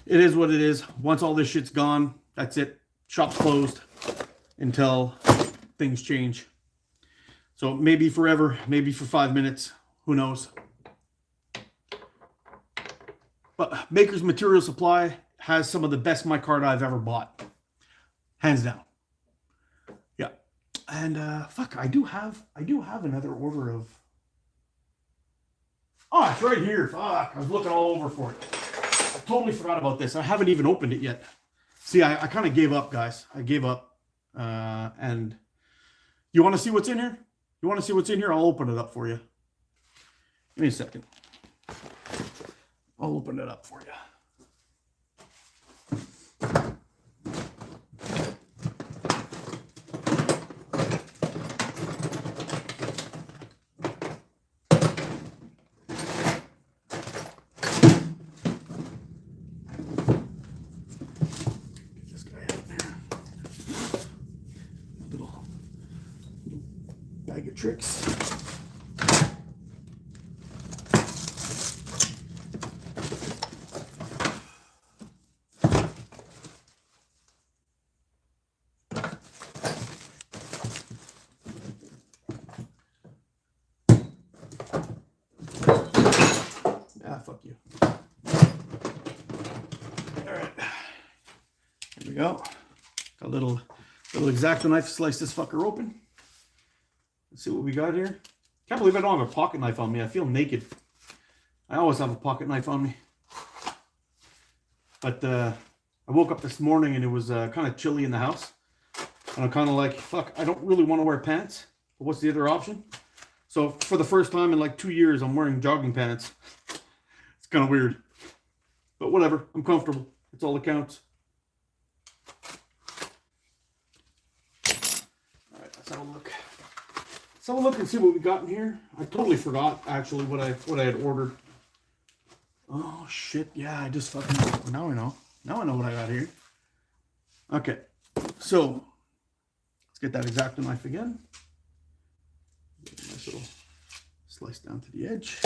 it is what it is. Once all this shit's gone, that's it. Shop's closed until things change. So maybe forever, maybe for 5 minutes, who knows. But Maker's Material Supply has some of the best micarta I've ever bought, hands down. Yeah. And fuck, I do have another order of, oh, it's right here. Fuck, I was looking all over for it. I totally forgot about this. I haven't even opened it yet. See, I kind of gave up, guys. I gave up. And you want to see what's in here? You want to see what's in here? I'll open it up for you. Give me a second. I'll open it up for you. Bag of tricks. Ah, fuck you. All right. Here we go. Got a little X-Acto knife to slice this fucker open. Let's see what we got here. Can't believe I don't have a pocket knife on me. I feel naked. I always have a pocket knife on me. But I woke up this morning and it was kind of chilly in the house. And I'm kind of like, fuck, I don't really want to wear pants. But what's the other option? So for the first time in like 2 years, I'm wearing jogging pants. It's kind of weird. But whatever, I'm comfortable. That's all that counts. All right, let's have a look. Let's have a look and see what we got in here. I totally forgot actually what I had ordered. Oh shit! Yeah, I just fucking now I know. Now I know what I got here. Okay, so let's get that X-Acto knife again. Get a nice little slice down to the edge.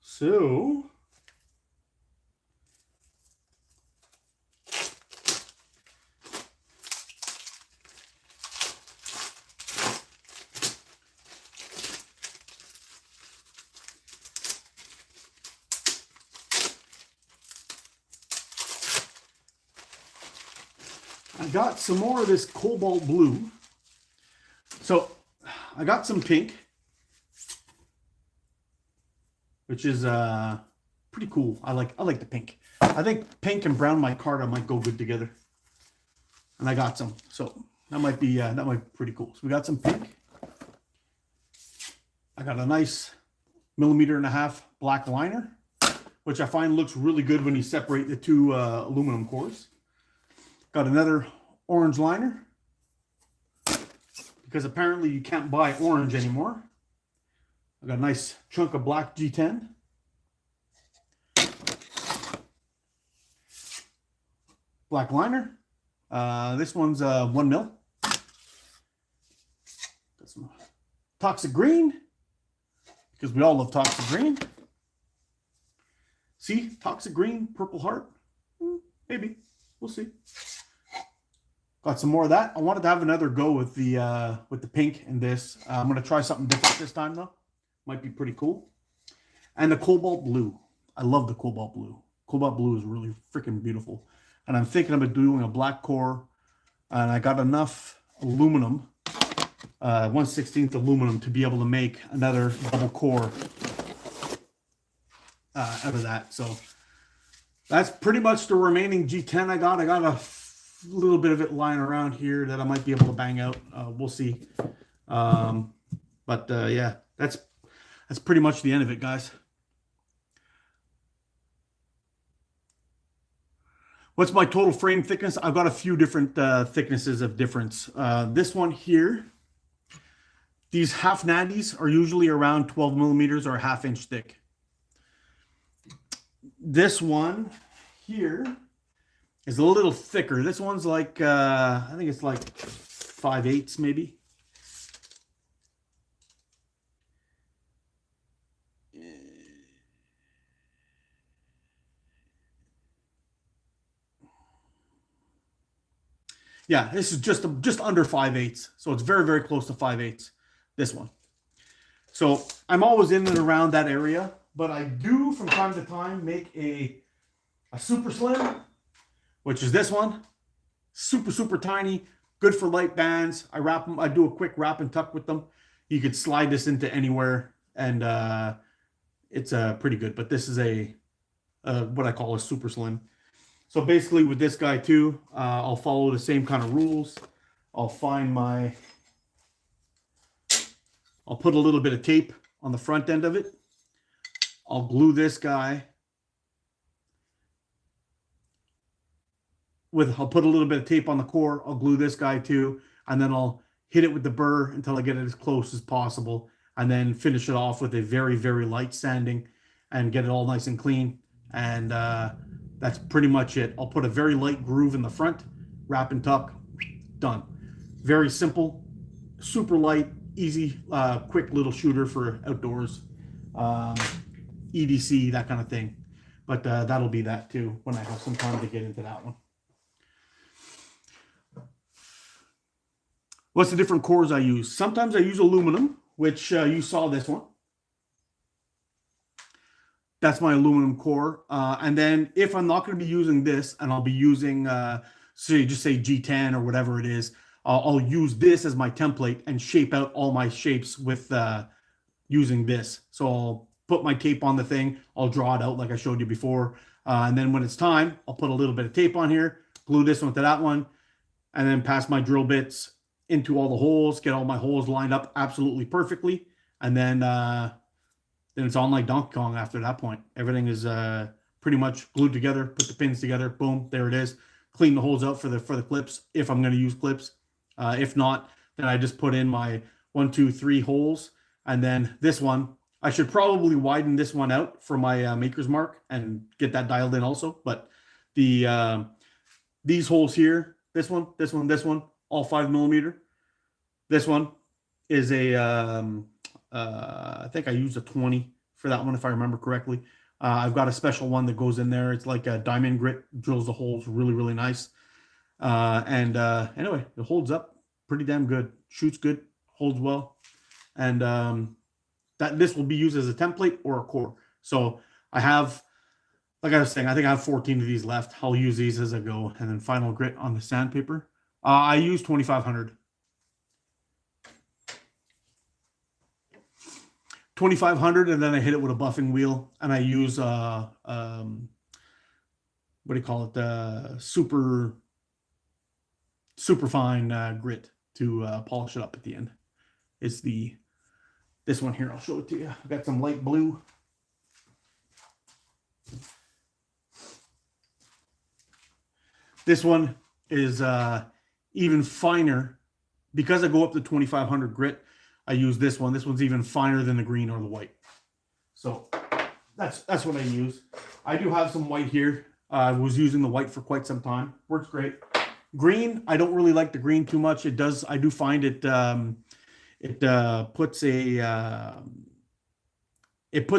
So. I got some more of this cobalt blue. So I got some pink, which is pretty cool. I like the pink. I think pink and brown micarta might go good together. And I got some, so that might be pretty cool. So we got some pink. I got a nice 1.5 mm black liner, which I find looks really good when you separate the two aluminum cores. Got another orange liner, because apparently you can't buy orange anymore. I got a nice chunk of black G10. Black liner. This one's 1 mil. Got some toxic green, because we all love toxic green. See, toxic green, purple heart. Maybe, we'll see. Got some more of that. I wanted to have another go with the pink in this. I'm gonna try something different this time though. Might be pretty cool. And the cobalt blue. I love the cobalt blue. Cobalt blue is really freaking beautiful. And I'm thinking about doing a black core. And I got enough aluminum, 1/16 aluminum, to be able to make another double core out of that. So that's pretty much the remaining G10 I got. I got a little bit of it lying around here that I might be able to bang out. We'll see. Yeah, that's pretty much the end of it, guys. What's my total frame thickness? I've got a few different thicknesses of difference. This one here, these half-natties are usually around 12 millimeters or a 1/2 inch thick. This one here is a little thicker. This one's like, I think it's like 5/8 maybe. Yeah, this is just under 5/8. So it's very, very close to 5/8, this one. So I'm always in and around that area, but I do from time to time make a super slim, which is this one. Super, super tiny, good for light bands. I wrap them, I do a quick wrap and tuck with them. You could slide this into anywhere, and it's pretty good. But this is what I call a super slim. So basically with this guy too, I'll follow the same kind of rules. I'll put a little bit of tape on the front end of it. I'll glue this guy I'll put a little bit of tape on the core. I'll glue this guy too, and then I'll hit it with the burr until I get it as close as possible, and then finish it off with a very, very light sanding and get it all nice and clean. And that's pretty much it. I'll put a very light groove in the front, wrap and tuck, done. Very simple, super light, easy, quick little shooter for outdoors, EDC, that kind of thing. But that'll be that too when I have some time to get into that one. What's the different cores I use? Sometimes I use aluminum, which you saw this one. That's my aluminum core. And then if I'm not going to be using this, and I'll be using, just say G10 or whatever it is, I'll use this as my template and shape out all my shapes with using this. So I'll put my tape on the thing. I'll draw it out like I showed you before. And then when it's time, I'll put a little bit of tape on here, glue this one to that one, and then pass my drill bits into all the holes, get all my holes lined up absolutely perfectly. And then it's on like Donkey Kong after that point. Everything is pretty much glued together, put the pins together, boom, there it is. Clean the holes out for the clips if I'm going to use clips. If not, then I just put in my 1, 2, 3 holes. And then this one, I should probably widen this one out for my maker's mark and get that dialed in also. But the these holes here, this one, all 5mm. This one is a, I think I used a 20 for that one if I remember correctly. I've got a special one that goes in there. It's like a diamond grit, drills the holes really, really nice. Anyway, it holds up pretty damn good. Shoots good, holds well. And that this will be used as a template or a core. So I have, like I was saying, I think I have 14 of these left. I'll use these as I go. And then final grit on the sandpaper. I use 2500. 2500, and then I hit it with a buffing wheel, and I use what do you call it? Super fine grit to polish it up at the end. It's this one here. I'll show it to you. I've got some light blue. This one is even finer because I go up to 2500 grit. I use this one. This one's even finer than the green or the white. So that's what I use. I do have some white here. I was using the white for quite some time. Works great. Green, I don't really like the green too much. It does. I do find it. It puts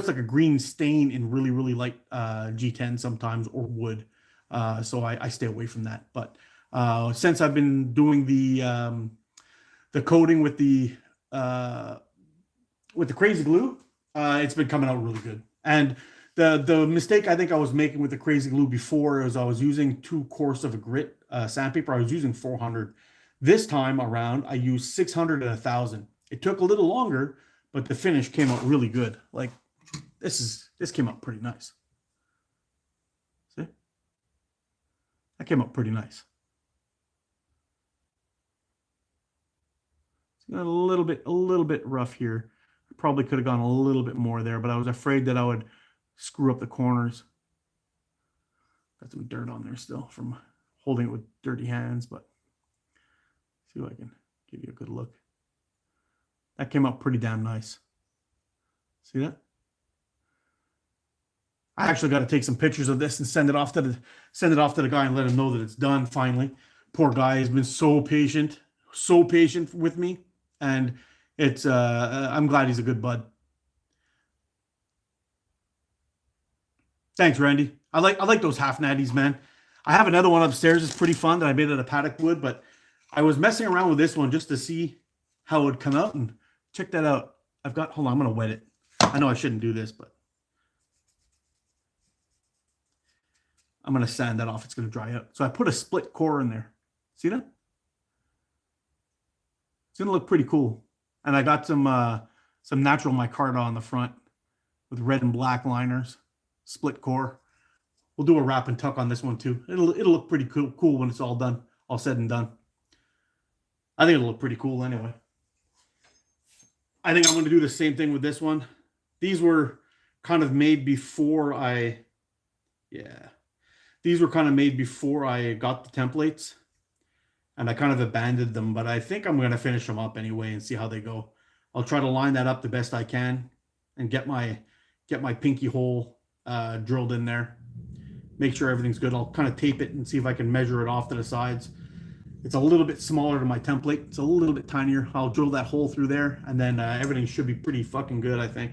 like a green stain in really, really light G10 sometimes, or wood. So I stay away from that. But since I've been doing the coating with the crazy glue, it's been coming out really good. And the mistake I think I was making with the crazy glue before is I was using too coarse of a grit sandpaper. I was using 400. This time around, I used 600 and 1000. It took a little longer, but the finish came out really good. Like this came out pretty nice. See? That came out pretty nice. A little bit rough here. I probably could have gone a little bit more there, but I was afraid that I would screw up the corners. Got some dirt on there still from holding it with dirty hands, but see if I can give you a good look. That came out pretty damn nice. See that? I actually got to take some pictures of this and send it off to the guy and let him know that it's done finally. Poor guy has been so patient with me. And it's I'm glad he's a good bud. Thanks, Randy. I like those half-natties, man. I have another one upstairs. It's pretty fun that I made out of paddock wood, but I was messing around with this one just to see how it would come out. And check that out. Hold on, I'm gonna wet it. I know I shouldn't do this, but I'm gonna sand that off. It's gonna dry out. So I put a split core in there. See that? It's gonna look pretty cool. And I got some natural micarta on the front with red and black liners, split core. We'll do a wrap and tuck on this one too. It'll look pretty cool when it's all done, all said and done. I think it'll look pretty cool anyway. I think I'm going to do the same thing with this one. These were kind of made before these were kind of made before I got the templates. And I kind of abandoned them, but I think I'm going to finish them up anyway and see how they go. I'll try to line that up the best I can and get my pinky hole drilled in there. Make sure everything's good. I'll kind of tape it and see if I can measure it off to the sides. It's a little bit smaller than my template. It's a little bit tinier. I'll drill that hole through there, and then everything should be pretty fucking good, I think.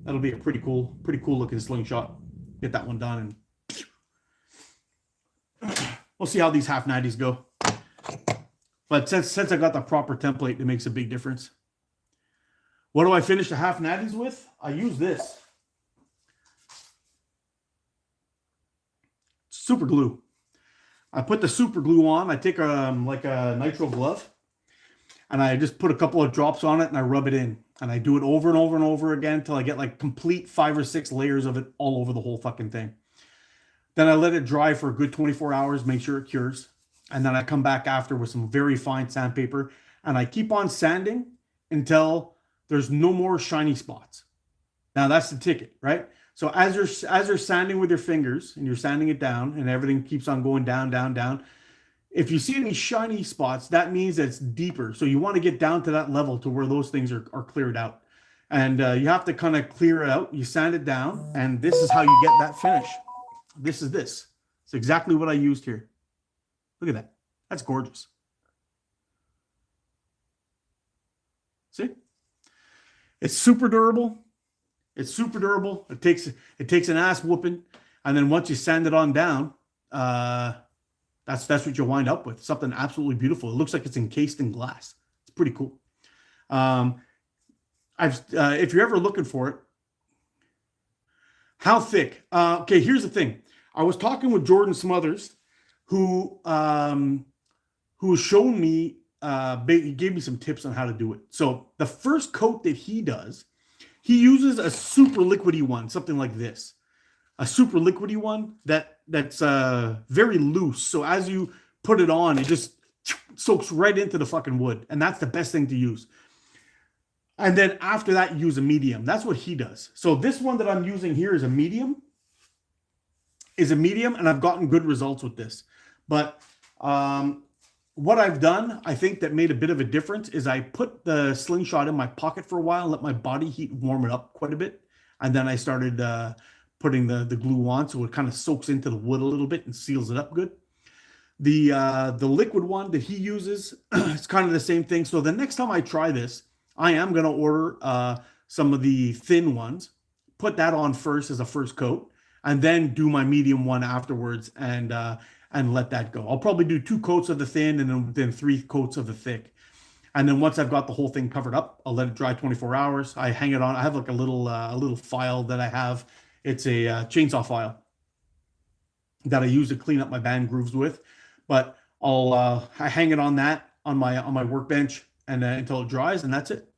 That'll be a pretty cool looking slingshot. Get that one done, and we'll see how these half-natties go. But since I got the proper template, it makes a big difference. What do I finish the half-natties with? I use this. Super glue. I put the super glue on. I take like a nitrile glove, and I just put a couple of drops on it, and I rub it in. And I do it over and over and over again until I get like complete 5 or 6 layers of it all over the whole fucking thing. Then I let it dry for a good 24 hours, make sure it cures. And then I come back after with some very fine sandpaper and I keep on sanding until there's no more shiny spots. Now that's the ticket, right? So as you're sanding with your fingers and you're sanding it down and everything keeps on going down, down, down. If you see any shiny spots, that means it's deeper. So you want to get down to that level to where those things are cleared out. And you have to kind of clear it out. You sand it down, and this is how you get that finish. This is this. It's exactly what I used here. Look at that. That's gorgeous. See? It's super durable. It's super durable. It takes an ass whooping, and then once you sand it on down, that's what you'll wind up with. Something absolutely beautiful. It looks like it's encased in glass. It's pretty cool. If you're ever looking for it, how thick? Okay, here's the thing. I was talking with Jordan Smothers, who showed me. He gave me some tips on how to do it. So the first coat that he does, he uses a super liquidy one, something like this, a super liquidy one that's very loose. So as you put it on, it just soaks right into the fucking wood, and that's the best thing to use. And then after that, use a medium. That's what he does. So this one that I'm using here is a medium. And I've gotten good results with this. But what I've done, I think that made a bit of a difference, is I put the Slingshot in my pocket for a while, let my body heat warm it up quite a bit, and then I started putting the glue on, so it kind of soaks into the wood a little bit and seals it up good. The liquid one that he uses, it's kind of the same thing. So the next time I try this, I am going to order some of the thin ones, put that on first as a first coat, and then do my medium one afterwards and let that go. I'll probably do 2 coats of the thin and then 3 coats of the thick. And then once I've got the whole thing covered up, I'll let it dry 24 hours. I hang it on. I have like a little file that I have. It's a chainsaw file that I use to clean up my band grooves with. But I hang it on that on my workbench and until it dries, and that's it.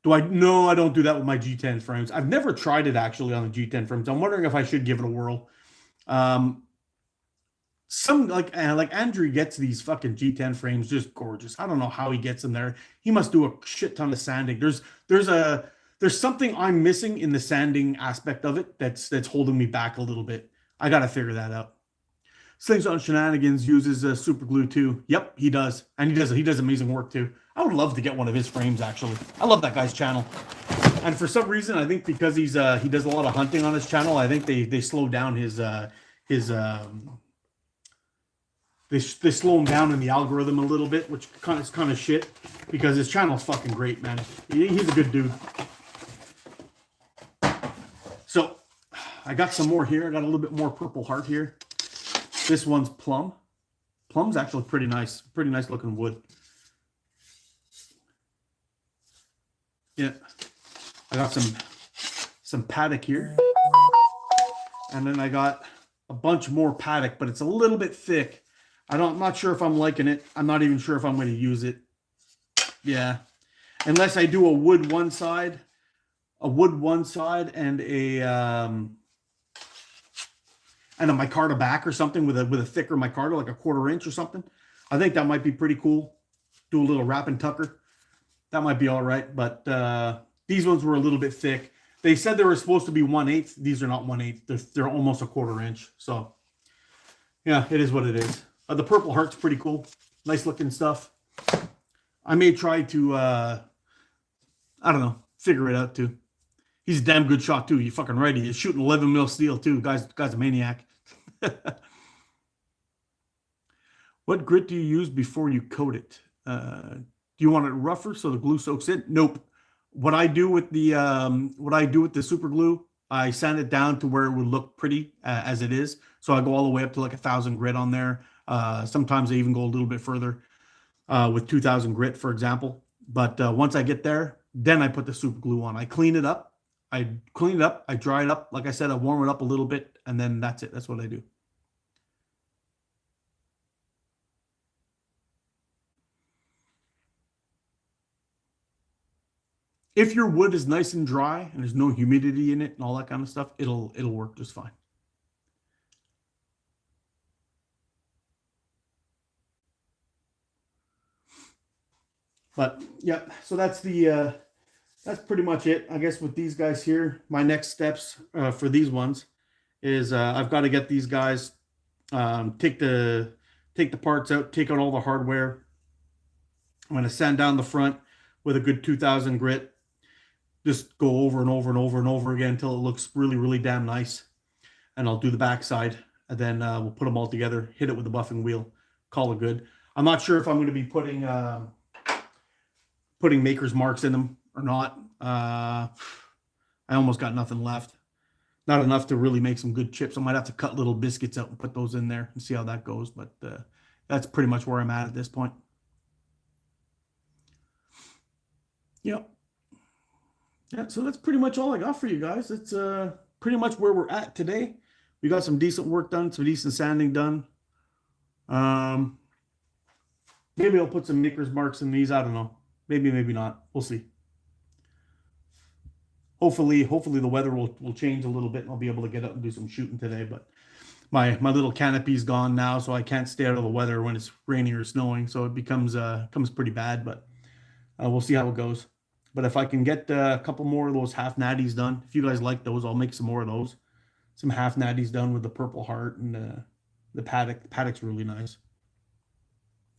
No, I don't do that with my G10 frames. I've never tried it actually on the G10 frames. I'm wondering if I should give it a whirl. Some like Andrew gets these fucking G10 frames just gorgeous. I don't know how he gets them there. He must do a shit ton of sanding. There's something I'm missing in the sanding aspect of it that's holding me back a little bit. I got to figure that out. Slingshot Shenanigans uses super glue too. Yep, he does, and he does amazing work too. I would love to get one of his frames actually. I love that guy's channel, and for some reason, I think because he does a lot of hunting on his channel, I think they slow down they slow him down in the algorithm a little bit, which is kind of shit because his channel's fucking great, man. He's a good dude. So I got some more here. I got a little bit more Purple Heart here. This one's plum. Plum's actually pretty nice looking wood. Yeah, I got some paddock here, and then I got a bunch more paddock, but it's a little bit thick. I'm not sure if I'm liking it. I'm not even sure if I'm going to use it. Yeah, unless I do a wood one side, and a micarta back or something with a thicker micarta, like a 1/4 inch or something. I think that might be pretty cool. Do a little wrap and tucker. That might be all right, but these ones were a little bit thick. They said they were supposed to be 1/8. These are not 1/8. They're almost a 1/4 inch. So yeah, it is what it is. The Purple Heart's pretty cool. Nice looking stuff. I may try to, I don't know, figure it out too. He's a damn good shot too. You fucking right. He's shooting 11 mil steel too. Guy's a maniac. What grit do you use before you coat it? Do you want it rougher so the glue soaks in? Nope. What I do with the super glue, I sand it down to where it would look pretty as it is. So I go all the way up to like 1,000 grit on there. Sometimes I even go a little bit further with 2,000 grit, for example. But once I get there, then I put the super glue on. I clean it up. I dry it up. Like I said, I warm it up a little bit, and then that's it. That's what I do. If your wood is nice and dry and there's no humidity in it and all that kind of stuff, it'll work just fine. But yeah, so that's pretty much it. I guess with these guys here, my next steps for these ones is I've got to get these guys take the parts out, take out all the hardware. I'm going to sand down the front with a good 2000 grit. Just go over and over and over and over again until it looks really, really damn nice. And I'll do the backside, and then we'll put them all together, hit it with the buffing wheel, call it good. I'm not sure if I'm going to be putting maker's marks in them or not. I almost got nothing left. Not enough to really make some good chips. I might have to cut little biscuits out and put those in there and see how that goes. But that's pretty much where I'm at this point. Yep. Yeah, so that's pretty much all I got for you guys. It's pretty much where we're at today. We got some decent work done, some decent sanding done. Maybe I'll put some maker's marks in these. I don't know. Maybe, maybe not. We'll see. Hopefully the weather will change a little bit and I'll be able to get out and do some shooting today. But my little canopy's gone now, so I can't stay out of the weather when it's raining or snowing. So it becomes pretty bad. But we'll see how it goes. But if I can get a couple more of those half natties done, if you guys like those, I'll make some more of those. Some half natties done with the purple heart and the paddock. The paddock's really nice.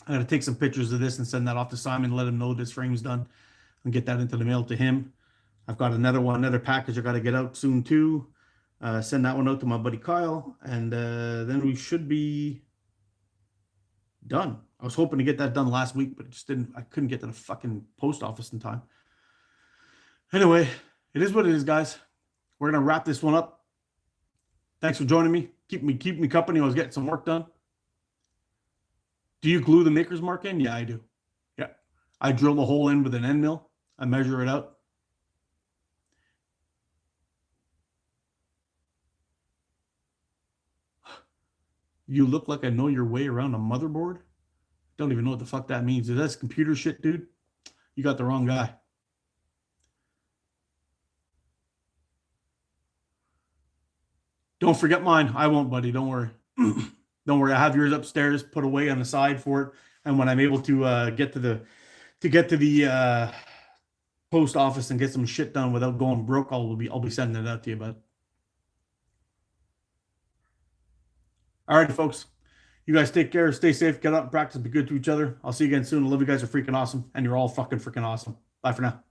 I got to take some pictures of this and send that off to Simon, let him know this frame's done, and get that into the mail to him. I've got another package I got to get out soon too. Send that one out to my buddy Kyle, and then we should be done. I was hoping to get that done last week, but I couldn't get to the fucking post office in time. Anyway, it is what it is, guys. We're gonna wrap this one up. Thanks for joining me. Keep me company. I was getting some work done. Do you glue the maker's mark in? Yeah, I do. Yeah. I drill the hole in with an end mill. I measure it out. You look like I know your way around a motherboard? Don't even know what the fuck that means. Is that computer shit, dude? You got the wrong guy. Don't forget mine. I won't, buddy. Don't worry. Don't worry. I have yours upstairs, put away on the side for it. And when I'm able to get to the post office and get some shit done without going broke, I'll be sending it out to you, bud. All right, folks. You guys take care. Stay safe. Get out and practice. Be good to each other. I'll see you again soon. I love you guys. Are freaking awesome, and you're all fucking freaking awesome. Bye for now.